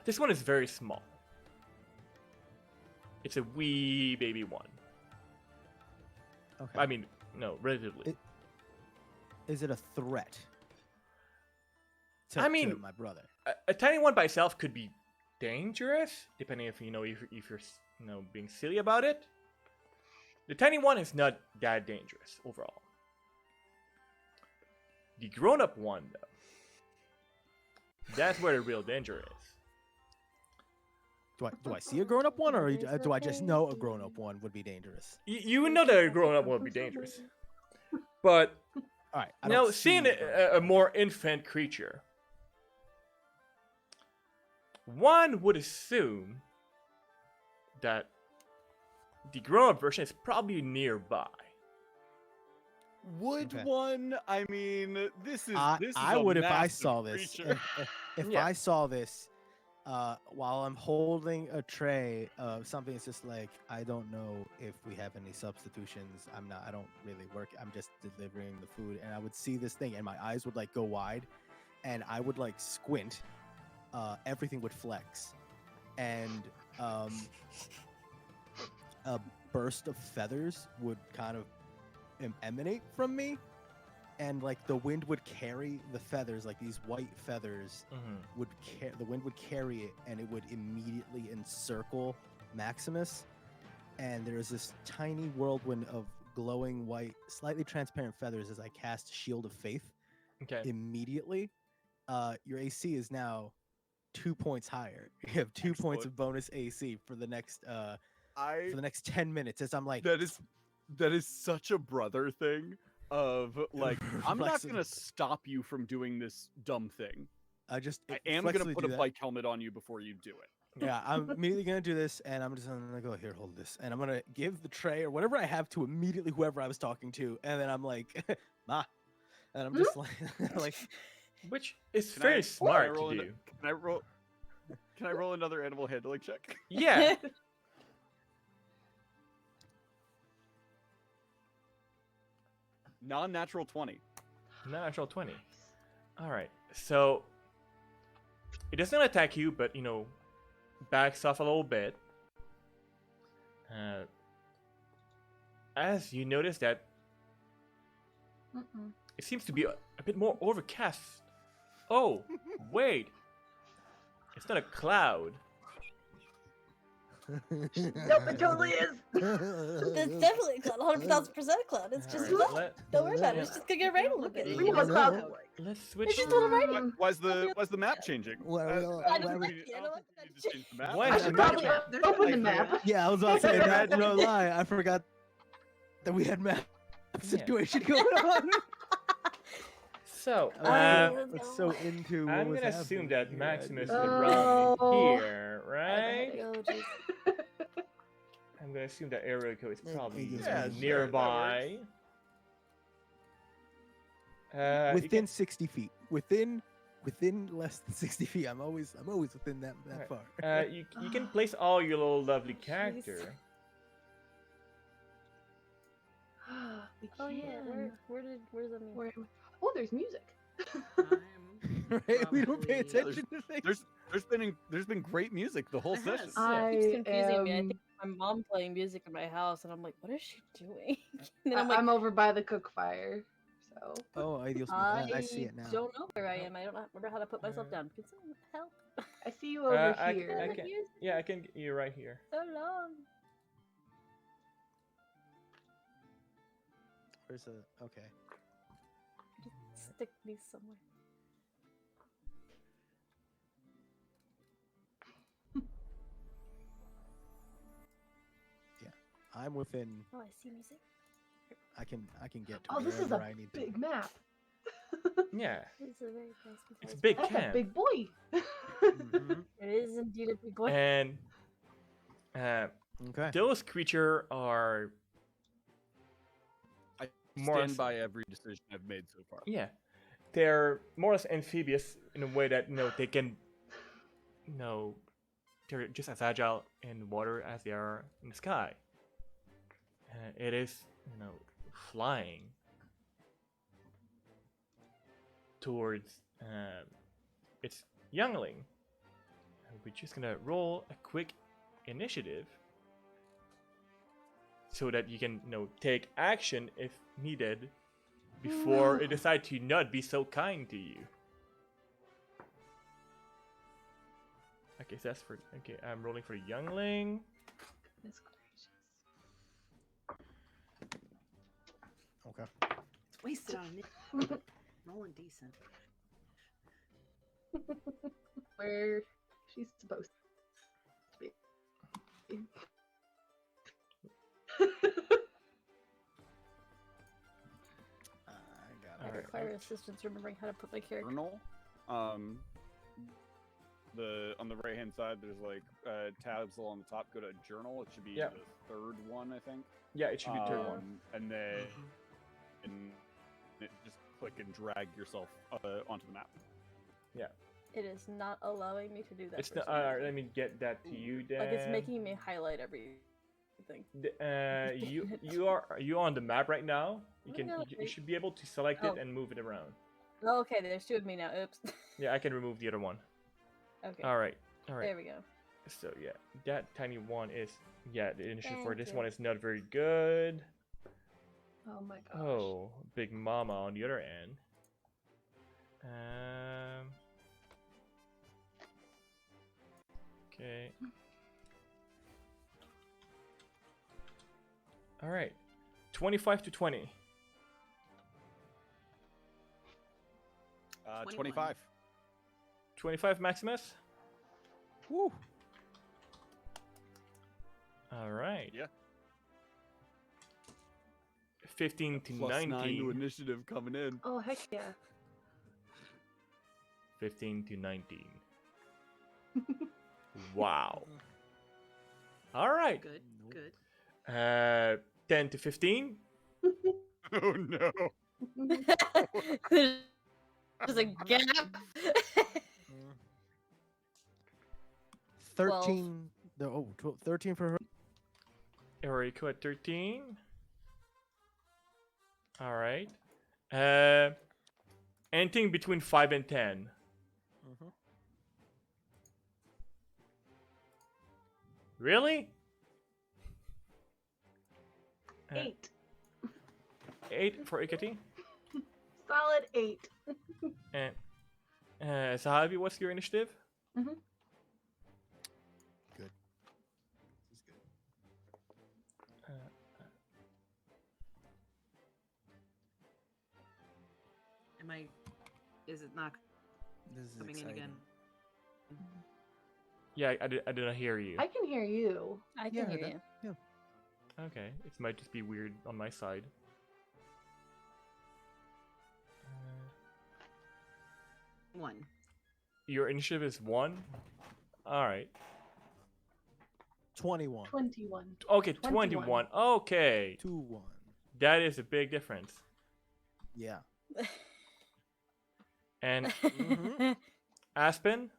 This one is very small. It's a wee baby one. Okay. I mean, no, relatively. Is it a threat? I mean, to my brother. A tiny one by itself could be dangerous, depending if if you're being silly about it. The tiny one is not that dangerous overall. The grown-up one, though, that's where the real danger is. Do I see a grown-up one, or do I just know a grown-up one would be dangerous? You would know that a grown-up one would be dangerous, but All right. I now don't seeing see a a more infant creature, one would assume that the grown-up version is probably nearby. would Okay. one? I mean, this is. This is I a would if I massive saw this. creature. If Yeah. I saw this, while I'm holding a tray of something, it's just like, I don't know if we have any substitutions. I don't really work. I'm just delivering the food, and I would see this thing, and my eyes would like go wide, and I would like squint. Everything would flex, and a burst of feathers would kind of emanate from me, and like the wind would carry the feathers, like these white feathers the wind would carry it, and it would immediately encircle Maximus, and there's this tiny whirlwind of glowing white, slightly transparent feathers as I cast Shield of Faith. Okay. Immediately, your AC is now 2 points higher. You have 2 points Excellent. of bonus AC for the next I for the next 10 minutes as I'm like, that is such a brother thing of like, I'm not Flexing. gonna stop you from doing this dumb thing. I just I am gonna flexibly put do a that. bike helmet on you before you do it. Yeah, I'm immediately gonna do this, and I'm just gonna go here, hold this, and I'm gonna give the tray or whatever I have to immediately whoever I was talking to, and then I'm like, ma, and I'm just like, Which is Can very I smart roll to an- do. Can I roll? Can I roll another animal handling check? Yeah. Non-natural 20. Natural 20. Alright, so it does not attack you, but backs off a little bit. As you notice that it seems to be a bit more overcast. Oh, wait. It's not a cloud. Nope, it totally is. It's definitely a cloud. 100,000% cloud. It's just Alright, cloud. Don't worry about it. It's just gonna get rain a little bit. We know what clouds How- let's It's switch. just a little rain. Why's the map changing? Well, I well, don't well, think well, we need- I don't think we need to change the map. Why I is should the probably map- There's open the like- map. yeah, I was about to say Yeah. that. No lie, I forgot that we had map situation going on. So, It's so into. What I'm was gonna assume happening that here. Maximus is Oh. around here, right? Oh, jeez. I'm gonna assume that Heroico is probably Yeah, sure, that nearby. You Within can- 60 feet. Within less than 60 feet. I'm always within that Alright. far. You can place all your little lovely character We Oh yeah, can. where's that mean? Where am I? Oh, there's music. I'm Right? We don't pay probably- attention to things. There's been great music the whole It has. session. I Keeps confusing me. I am. think my mom playing music in my house, and I'm like, what is she doing? and then I'm I, like, am over by the cook fire. So. Oh, Dios mío. I see it now. don't know where I am. I don't remember how to put myself down. Can someone help? I see you over I here. can, yeah, I can get you right here. So long. Where's the? Okay. Just stick me somewhere. I'm within. Oh, I see music. I can get to Oh, this is wherever a I need to. big map. Yeah, It's a very nice. it's a place. big That's a camp. big boy. Mhm. It is indeed a big boy. And Okay. those creatures are I more or stand less- by every decision I've made so far. yeah, they're more or less amphibious in a way that they can, they're just as agile in water as they are in the sky. It is flying towards its youngling. We're just gonna roll a quick initiative so that you can take action if needed before it decides to not be so kind to you. Okay, so that's for I'm rolling for youngling. Goodness gracious. Okay. It's wasted on me. Rolling decent. Where she's supposed to be. I got I it. require assistance remembering how to put my character. Journal. On the right hand side, there's like tabs along the top. Go to journal. It should be Yep. the third one, I think. Yeah, it should be turn one. And then just click and drag yourself onto the map. It is not allowing me to do that. It's for not. some reason. Let me get that to you, Dan. Like it's making me highlight everything. You are on the map right now. You Oh can my God, you wait. should be able to select Oh. it and move it around. Oh, okay, there's two of me now. Oops. Yeah, I can remove the other one. Okay. All right. There we go. So yeah, that tiny one is the initiative for Thank this you. one is not very good. Oh my gosh. Oh, Big Mama on the other end. Okay. All right. 25 to 20. 25. 25 Maximus. Woo. All right. Yeah. 15 to Plus 9 to 19. initiative coming in. Oh heck yeah. 15 to 19. Wow. All right. Good, good. 10 to 15. Oh no. There's a gap. 13. No, oh, 12, 13 for her. Heroico at 13. All right. Anything between 5 and 10. Mhm. Really? 8. 8 for Hecate. Solid 8. And Zahavi, what's your initiative? Good. This is good. Am I? Is it not This is coming in exciting. again? Yeah, I did not hear you. I can hear you. I Yeah, can hear that- you. Okay, it might just be weird on my side. One. Your initiative is 1. All right. 21. 21. Okay, 21. 21. Okay, 2-1. that is a big difference. Yeah. And Mhm. Aspen,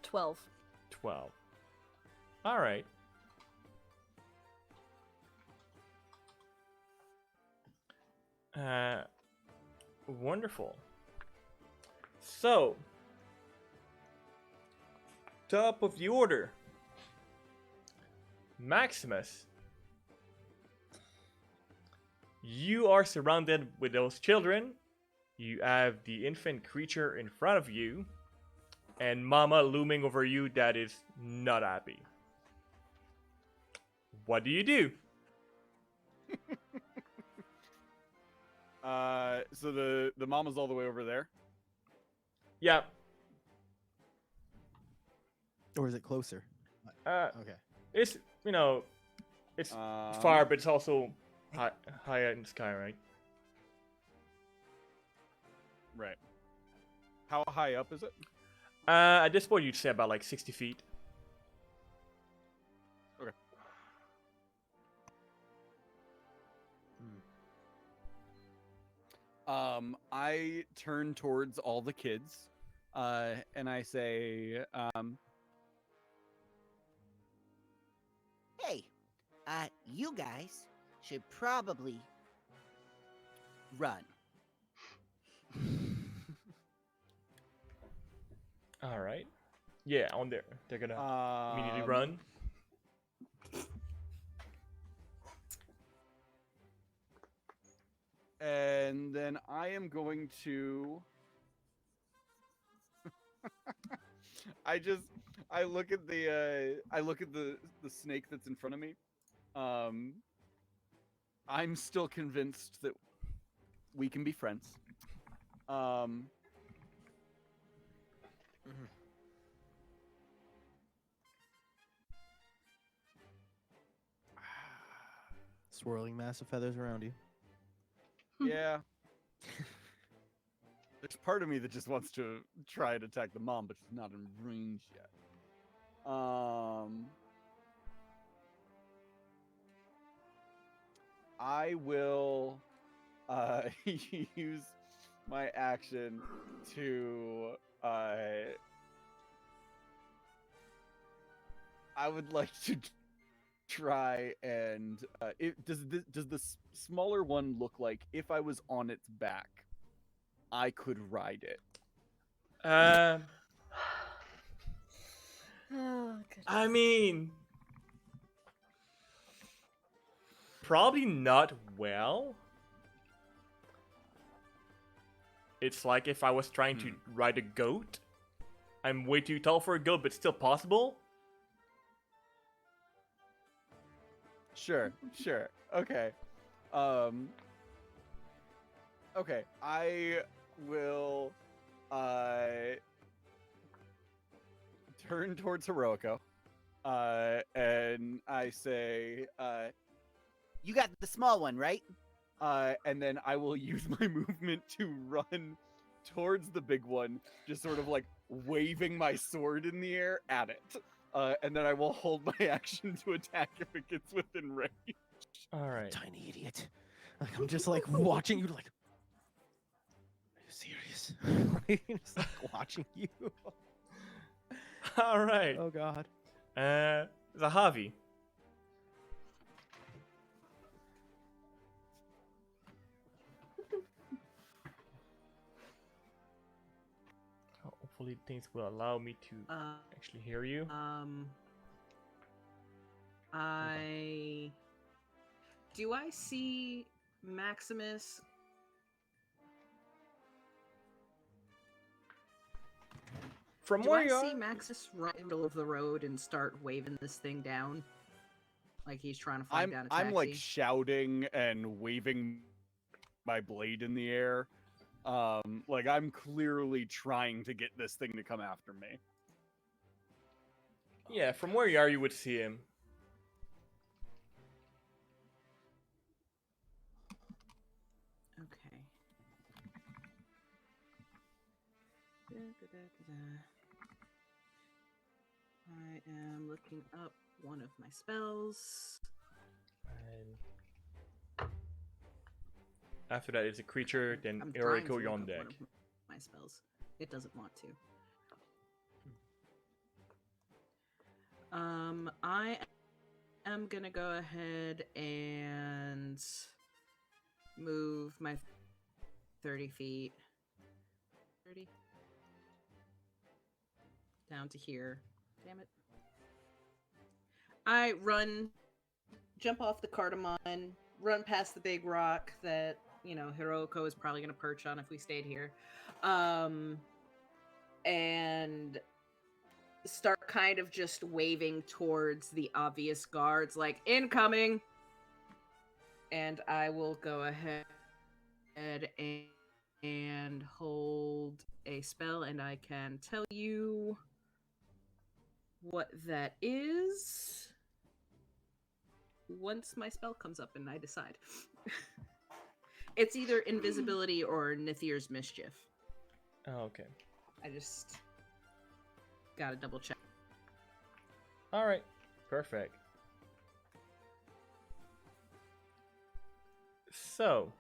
12. 12. All right. Wonderful. So, top of the order, Maximus. You are surrounded with those children. You have the infant creature in front of you, and Mama looming over you that is not happy. What do you do? So the mama's all the way over there. Yeah. Or is it closer? Okay. It's it's far, but it's also high in the sky, right? Right. How high up is it? At this point, you'd say about like 60 feet. Okay. I turn towards all the kids, and I say, Hey, you guys should probably run. All right. Yeah, on there. They're gonna immediately run. And then I am going to. I look at the snake that's in front of me. I'm still convinced that we can be friends. Swirling mass of feathers around you. Yeah. There's part of me that just wants to try and attack the mom, but she's not in range yet. I will use my action to I would like to try and does the smaller one look like if I was on its back, I could ride it? Oh, goodness. I mean, probably not well. It's like if I was trying to ride a goat. I'm way too tall for a goat, but still possible. Sure. Okay. Okay. I will turn towards Heroico. And I say, You got the small one, right? and then I will use my movement to run towards the big one, just sort of like waving my sword in the air at it. And then I will hold my action to attack if it gets within range. All right. Tiny idiot. Like, I'm just like watching you like, are you serious? Just like watching you. All right. Oh god. Zahavi. Hopefully things will allow me to actually hear you. Do I see Maximus? From Do where I you see are, Maximus right in the middle of the road and start waving this thing down? Like he's trying to flag down a taxi? I'm like shouting and waving my blade in the air. Like I'm clearly trying to get this thing to come after me. yeah, from where you are, you would see him. Okay. I am looking up one of my spells. And after that is a creature, then I'm trying to Heroico, look you're on up deck. one of my spells. It doesn't want to. I am gonna go ahead and move my 30 feet. 30. Down to here. Damn it. I jump off the cardamom, run past the big rock that, Heroico is probably going to perch on if we stayed here. And start kind of just waving towards the obvious guards, like, incoming! And I will go ahead and hold a spell, and I can tell you what that is once my spell comes up and I decide. It's either invisibility or Nithir's mischief. Oh, okay. I just gotta double check. All right. Perfect. So,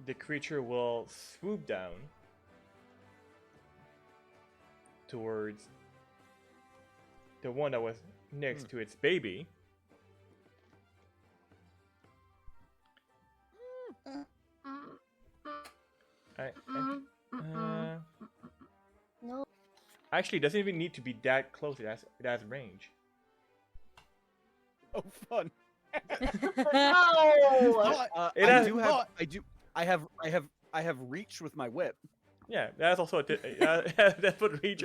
the creature will swoop down towards the one that was next to its baby. No. Actually, it doesn't even need to be that close. It has range. Oh, fun. No! It has- I have reach with my whip. Yeah, that's also that's what range.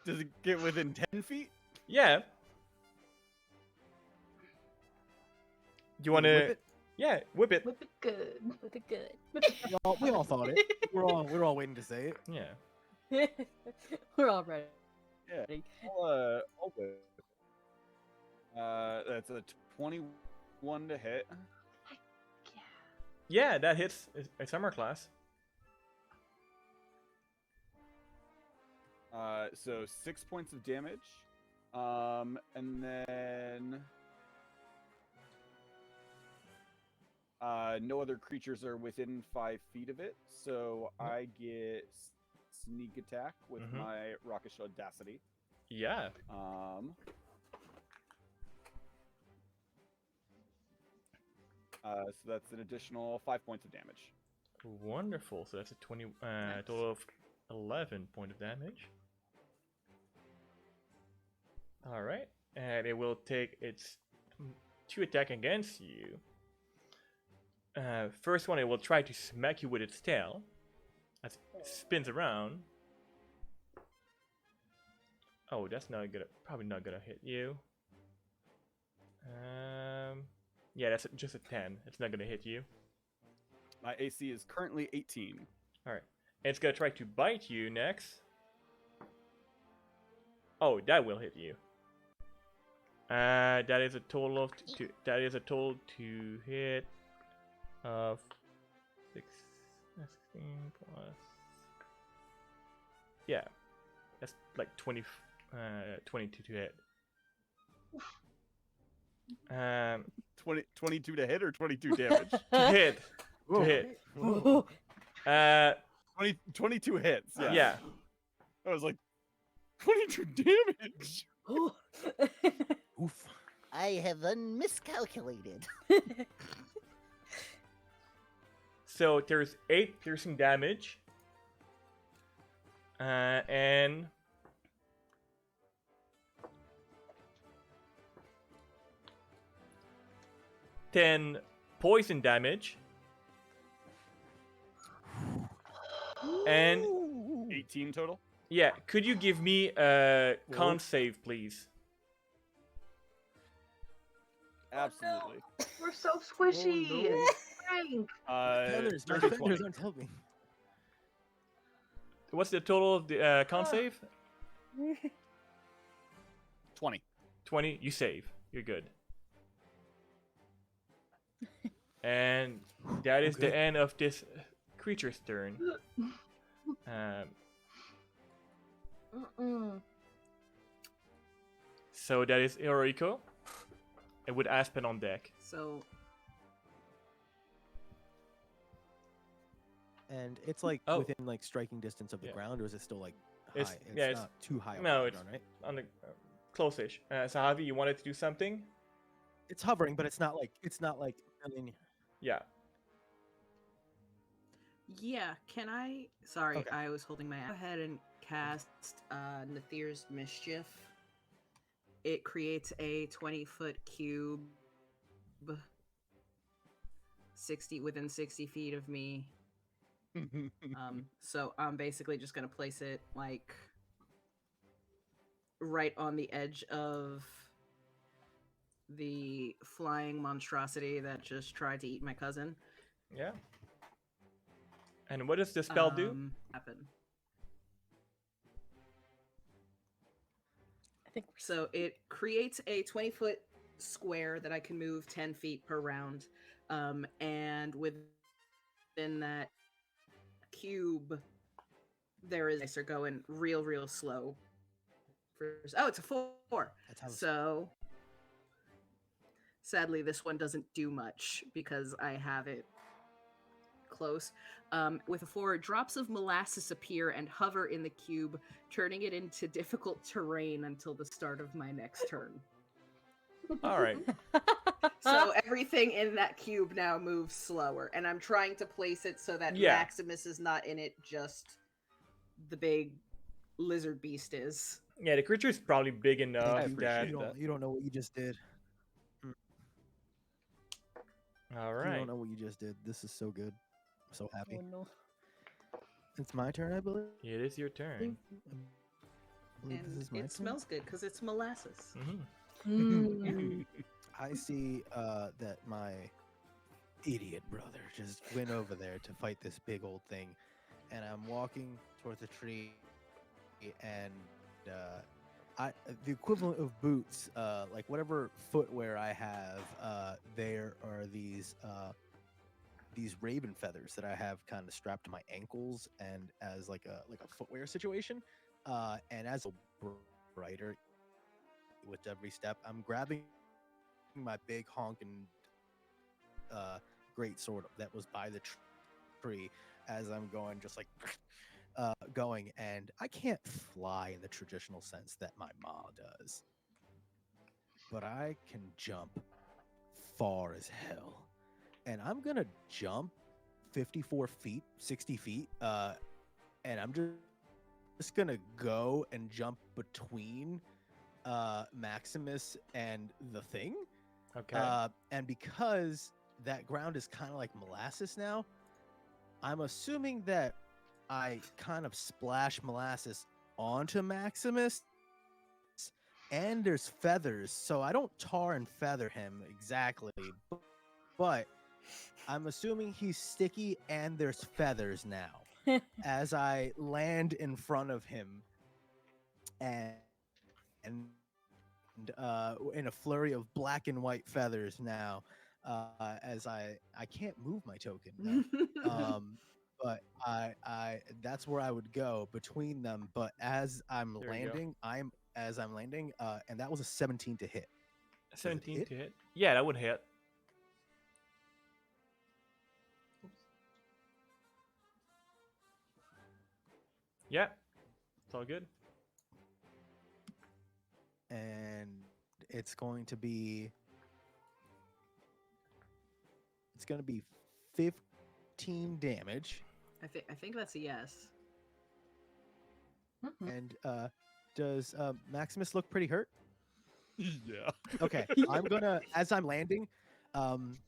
Does it get within 10 feet? Yeah. You want Whip to? it? Yeah, whip it. Whip it good. With a good. We all thought it. We're all waiting to say it. Yeah. We're all ready. Yeah. I'll whip. That's a 21 to hit. Yeah, that hits a summer class. So 6 points of damage. And then no other creatures are within 5 feet of it, so I get sneak attack with my Rockish Audacity. Yeah. So that's an additional 5 points of damage. Wonderful. So that's a total of 11 point of damage. All right, and it will take its 2 attack against you. First one, it will try to smack you with its tail as it spins around. Oh, that's probably not gonna hit you. Yeah, that's just a 10. It's not gonna hit you. My AC is currently 18. All right, and it's gonna try to bite you next. Oh, that will hit you. That is a total of two. That is a total to hit of 16 plus. Yeah, that's like 22 to hit. 22 to hit or 22 damage? To hit. To hit. 22 hits. Yeah. Yeah. I was like, 22 damage. Oof. I have miscalculated. So there's 8 piercing damage. And 10 poison damage. And 18 total. yeah, could you give me a con save, please? Absolutely. We're so squishy. Frank. Feathers, my 30, feathers 20. aren't helping. What's the total of the con save? 20. 20. You save. You're good. And that is the Okay. end of this creature's turn. So that is Heroico. And with Aspen on deck. So And it's like Oh. within like striking distance of the Yeah. ground, or is it still like high? It's- It's yeah, it's- not too high. no, off the it's ground, right? on the close-ish. Zahavi, you wanted to do something? It's hovering, but it's not like million. Yeah. Yeah, can I? Sorry, Okay. I was holding my. Go ahead and cast Nathir's Mischief. It creates a 20-foot cube, within 60 feet of me. So I'm basically just gonna place it like right on the edge of the flying monstrosity that just tried to eat my cousin. Yeah. And what does the spell do? Happen. I think So it creates a 20-foot square that I can move 10 feet per round. And within that cube, there is dice are going real slow. Oh, it's a 4. That's how So sadly, this one doesn't do much because I have it close. With a 4, drops of molasses appear and hover in the cube, turning it into difficult terrain until the start of my next turn. All right. So everything in that cube now moves slower, and I'm trying to place it so that Yeah. Maximus is not in it, just the big lizard beast is. Yeah, the creature is probably big enough I appreciate that. You don't know what you just did. All You right. don't know what you just did. This is so good. I'm so happy. Oh no. It's my turn, I believe. It is your turn. I believe And this is my turn. it smells good because it's molasses. Mm. I see that my idiot brother just went over there to fight this big old thing, and I'm walking towards the tree, and the equivalent of boots, like whatever footwear I have, there are these raven feathers that I have kind of strapped to my ankles and as like a footwear situation, and as a brighter with every step, I'm grabbing my big honking great sword that was by the tree as I'm going, just like going, and I can't fly in the traditional sense that my ma does, but I can jump far as hell, and I'm gonna jump 54 feet, 60 feet, and I'm just gonna go and jump between Maximus and the thing. Okay. And because that ground is kind of like molasses now, I'm assuming that I kind of splash molasses onto Maximus, and there's feathers, so I don't tar and feather him exactly, but I'm assuming he's sticky and there's feathers now as I land in front of him, and in a flurry of black and white feathers now, as I can't move my token now. But I that's where I would go between them. But as I'm There you go. landing, and that was a 17 to hit. 17 hit? to hit. Yeah, that would hit. Yeah. It's all good. And it's going to be 15 damage. I think that's a yes. And does Maximus look pretty hurt? Yeah. Okay, I'm gonna, as I'm landing, I'm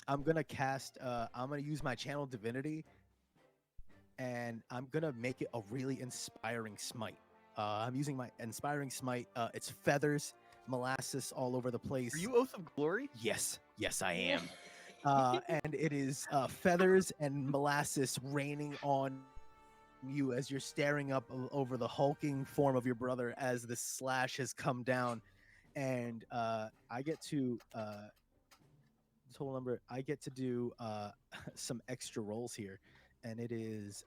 gonna cast. I'm gonna use my channel divinity, and I'm gonna make it a really inspiring smite. I'm using my inspiring smite. It's feathers, molasses all over the place. Are you Oath of Glory? Yes, I am. And it is feathers and molasses raining on you as you're staring up over the hulking form of your brother as the slash has come down, and I get to total number. I get to do some extra rolls here, and it is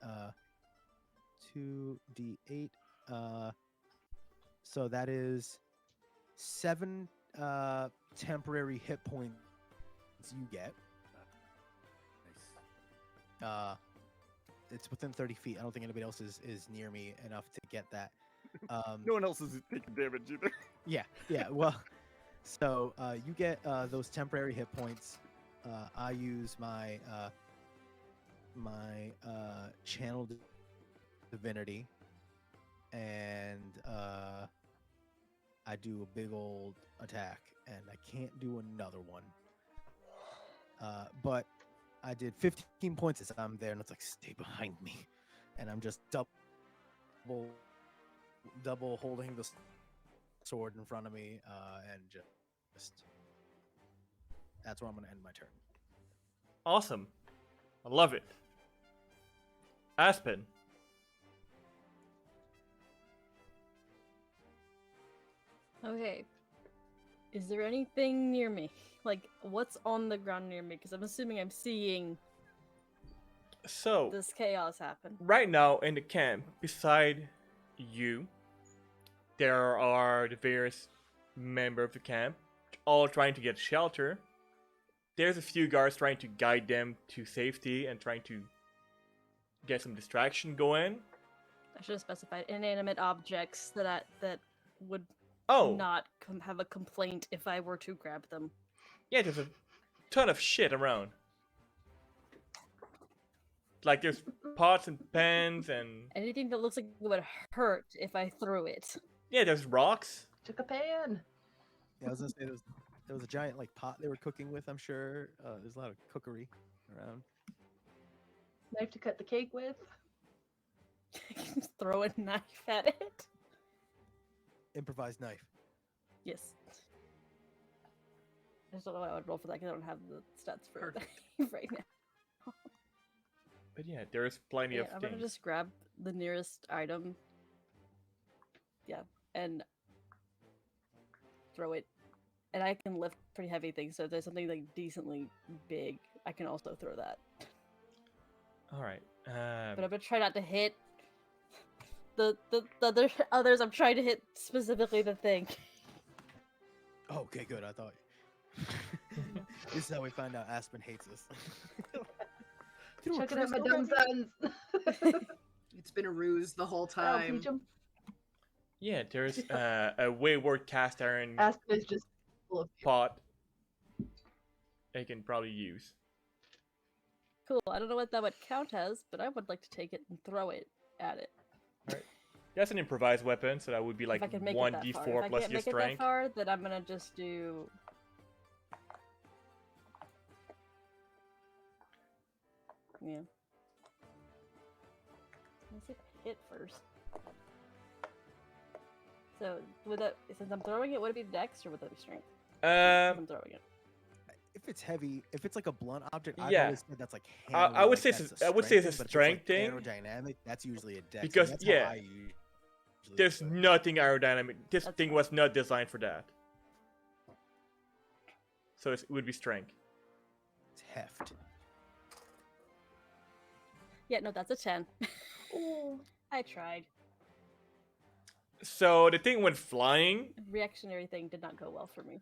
2d8. So that is 7 temporary hit points you get. It's within 30 feet. I don't think anybody else is near me enough to get that. No one else is taking damage either. Yeah. Well, So you get those temporary hit points. I use my channel divinity, and I do a big old attack, and I can't do another one. But I did 15 points as I'm there, and it's like, stay behind me, and I'm just double holding the sword in front of me, and just that's where I'm gonna end my turn. Awesome. I love it. Aspen. Okay. Is there anything near me? Like, what's on the ground near me? Because I'm assuming I'm seeing So, this chaos happen. right now in the camp, beside you, there are the various members of the camp, all trying to get shelter. There's a few guards trying to guide them to safety and trying to get some distraction going. I should have specified inanimate objects that would Oh, not have a complaint if I were to grab them. yeah, there's a ton of shit around. Like there's pots and pans and Anything that looks like it would hurt if I threw it. yeah, there's rocks. Took a pan. Yeah, I was gonna say there was a giant like pot they were cooking with. I'm sure there's a lot of cookery around. Knife to cut the cake with. Just throw a knife at it. Improvised knife. Yes. I just don't know what I would roll for that because I don't have the stats for it right now. But yeah, there's plenty Yeah, of I'm things. gonna just grab the nearest item. Yeah, and throw it. And I can lift pretty heavy things, so if there's something like decently big, I can also throw that. All right. But I'm gonna try not to hit the others. I'm trying to hit specifically the thing. Oh, okay, good. I thought. This is how we find out Aspen hates us. Checking out my dumb sons. It's been a ruse the whole I'll time. teach 'em. Yeah, there's a wayward cast iron Aspen is just full of pot they can probably use. Cool. I don't know what that would count as, but I would like to take it and throw it at it. That's an improvised weapon, so that would be like If I can make it that 1d4 far. If I plus can't your make it that strength. far, then I'm gonna just do. Yeah. Let's see if I hit first. So, would that, since I'm throwing it, would it be dex or would that be strength? I'm throwing it. If it's heavy, if it's like a blunt object, I've Yeah. always said that's like I handling, would like, say that's it's- I would say it's a thing, but if strength like thing. Aerodynamic, that's usually a dex. Because, that's yeah, how I usually There's do it. nothing aerodynamic. This That's thing fine. was not designed for that. So it would be strength. It's heft. Yeah, no, that's a 10. I tried. So the thing went flying. Reactionary thing did not go well for me.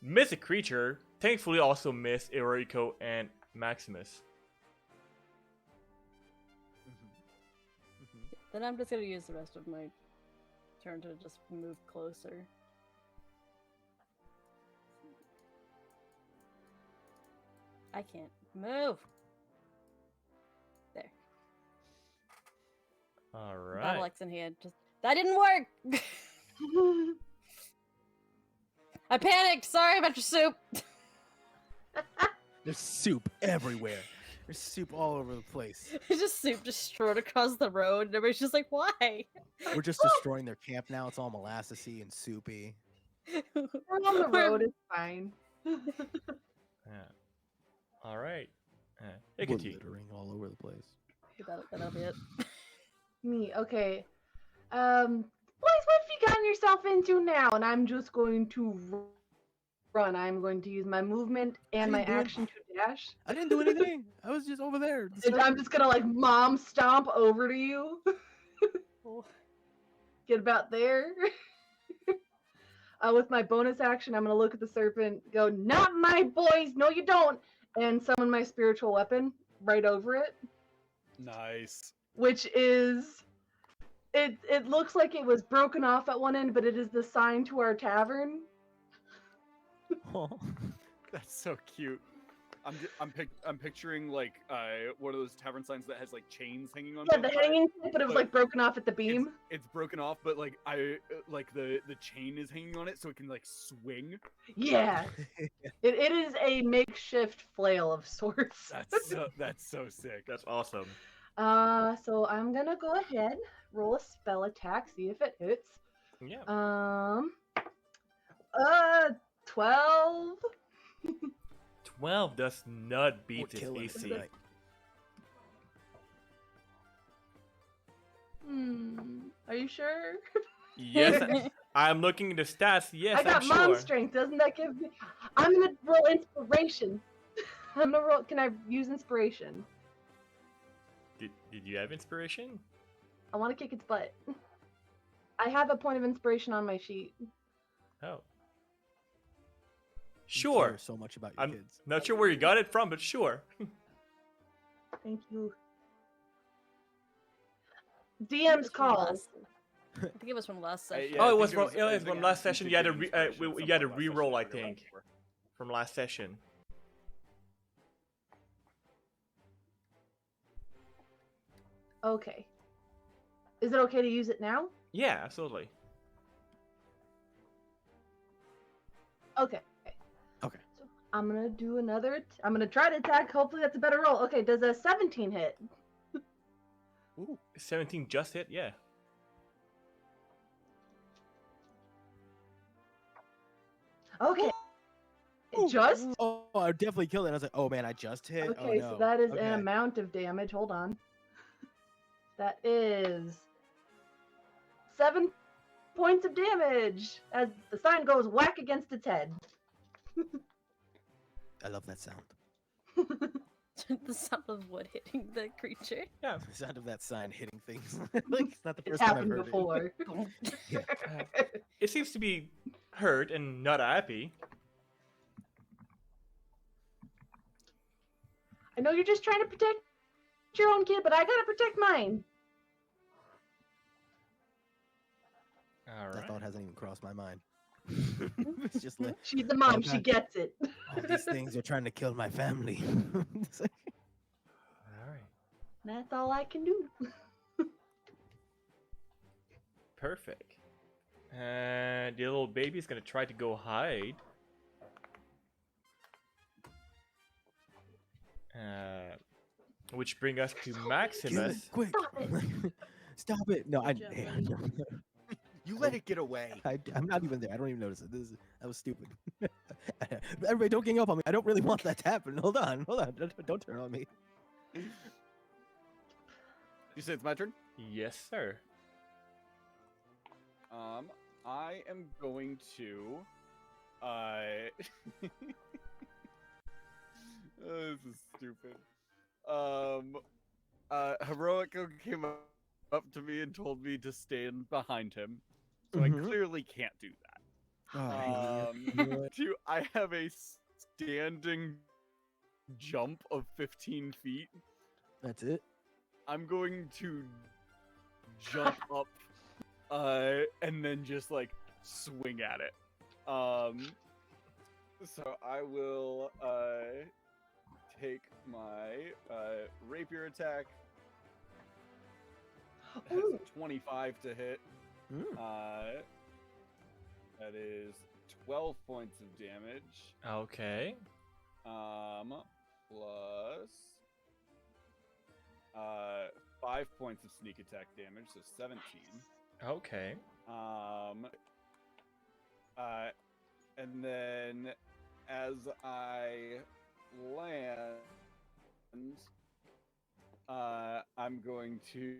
Miss a creature. Thankfully, also missed Heroico and Maximus. Then I'm just gonna use the rest of my turn to just move closer. I can't move. There. All Battle right. axe in hand. Just that didn't work. I panicked. Sorry about your soup. There's soup everywhere. There's soup all over the place. It's just soup just strewn across the road, and everybody's just like, "Why?" We're just destroying their camp now. It's all molassesy and soupy. We're on the road. It's fine. Yeah. All right. We're Hecate. littering all over the place. That'll be it. Me, okay. Boys, what have you gotten yourself into now? And I'm just going to run. I'm going to use my movement and my didn't do it. action to dash. I didn't do anything. I was just over there. And I'm just gonna like mom stomp over to you. Get about there. With my bonus action, I'm gonna look at the serpent, go, "Not my boys! No, you don't!" and summon my spiritual weapon right over it, Nice. which is It looks like it was broken off at one end, but it is the sign to our tavern. That's so cute. I'm picturing like one of those tavern signs that has like chains hanging on. Yeah, both the sides. hanging, but it was but like broken off at the beam. It's broken off, but like like the chain is hanging on it, so it can like swing. Yeah, it is a makeshift flail of sorts. That's so sick. That's awesome. So I'm gonna go ahead, roll a spell attack, see if it hits. Yeah. 12. 12 does not beat We're his killing AC. tonight. Are you sure? Yes, I'm looking at the stats. Yes, I got I'm mom sure. strength. Doesn't that give me? I'm gonna roll inspiration. I'm gonna roll. Can I use inspiration? Did you have inspiration? I want to kick its butt. I have a point of inspiration on my sheet. Oh. You Sure. care so much about your I'm kids. not sure where you got it from, but sure. Thank you. It DM's was from call. last- I think it was from last session. Yeah, Oh, I it think was from I it was think from I last asked you session. to You had to give re- inspiration at you some had to point last session, re-roll, I don't think, remember. from last session. Okay. Is it okay to use it now? Yeah, absolutely. Okay. Okay. So I'm gonna do another. I'm gonna try to attack. Hopefully that's a better roll. Okay. Does a 17 hit? Ooh, 17 just hit. Yeah. Okay. It just. Oh, I definitely killed it. I was like, oh man, I just hit. Oh, Okay, no. so that is Okay. an amount of damage. Hold on. That is 7 points of damage as the sign goes whack against its head. I love that sound. The sound of wood hitting the creature. Yeah. The sound of that sign hitting things. Like it's not the It's first time I've happened heard before. It seems to be hurt and not happy. I know you're just trying to protect your own kid, but I gotta protect mine. All That right. thought hasn't even crossed my mind. It's just like, She's the mom. Oh, She God. gets it. all these things are trying to kill my family. It's like, All right. That's all I can do. Perfect. And the little baby's gonna try to go hide. Which bring us to kill it, Maximus. quick. Stop it. Stop it. No, Good job, buddy. You let it get away. I'm not even there. I don't even notice it. That was stupid. Everybody, don't gang up on me. I don't really want that to happen. Hold on. Don't turn on me. You say it's my turn? Yes, sir. I am going to. This is stupid. Heroico came up to me and told me to stand behind him, so I Mhm. clearly can't do that. Oh, you know what? I have a standing jump of 15 feet. That's it. I'm going to jump up, and then just like swing at it. So I will take my rapier attack. It has a 25 to hit. Mm. That is 12 points of damage. Okay. Plus 5 points of sneak attack damage, so 17. Okay. And then as I land, I'm going to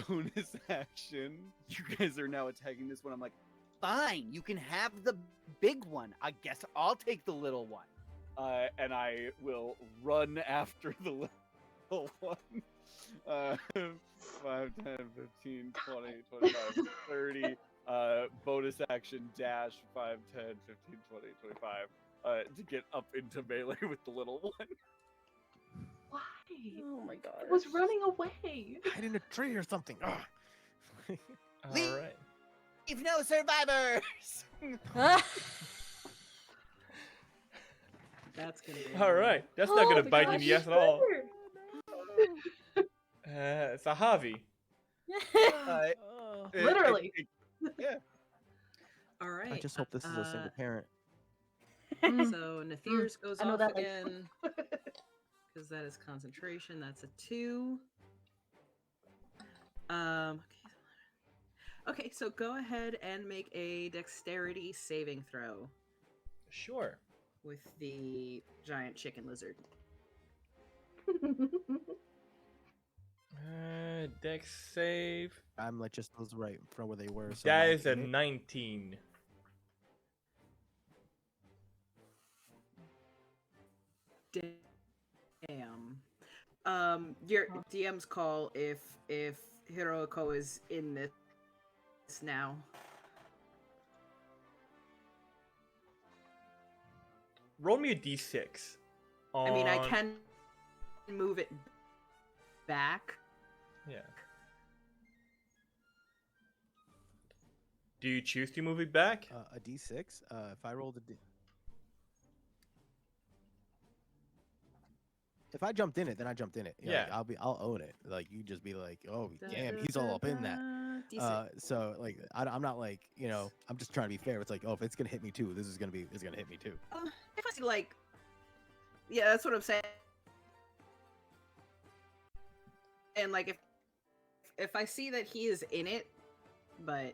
bonus action. You guys are now attacking this one. I'm like, Fine, you can have the big one. I guess I'll take the little one. and I will run after the little one. 5, 10, 15, 20, 25, 30. Bonus action dash 5, 10, 15, 20, 25. To get up into melee with the little one. Why? Oh my god. It was running away. Hide in a tree or something. Ugh. All Leave- right. Leave no survivors. That's gonna be All right. That's not gonna Oh, bite you in gosh. the ass at all. Better. Zahavi. Literally. All right. I just hope this is a single parent. So Nathir's goes I know off that, like- again because that is concentration. That's a 2. Okay, so go ahead and make a dexterity saving throw Sure. with the giant chicken lizard. Dex save. I'm like just those right from where they were. So That like, is a me- 19. Damn. Your DM's call if Heroico is in this now. Roll me a d6. I mean, I on- can move it back. Yeah. Do you choose to move it back? a D6. If I rolled a D. If I jumped in it, then I jumped in it. You know, Yeah. like, I'll own it. Like you just be like, oh Da, damn, da, he's all da, up in that. da, D6. So like I'm not like I'm just trying to be fair. It's like, oh, if it's gonna hit me too, it's gonna hit me too. If I see like, yeah, that's what I'm saying. And like, if I see that he is in it, but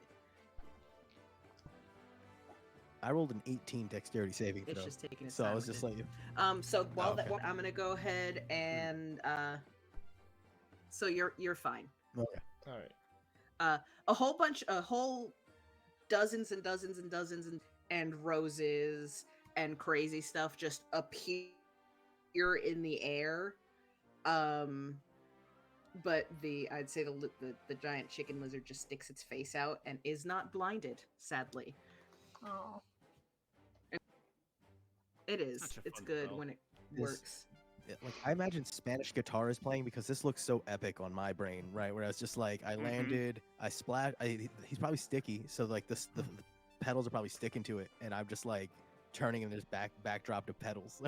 I rolled an 18 dexterity saving it's throw, just taking its so time I was with just it. like, So while okay. I'm gonna go ahead and so you're fine. okay. All right. A whole dozens and dozens and dozens and roses and crazy stuff just appear in the air. But I'd say the giant chicken lizard just sticks its face out and is not blinded, sadly. Oh. It is. Such a It's fun good spell. when it This- works. Like I imagine Spanish guitar is playing because this looks so epic on my brain, right? Where I was just like, I landed, I splat. He's probably sticky, so like the pedals are probably sticking to it, and I'm just like turning, and there's backdrop to pedals.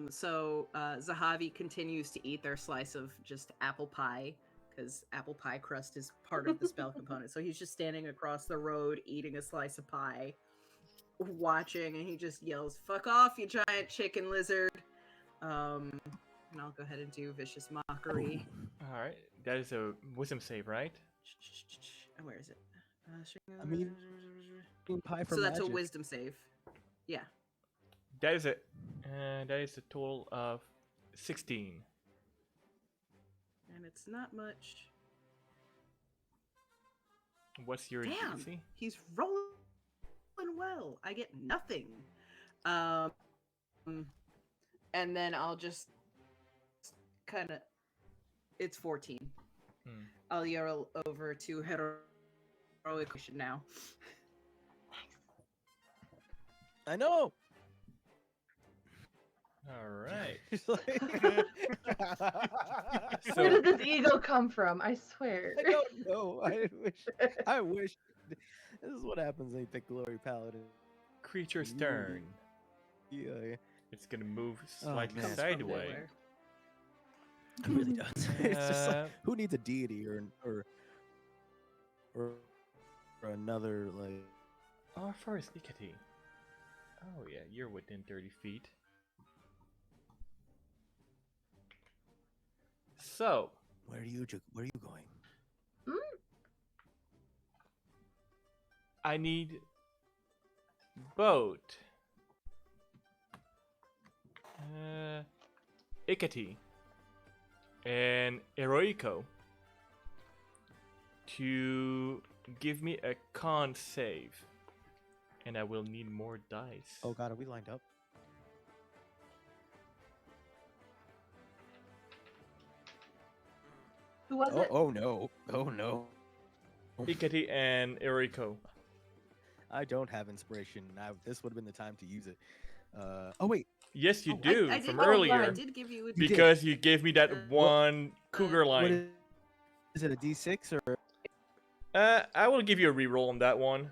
So Zahavi continues to eat their slice of just apple pie because apple pie crust is part of the spell component. So he's just standing across the road eating a slice of pie, watching, and he just yells, "Fuck off, you giant chicken lizard!" And I'll go ahead and do vicious mockery. All right. That is a wisdom save, right? Where is it? I mean, pie for so that's a magic. wisdom save. Yeah. That is it. That is a total of 16. And it's not much. What's your Damn, DC? he's rolling well. I get nothing. And then I'll just kind of. It's 14. Hmm. I'll yell over to Heroico now. I know. All right. It's like- Where So did this ego come from? I swear. I don't know. I wish. This is what happens when you pick Glory Paladin. creature's Ooh. turn. Yeah, It's gonna move Oh, slightly man. Comes from sideways. nowhere. it really does. It's just Uh, like, who needs a deity or another like. How far is Hecate? Oh yeah, you're within 30 feet. So, Where are you going? I need boat. Hecate and Heroico to give me a con save. And I will need more dice. Oh God, are we lined up? Who was it? Oh no! Oh no! Hecate and Heroico. I don't have inspiration. This would have been the time to use it. Oh wait, Yes, you Oh, do I did from give you- earlier. I did give you a did. Because you gave me that Uh, one cougar What line. is it, a D6 or? I will give you a reroll on that one.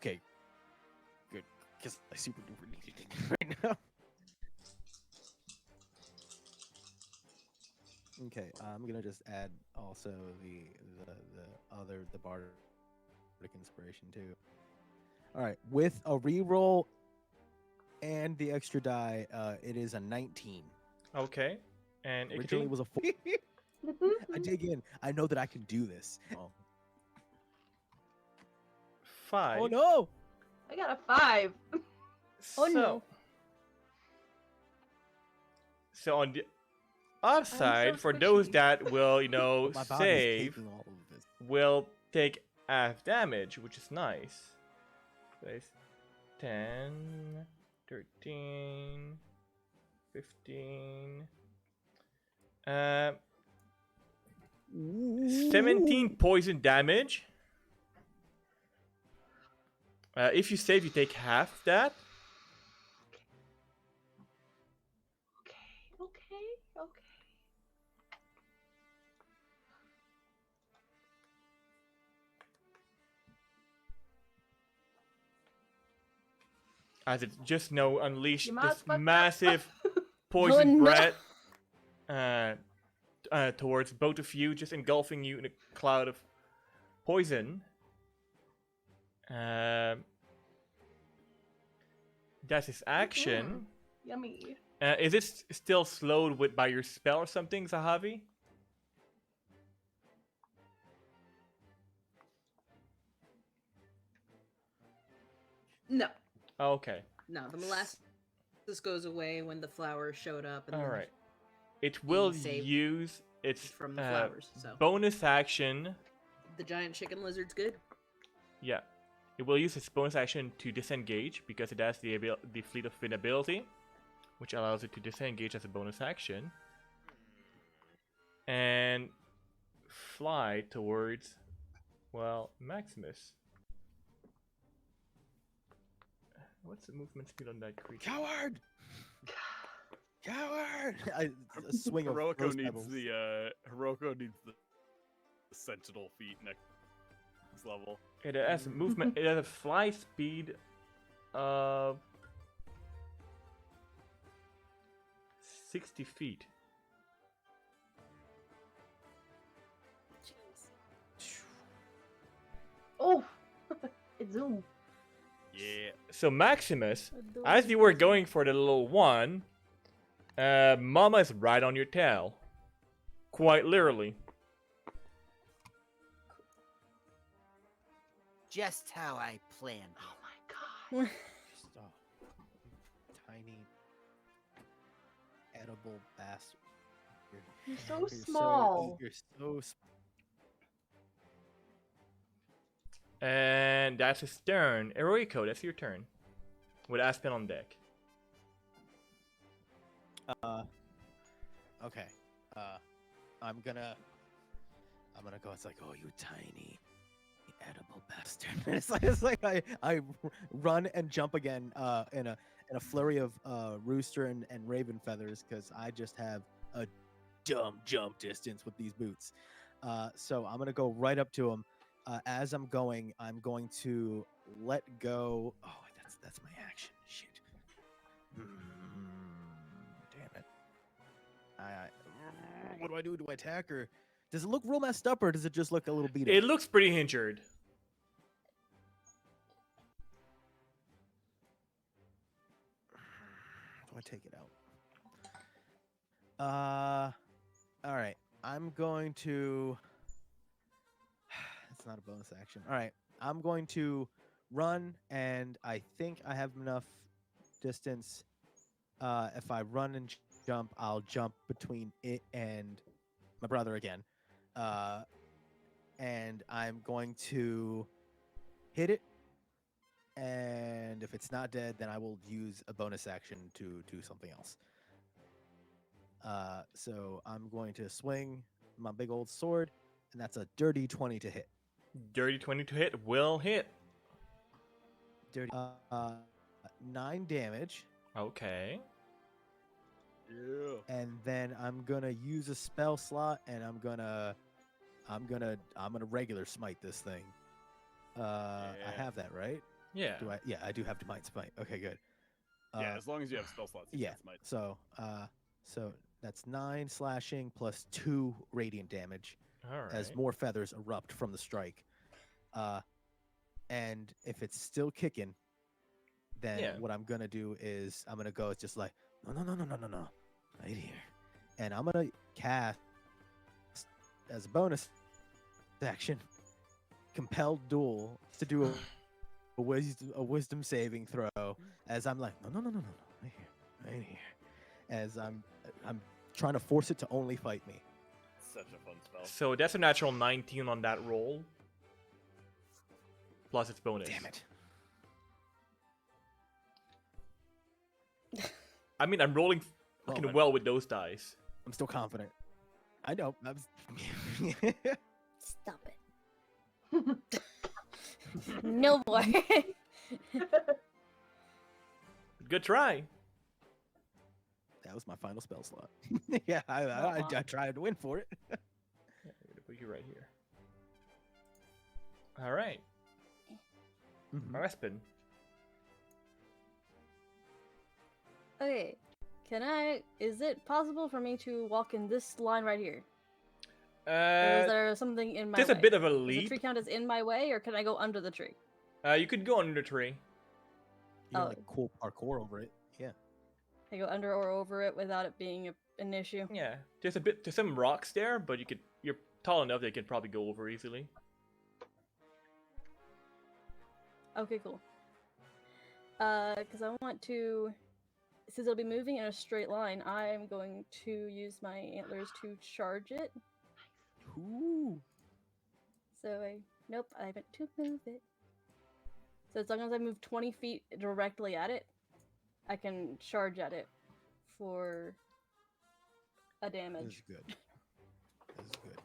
Okay, good, because I super duper need it right now. Okay, I'm gonna just add also the bardic inspiration too. All right, with a reroll and the extra die, it is a 19. Okay. And Originally it Hecate? was a 4. I dig in. I know that I can do this. Oh, 5. oh no! I got a 5. Oh, no. So on the upside, so for those squishy. that will, you know, My body's save, taking all of this. will take half damage, which is nice. So it's 10, 13, 15, 17 poison damage. If you save, you take half of that. Okay. As it just no unleash You this must fuck up. massive Oh, poison no. breath towards both of you, just engulfing you in a cloud of poison. That's his action. Yummy. Is it still slowed by your spell or something, Zahavi? No, Okay. no. The molasses goes away when the flowers showed up. And All then right. It will saved use its from the flowers. So bonus action. the giant chicken lizard's good. Yeah. It will use its bonus action to disengage because it has the Fleet of Wind ability, which allows it to disengage as a bonus action. And fly towards, well, Maximus. What's the movement speed on that creature? Coward! Coward! I a swing of Heroico rose needs petals. Heroico needs the sentinel feet next level. It has movement. It has a fly speed of 60 feet. Oh, it's Zoom. Yeah. So Maximus, as you were going for the little one, Mama is right on your tail. Quite literally. Just how I planned. Oh my god. Just a tiny, edible bastard. You're so small. You're so And that's his turn. Heroico, that's your turn. With Aspen on deck. Okay. I'm gonna go. It's like, oh, you tiny, edible bastard. it's like I run and jump again. In a flurry of rooster and raven feathers, because I just have a dumb jump distance with these boots. So I'm gonna go right up to him. As I'm going to let go. Oh, that's my action. Shit. Damn it. What do I do? Do I attack, or does it look real messed up, or does it just look a little beat up? It looks pretty injured. Do I take it out? All right. I'm going to. It's not a bonus action. All right. I'm going to run, and I think I have enough distance. If I run and jump, I'll jump between it and my brother again. And I'm going to hit it. And if it's not dead, then I will use a bonus action to do something else. So I'm going to swing my big old sword, and that's a dirty 20 to hit. Dirty 20 to hit will hit. Dirty 9 damage. Okay. Yeah. And then I'm gonna use a spell slot, and I'm gonna regular smite this thing. I Yeah. have that, right? Yeah. Do I? Yeah, I do have divine smite. Okay, good. Yeah, as long as you have spell slots, you Yeah. can smite. So that's 9 slashing plus 2 radiant damage All right. as more feathers erupt from the strike. And if it's still kicking, then Yeah. what I'm gonna do is I'm gonna go just like no, right here, and I'm gonna cast as a bonus action, compelled duel to do a wisdom saving throw. As I'm like no, right here, as I'm trying to force it to only fight me. Such a fun spell. So that's a natural 19 on that roll. Plus its bonus. Damn it. I mean, I'm rolling fucking man. well with those dice. I'm still confident. I know. Stop it. No more. Good try. That was my final spell slot. Yeah, I tried to win for it. Yeah, I'm gonna put you right here. All right. Aspen. Okay. Is it possible for me to walk in this line right here? Or is there something in my Just way? a bit of a Does the leap. tree count as in my way, or can I go under the tree? You could go under the tree. You Oh. like cool parkour over it. Yeah. I go under or over it without it being an issue. Yeah, there's some rocks there, but you're tall enough that you can probably go over easily. Okay, cool. Because I want to, since it'll be moving in a straight line, I'm going to use my antlers to charge it. Ooh. So nope, I meant to move it. So as long as I move 20 feet directly at it, I can charge at it for a This is damage. good. This is good.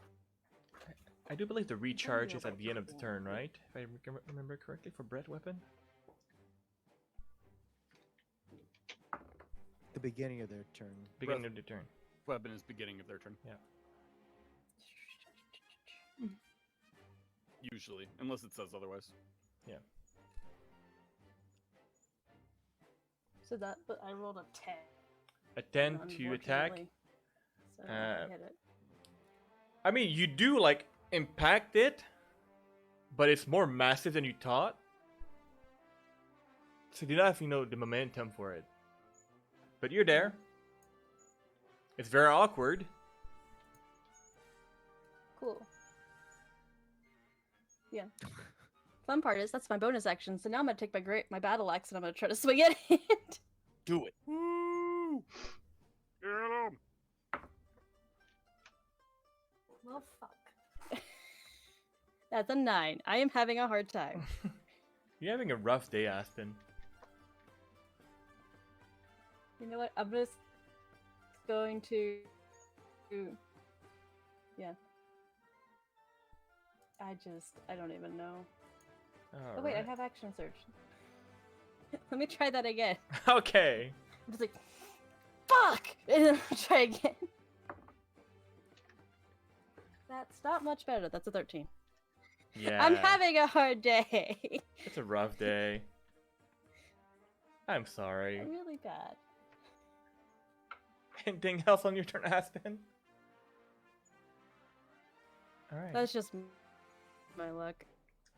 I do believe the recharge be is at able the end of the to- turn, right? If I remember correctly, for breath weapon. The beginning of their turn. Beginning of the turn. Weapon is beginning of their turn. Yeah. Usually, unless it says otherwise. So that, but I rolled a 10. A 10 to attack. unfortunately. So I hit it. I mean, you do like impact it, but it's more massive than you thought. So you do not have, the momentum for it. But you're there. It's very awkward. Cool. Yeah. Fun part is that's my bonus action. So now I'm gonna take my battle axe and I'm gonna try to swing at it. Do it. Woo! Get him! Well, fuck. That's a 9. I am having a hard time. You're having a rough day, Aspen. You know what? I'm just going to. Yeah. I don't even know. Oh wait, I have action search. Let me try that again. Okay. I'm just like, fuck! And then I'll try again. That's not much better. That's a 13. Yeah. I'm having a hard day. It's a rough day. I'm sorry. Really bad. Anything else on your turn, Aspen? Alright. That's just my luck.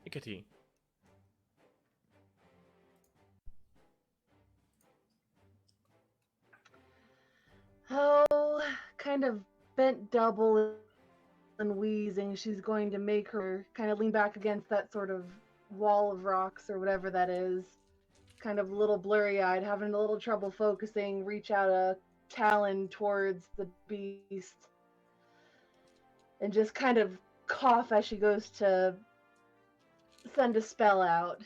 Hecate. Oh, kind of bent double and wheezing. She's going to make her kind of lean back against that sort of wall of rocks or whatever that is. Kind of a little blurry-eyed, having a little trouble focusing, reach out a talon towards the beast. And just kind of cough as she goes to send a spell out.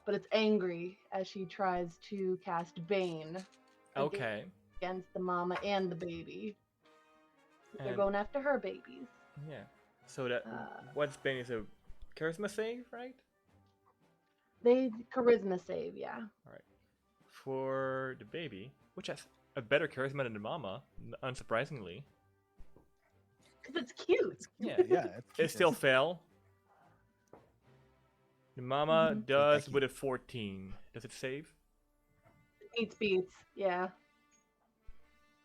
But it's angry as she tries to cast Bane Okay. against the mama and the baby. They're And- going after her babies. Yeah. So that Uh, what's been is a charisma save, right? They charisma save, yeah. for the baby, which has a better charisma than the mama, unsurprisingly. Because it's cute. Yeah, yeah. It still fail. The mama Mhm. does Thank with a 14. Does it save? Beats. Yeah.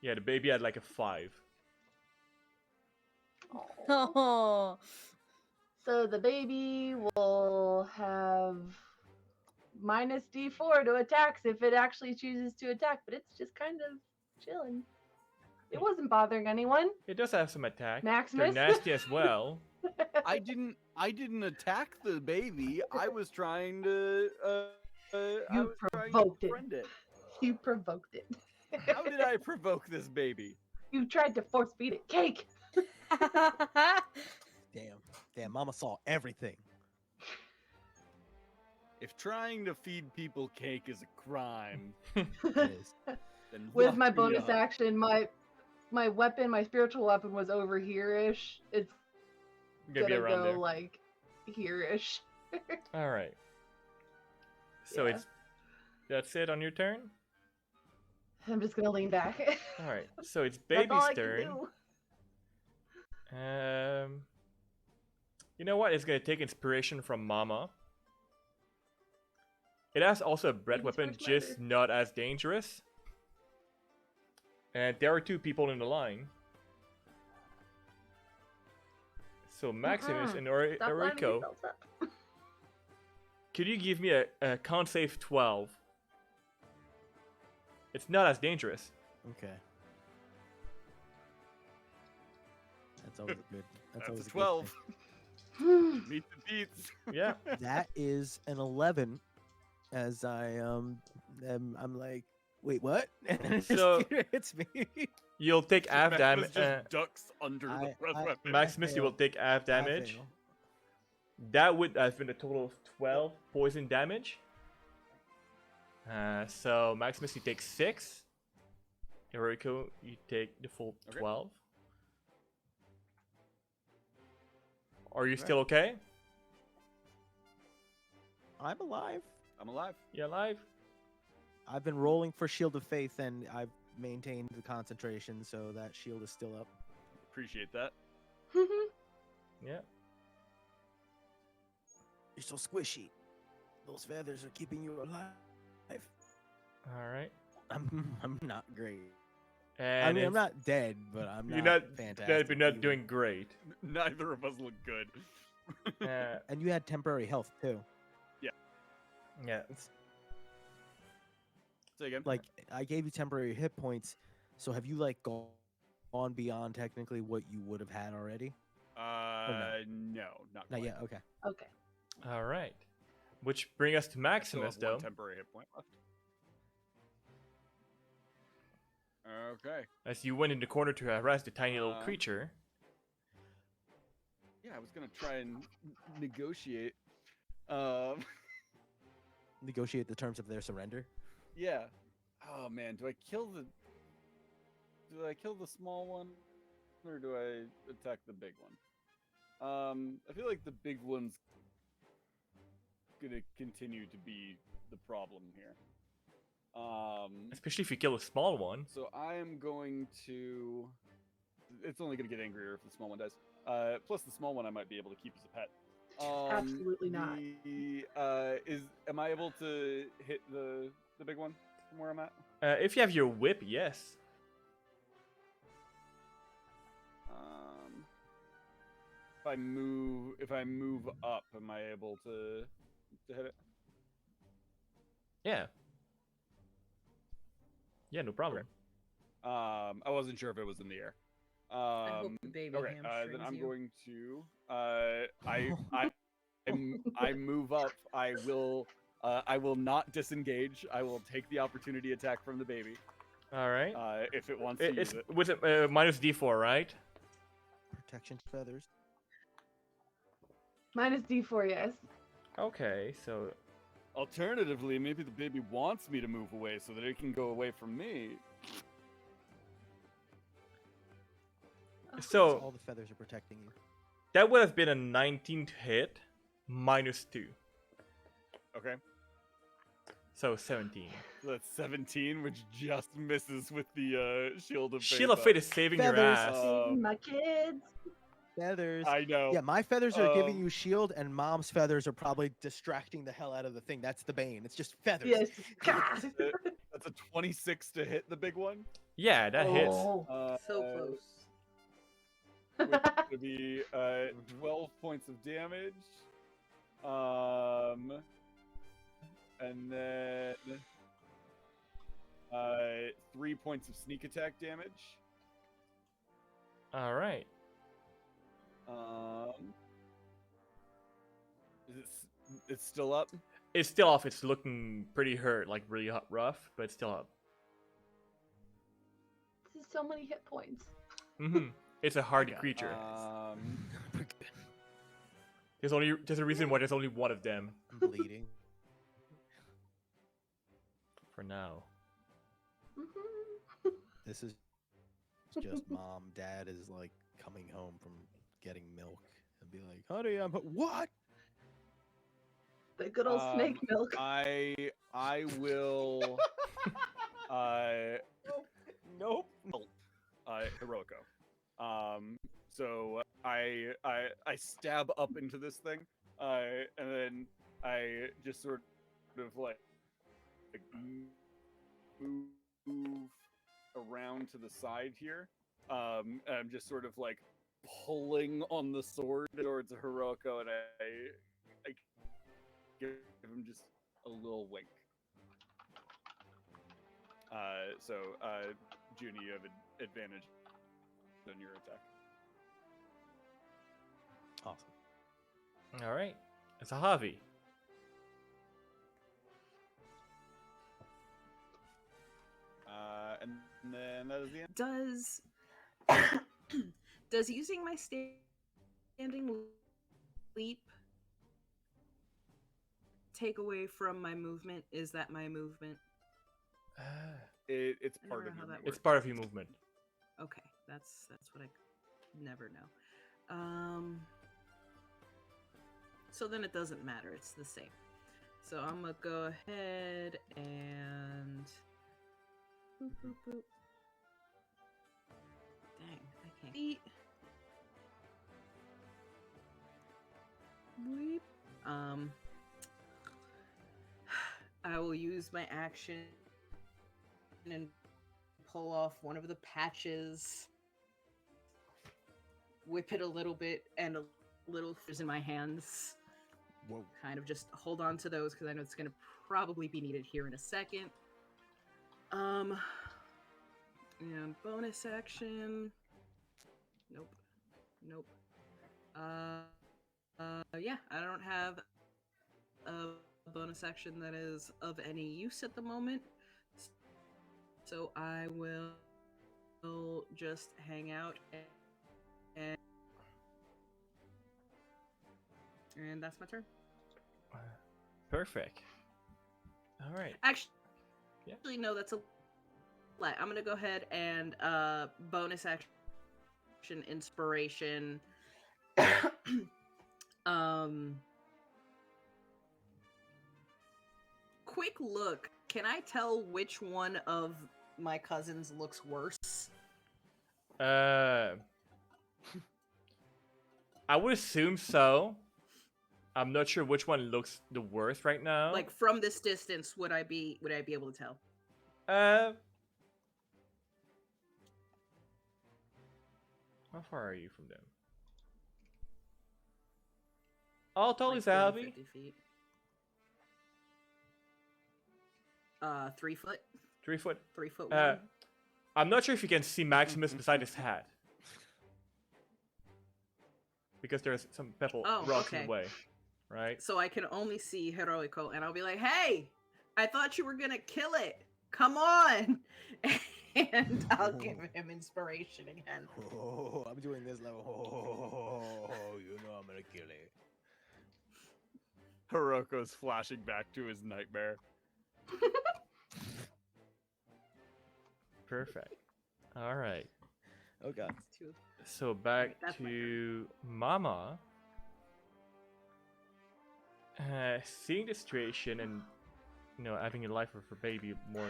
Yeah, the baby had like a 5. Oh, So the baby will have minus D4 to attacks if it actually chooses to attack, but it's just kind of chilling. It wasn't bothering anyone. It does have some attack. Maximus? They're nasty as well. I didn't attack the baby. I was trying to You provoked it. befriend it. You provoked it. How did I provoke this baby? You tried to force feed it cake. Damn, Mama saw everything. If trying to feed people cake is a crime, It is. then With lock my me bonus up. action, my weapon, my spiritual weapon was over here-ish. It's Gonna be gonna around go there. like here-ish. All right. So Yeah. that's it on your turn. I'm just gonna lean back. All right. So it's That's all baby's I can turn. do. You know what? It's gonna take inspiration from Mama. It has also a bread Baby weapon, towards just not as dangerous. And there are 2 people in the line. So Maximus and Stop lining Heroico, yourselves up. could you give me a con save 12? It's not as dangerous. Okay. That's always good. That's always a good 12. thing. Meet the beats. Yeah. That is an 11. As I'm like, wait, what? And then it just So- hits me. You'll take half Maximus damage. just ducks under the breath weapon. Maximus, you will fail. take half I damage. fail. That would have been a total of 12 poison damage. So Maximus, you take 6. Heroico, you take the full Okay. 12. Are you Okay. still okay? I'm alive. I'm alive. You alive? I've been rolling for Shield of Faith, and I've maintained the concentration, so that shield is still up. Appreciate that. Yeah. You're so squishy. Those feathers are keeping you alive. All right. I'm not great. And I mean, I'm it's- not dead, but I'm You're not not fantastic. You're not either. doing great. Neither of us look good. And you had temporary health too. Yeah. Say again. Like I gave you temporary hit points, so have you like gone beyond technically what you would have had already? No, not Not quite. yet. Okay. Okay. All right. Which bring us to I still Maximus, have one though. temporary hit point left. Okay. As you went in the corner to harass the tiny little creature. Yeah, I was gonna try and negotiate. Negotiate the terms of their surrender. Yeah. Oh man, do I kill the small one, or do I attack the big one? I feel like the big one's gonna continue to be the problem here. Especially if you kill a small one. So I am going to. It's only gonna get angrier if the small one dies. Plus the small one I might be able to keep as a pet. Absolutely not. Am I able to hit the big one from where I'm at? If you have your whip, yes. If I move up, am I able to hit it? Yeah. Yeah, no problem. I wasn't sure if it was in the air. I hope the baby Okay, then hamstrings I'm you. going to I move up. I will not disengage. I will take the opportunity attack from the baby. All right. If it wants to use It's it. with a minus D4, right? Protection feathers. Minus D4, yes. Okay, so Alternatively, maybe the baby wants me to move away so that it can go away from me. so All the feathers are protecting you. that would have been a 19 to hit, minus 2. Okay. So 17. That's 17, which just misses with the shield of fate. Shield of Fate is saving your Feathers. ass. Saving my kids. Feathers. I know. Yeah, my feathers are giving Um, you shield, and mom's feathers are probably distracting the hell out of the thing. That's the bane. It's just feathers. Yes. God. That's a 26 to hit the big one. Yeah, that hits. Oh. So close. Which is gonna be 12 points of damage. And then 3 points of sneak attack damage. All right. It's still up. It's still off. It's looking pretty hurt, like really rough, but it's still up. This is so many hit points. Mm-hmm. It's a hardy creature. There's a reason why there's only one of them I'm bleeding. for now. This is just mom. Dad is like coming home from getting milk and be like, "Honey, I'm what?" The good old snake milk. I will. Nope. Heroico. So I stab up into this thing, and then I just sort of like move around to the side here. And I'm just sort of like pulling on the sword towards Heroico, and I give him just a little wink. So Juni, you have an advantage on your attack. Awesome. All right. It's Zahavi. And then that is the end. Does using my standing leap take away from my movement? Is that my movement? It's I part don't of know your how that movement. It's part of your movement. Okay, that's what I never know. So then it doesn't matter. It's the same. So I'm gonna go ahead and boop, boop, boop. Dang, I can't eat. Weep. I will use my action and pull off one of the patches, whip it a little bit, and a little is in my hands. Whoa. Kind of just hold on to those because I know it's going to probably be needed here in a second. And bonus action. Nope. Yeah, I don't have a bonus action that is of any use at the moment. So I will just hang out and that's my turn. Perfect. All right. Actually, no, that's a lie. I'm gonna go ahead and bonus action inspiration. Quick look. Can I tell which one of my cousins looks worse? I would assume so. I'm not sure which one looks the worst right now. Like from this distance, would I be able to tell? How far are you from them? I'll tell you, Like 40, Zahavi. 50 feet. 3 foot. 3 foot. 3 foot one. I'm not sure if you can see Maximus beside his hat. Because there's some pebble rocks in okay. the way. Right? So I can only see Heroico, and I'll be like, "Hey, I thought you were gonna kill it. Come on!" And I'll give him inspiration again. Oh, I'm doing this level. Oh, you know I'm gonna kill it. Heroico's flashing back to his nightmare. Perfect. All right. Oh god. So back That's my to Mama. Seeing the situation and having a life of her baby more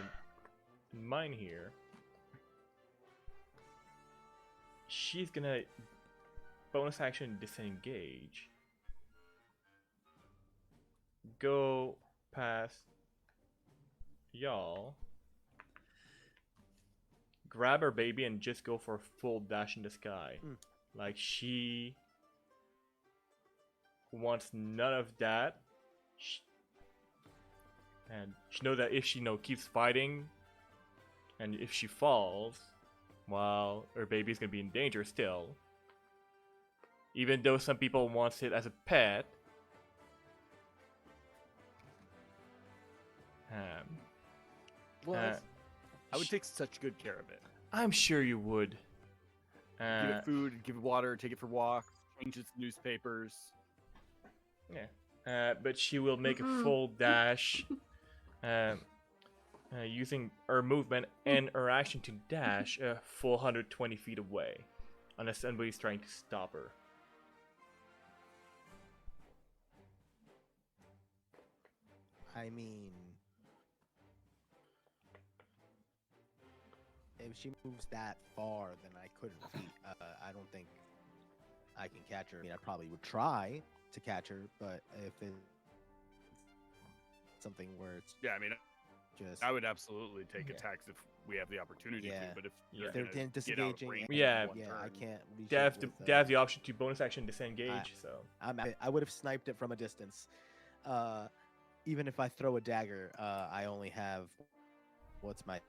in mind here. She's gonna bonus action disengage. Go past y'all. Grab her baby and just go for a full dash in the sky. Like she wants none of that. And she knows that if she keeps fighting, and if she falls, well, her baby's gonna be in danger still. Even though some people want it as a pet. Well, I would take such good care of it. I'm sure you would. Give it food, give it water, take it for walks, change its newspapers. Yeah. But she will make a full dash, using her movement and her action to dash a full 120 feet away, unless somebody's trying to stop her. I mean, if she moves that far, then I couldn't beat. I don't think I can catch her. I mean, I probably would try to catch her, but if it's something where it's I mean, just I would absolutely take attacks if we have the opportunity Yeah. to. But if Yeah. they're they're gonna disengaging. get out of range Yeah. in one Yeah, I turn. can't. reach They it have, with, they have the option to bonus action disengage, so. I would have sniped it from a distance. Even if I throw a dagger, I only have what's my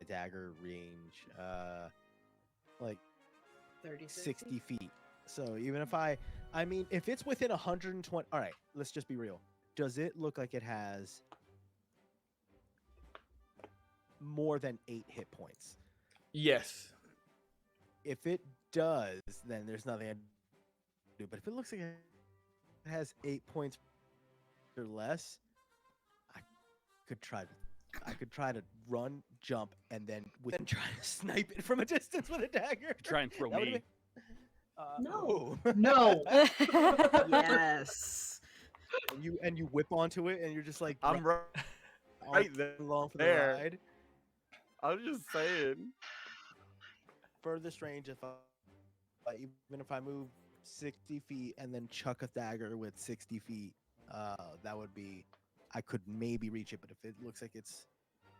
dagger range? Like 30, 60 feet. So even if I mean, if it's within 120, all right, let's just be real. Does it look like it has more than 8 hit points? Yes. If it does, then there's nothing I can do. But if it looks like it has 8 points or less, I could try to run, jump, and then try to snipe it from a distance with a dagger. Try and throw That would've me. No. No. Yes. And you whip onto it, and you're just like I'm right, right there. along for the there. ride. I'm just saying. Furthest range, even if I move 60 feet and then chuck a dagger with 60 feet, that would be. I could maybe reach it, but if it looks like it's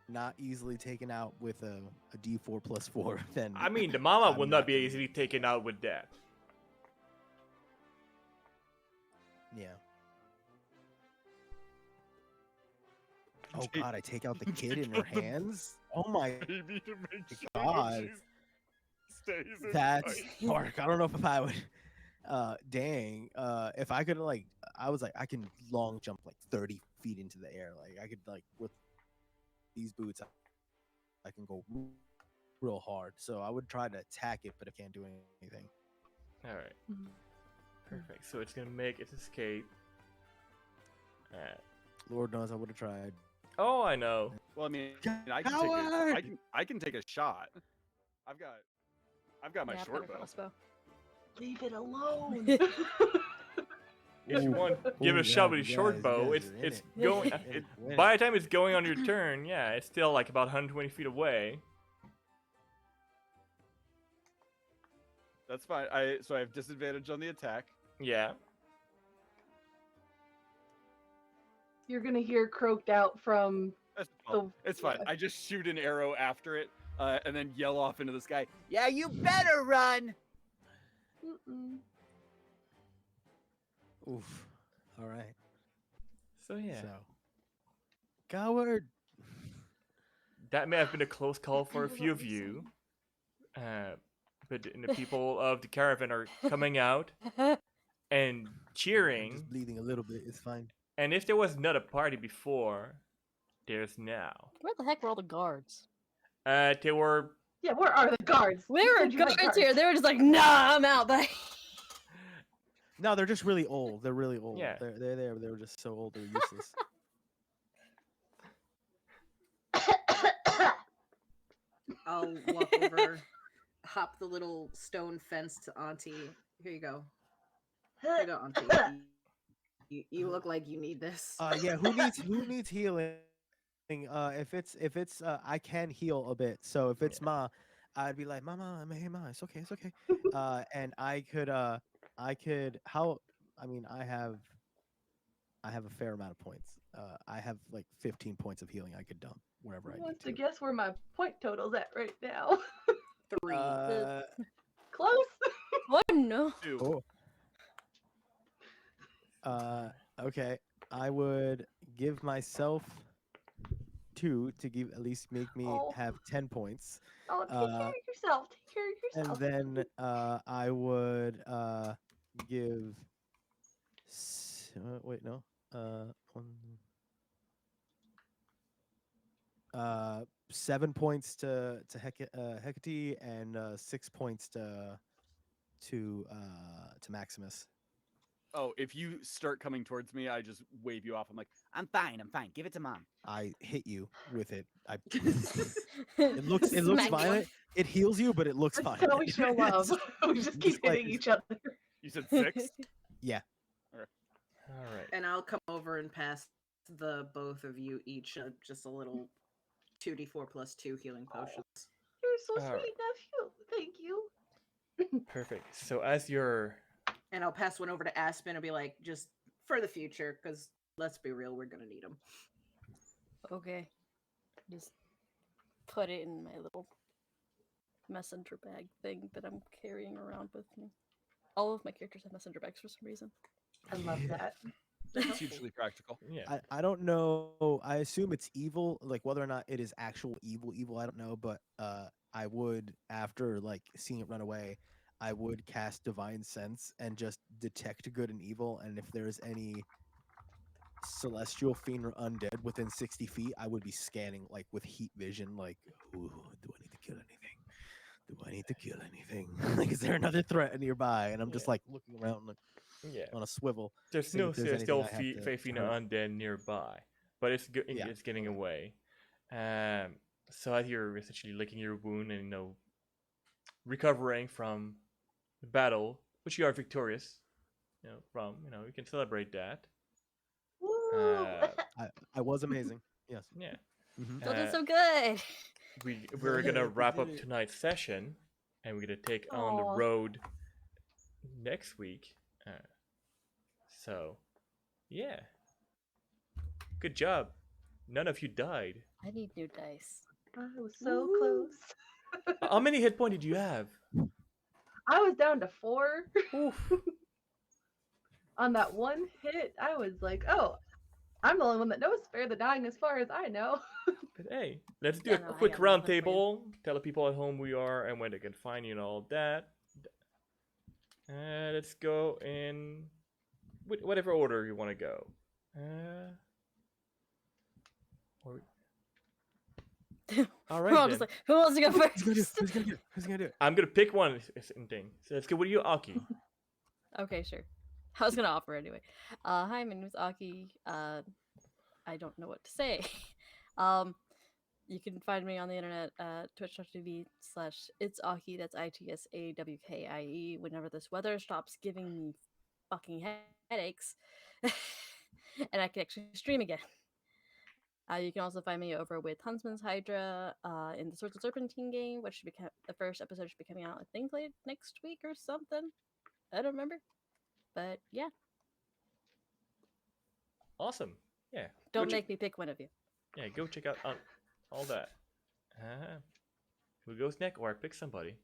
not easily taken out with a D4 plus 4, then I mean, the mama I'm will not not be gonna- easily taken out with that. yeah. Oh god, I take out the kid in her hands. Oh my Maybe to make sure God. that she stays in That's fight. dark. I don't know if I would. Dang. If I could I was like, I can long jump like 30 feet into the air. Like I could with these boots, I can go real hard. So I would try to attack it, but I can't do anything. All right. Perfect. So it's gonna make its escape. Lord knows I would have tried. Oh, I know. Well, I mean, Coward! I can take a shot. I've got my Yeah, short better bow. crossbow. Leave it alone. If you want to give it a shot with a short bow, it's going. By the time it's going on your turn, yeah, it's still like about 120 feet away. That's fine. So I have disadvantage on the attack. Yeah. You're gonna hear croaked out from That's fine. the. It's fine. I just shoot an arrow after it, and then yell off into the sky. Yeah, you better run. Mm-mm. Oof. All right. So yeah, So, coward. that may have been a close call for a few of you. But the people of the caravan are coming out and I'm cheering. just bleeding a little bit. It's fine. And if there was not a party before, there's now. Where the heck were all the guards? They were. Yeah, where are the guards? Where You were said you had guards here? They were just like, nah, I'm out. Bye. No, they're just really old. They're really old. Yeah. They're there. They were just so old. They're useless. I'll walk over, hop the little stone fence to Auntie. Here you go. Here you go, Auntie. You look like you need this. Yeah. Who needs healing? if it's I can heal a bit. So if it's Yeah. Ma, I'd be like, Mama, hey Ma, it's okay. And I could how I mean I have a fair amount of points. I have like 15 points of healing I could dump wherever I Who need wants to to. guess where my point total's at right now? 3. Close. Oh no. 2. Oh. Okay. I would give myself 2 to give at least make me Oh. have 10 points. Oh, take care Uh, of yourself. Take care of and yourself. then I would give wait, no. One, 7 points to Hecate and 6 points to Maximus. Oh, if you start coming towards me, I just wave you off. I'm like, I'm fine. I'm fine. Give it to mom. I hit you with it. it It looks Smack you. fine. It heals you, but it looks This fine. is how we show love. We just keep just like- hitting each other. you said 6? Yeah. All right. And I'll come over and pass the both of you each just a little 2d4 plus 2 healing potions. You're so All right. sweet, nephew. Thank you. Perfect. So as you're And I'll pass one over to Aspen and be like, just for the future, because let's be real, we're going to need them. Okay. Just put it in my little messenger bag thing that I'm carrying around with me. All of my characters have messenger bags for some reason. I love that. It's hugely practical. yeah. I don't know. I assume it's evil, like whether or not it is actual evil, I don't know, but I would, after like seeing it run away, I would cast Divine Sense and just detect good and evil, and if there's any celestial fiend or undead within 60 feet, I would be scanning like with heat vision, like, ooh, do I need to kill anything? Do I need to kill anything? Like, is there another threat nearby? And I'm just Yeah. like looking around like Yeah. on a swivel. There's see if no there's anything still I have to Faithful hurt. undead nearby, but Yeah. it's getting Okay. away. So as you're essentially licking your wound and recovering from the battle, which you are victorious, from you can celebrate that. Woo! I was amazing. Yes. Yeah. Mhm. Still did Uh, so good. we're gonna We wrap did up it. tonight's session, and we're gonna take on the Aw. road next week. So, yeah, good job. None of you died. I need new dice. I was so Woo. close. How many hit points did you have? I was down to 4 Oof. on that one hit. I was like, oh, I'm the only one that knows spare the dying as far as I know. But hey, let's do Yeah, a no, I quick got round nothing for you. table. Tell the people at home who we are and where they can find you and all that. Let's go in whatever order you want to go. Or- All We're right, all then. just like, who wants to go Who's gonna do it? first? Who's gonna do it? Who's gonna do it? I'm gonna pick one thing. So let's go with you, Awkie. Okay, sure. I was gonna offer anyway. Hi, my name is Awkie. I don't know what to say. You can find me on the internet at twitch.tv/it's Awkie. That's ITSAWKIE. Whenever this weather stops giving me fucking headaches, and I can actually stream again. You can also find me over with Huntsman's Hydra in the Swords of Serpentine game, which should be the first episode should be coming out, I think, late next week or something. I don't remember. But yeah, Awesome. Yeah. don't Go make me pick one of you. Yeah, go check out all that. Who goes next? Or I pick somebody.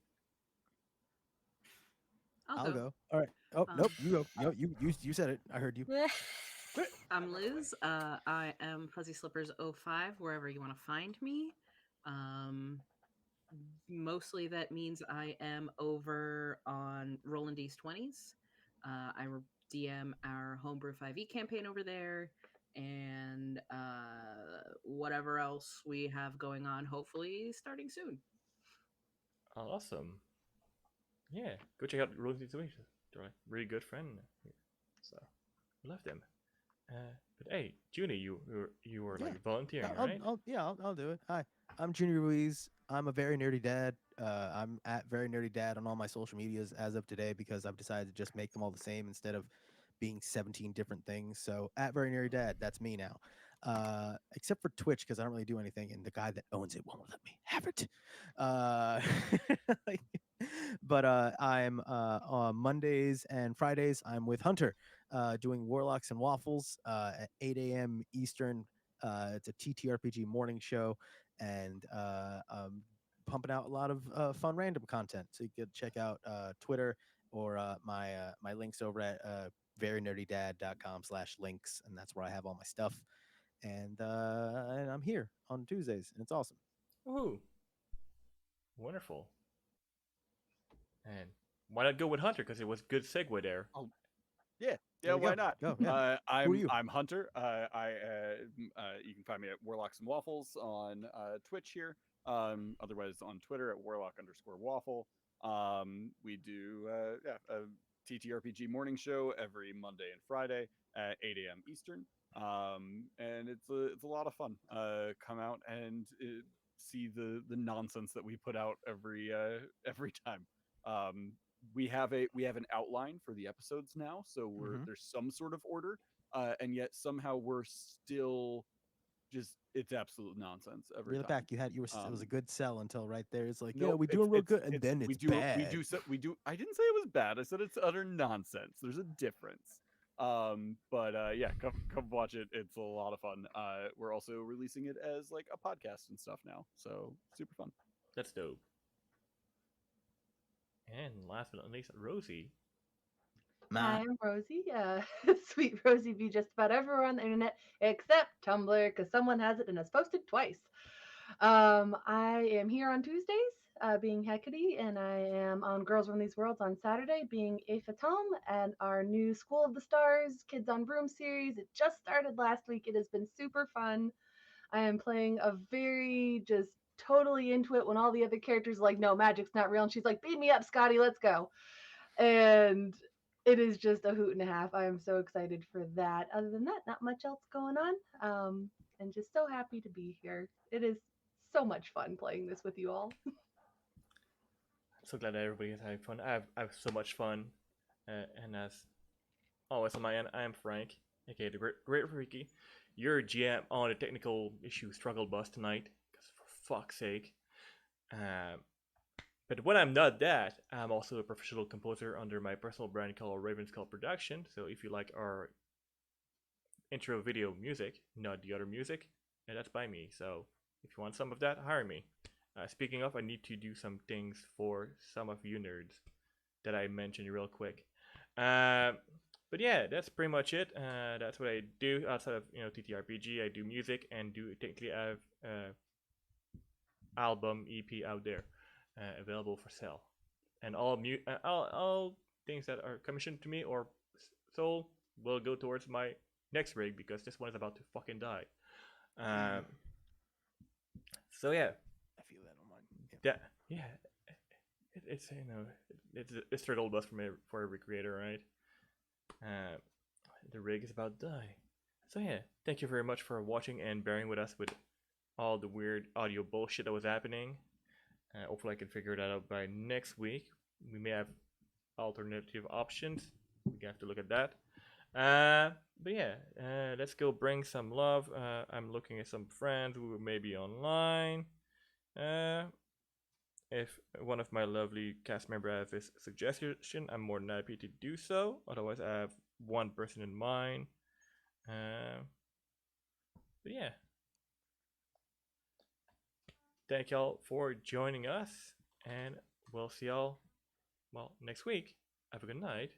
I'll go. All right. Oh nope, you go. No, you said it. I heard you. I'm Liz. I am Fuzzy Slippers 05, wherever you want to find me. Mostly that means I am over on Rollin' D's 20s. I DM our Homebrew 5e campaign over there, and whatever else we have going on, hopefully starting soon. Awesome. Yeah, go check out Rosie Situation. They're a really good friend. So, love them. But hey, Juni, you were Yeah. like volunteering, I'll, right? I'll do it. Hi, I'm Juni Ruiz. I'm a very nerdy dad. I'm at very nerdy dad on all my social medias as of today because I've decided to just make them all the same instead of being 17 different things. So at very nerdy dad, that's me now. except for Twitch because I don't really do anything, and the guy that owns it won't let me have it. Like, but I'm on Mondays and Fridays. I'm with Hunter, doing Warlocks and Waffles at 8 a.m. Eastern. It's a TTRPG morning show, and pumping out a lot of fun random content. So you can check out Twitter or my links over at verynerdydad.com/links, and that's where I have all my stuff. And I'm here on Tuesdays, and it's awesome. Woohoo! Wonderful. And why not go with Hunter? Because it was good segue there. Yeah, There we why go. not? Go, yeah. I'm you? I'm Hunter. You can find me at Warlocks and Waffles on Twitch here. Otherwise on Twitter at Warlock_Waffle. We do a TTRPG morning show every Monday and Friday at 8 a.m. Eastern. And it's a lot of fun. Come out and see the nonsense that we put out every time. We have an outline for the episodes now, so there's some sort of order, and yet somehow we're still just it's absolute nonsense every Reel it time. back. It was a good sell until right there. It's like, Nope, we doing real good, and then it's bad. We do. I didn't say it was bad. I said it's utter nonsense. There's a difference. But yeah, come watch it. It's a lot of fun. We're also releasing it as like a podcast and stuff now, so super fun. That's dope. And last but not least, Rosie. Hi, I'm Rosie. Sweet Rosie be just about everywhere on the internet except Tumblr because someone has it and it's posted twice. I am here on Tuesdays, being Hecate, and I am on Girls Run These Worlds on Saturday, being Aphatom, and our new School of the Stars Kids on Broom series. It just started last week. It has been super fun. I am playing a very just totally into it when all the other characters are like, no, magic's not real. And she's like, beat me up, Scotty, let's go. And it is just a hoot and a half. I am so excited for that. Other than that, not much else going on. And just so happy to be here. It is so much fun playing this with you all. I'm so glad that everybody is having fun. I have so much fun. And as always on my end, I am Frank, aka the Great Freaky. You're GM on the technical issue struggle bus tonight, because for fuck's sake. But when I'm not that, I'm also a professional composer under my personal brand called Ravenskull Production. So if you like our intro video music, not the other music, and that's by me. So if you want some of that, hire me. Speaking of, I need to do some things for some of you nerds that I mentioned real quick. But yeah, that's pretty much it. That's what I do outside of TTRPG. I do music and do technically I have album EP out there available for sale, and all things that are commissioned to me or sold will go towards my next rig because this one is about to fucking die. So yeah, I feel that on mine. Yeah, it's it's a struggle bus for every creator, right? The rig is about to die. So yeah, thank you very much for watching and bearing with us with all the weird audio bullshit that was happening. Hopefully I can figure that out by next week. We may have alternative options. We have to look at that. But yeah, let's go bring some love. I'm looking at some friends who may be online. If one of my lovely cast members has a suggestion, I'm more than happy to do so. Otherwise, I have one person in mind. But yeah. Thank y'all for joining us, and we'll see y'all, next week. Have a good night.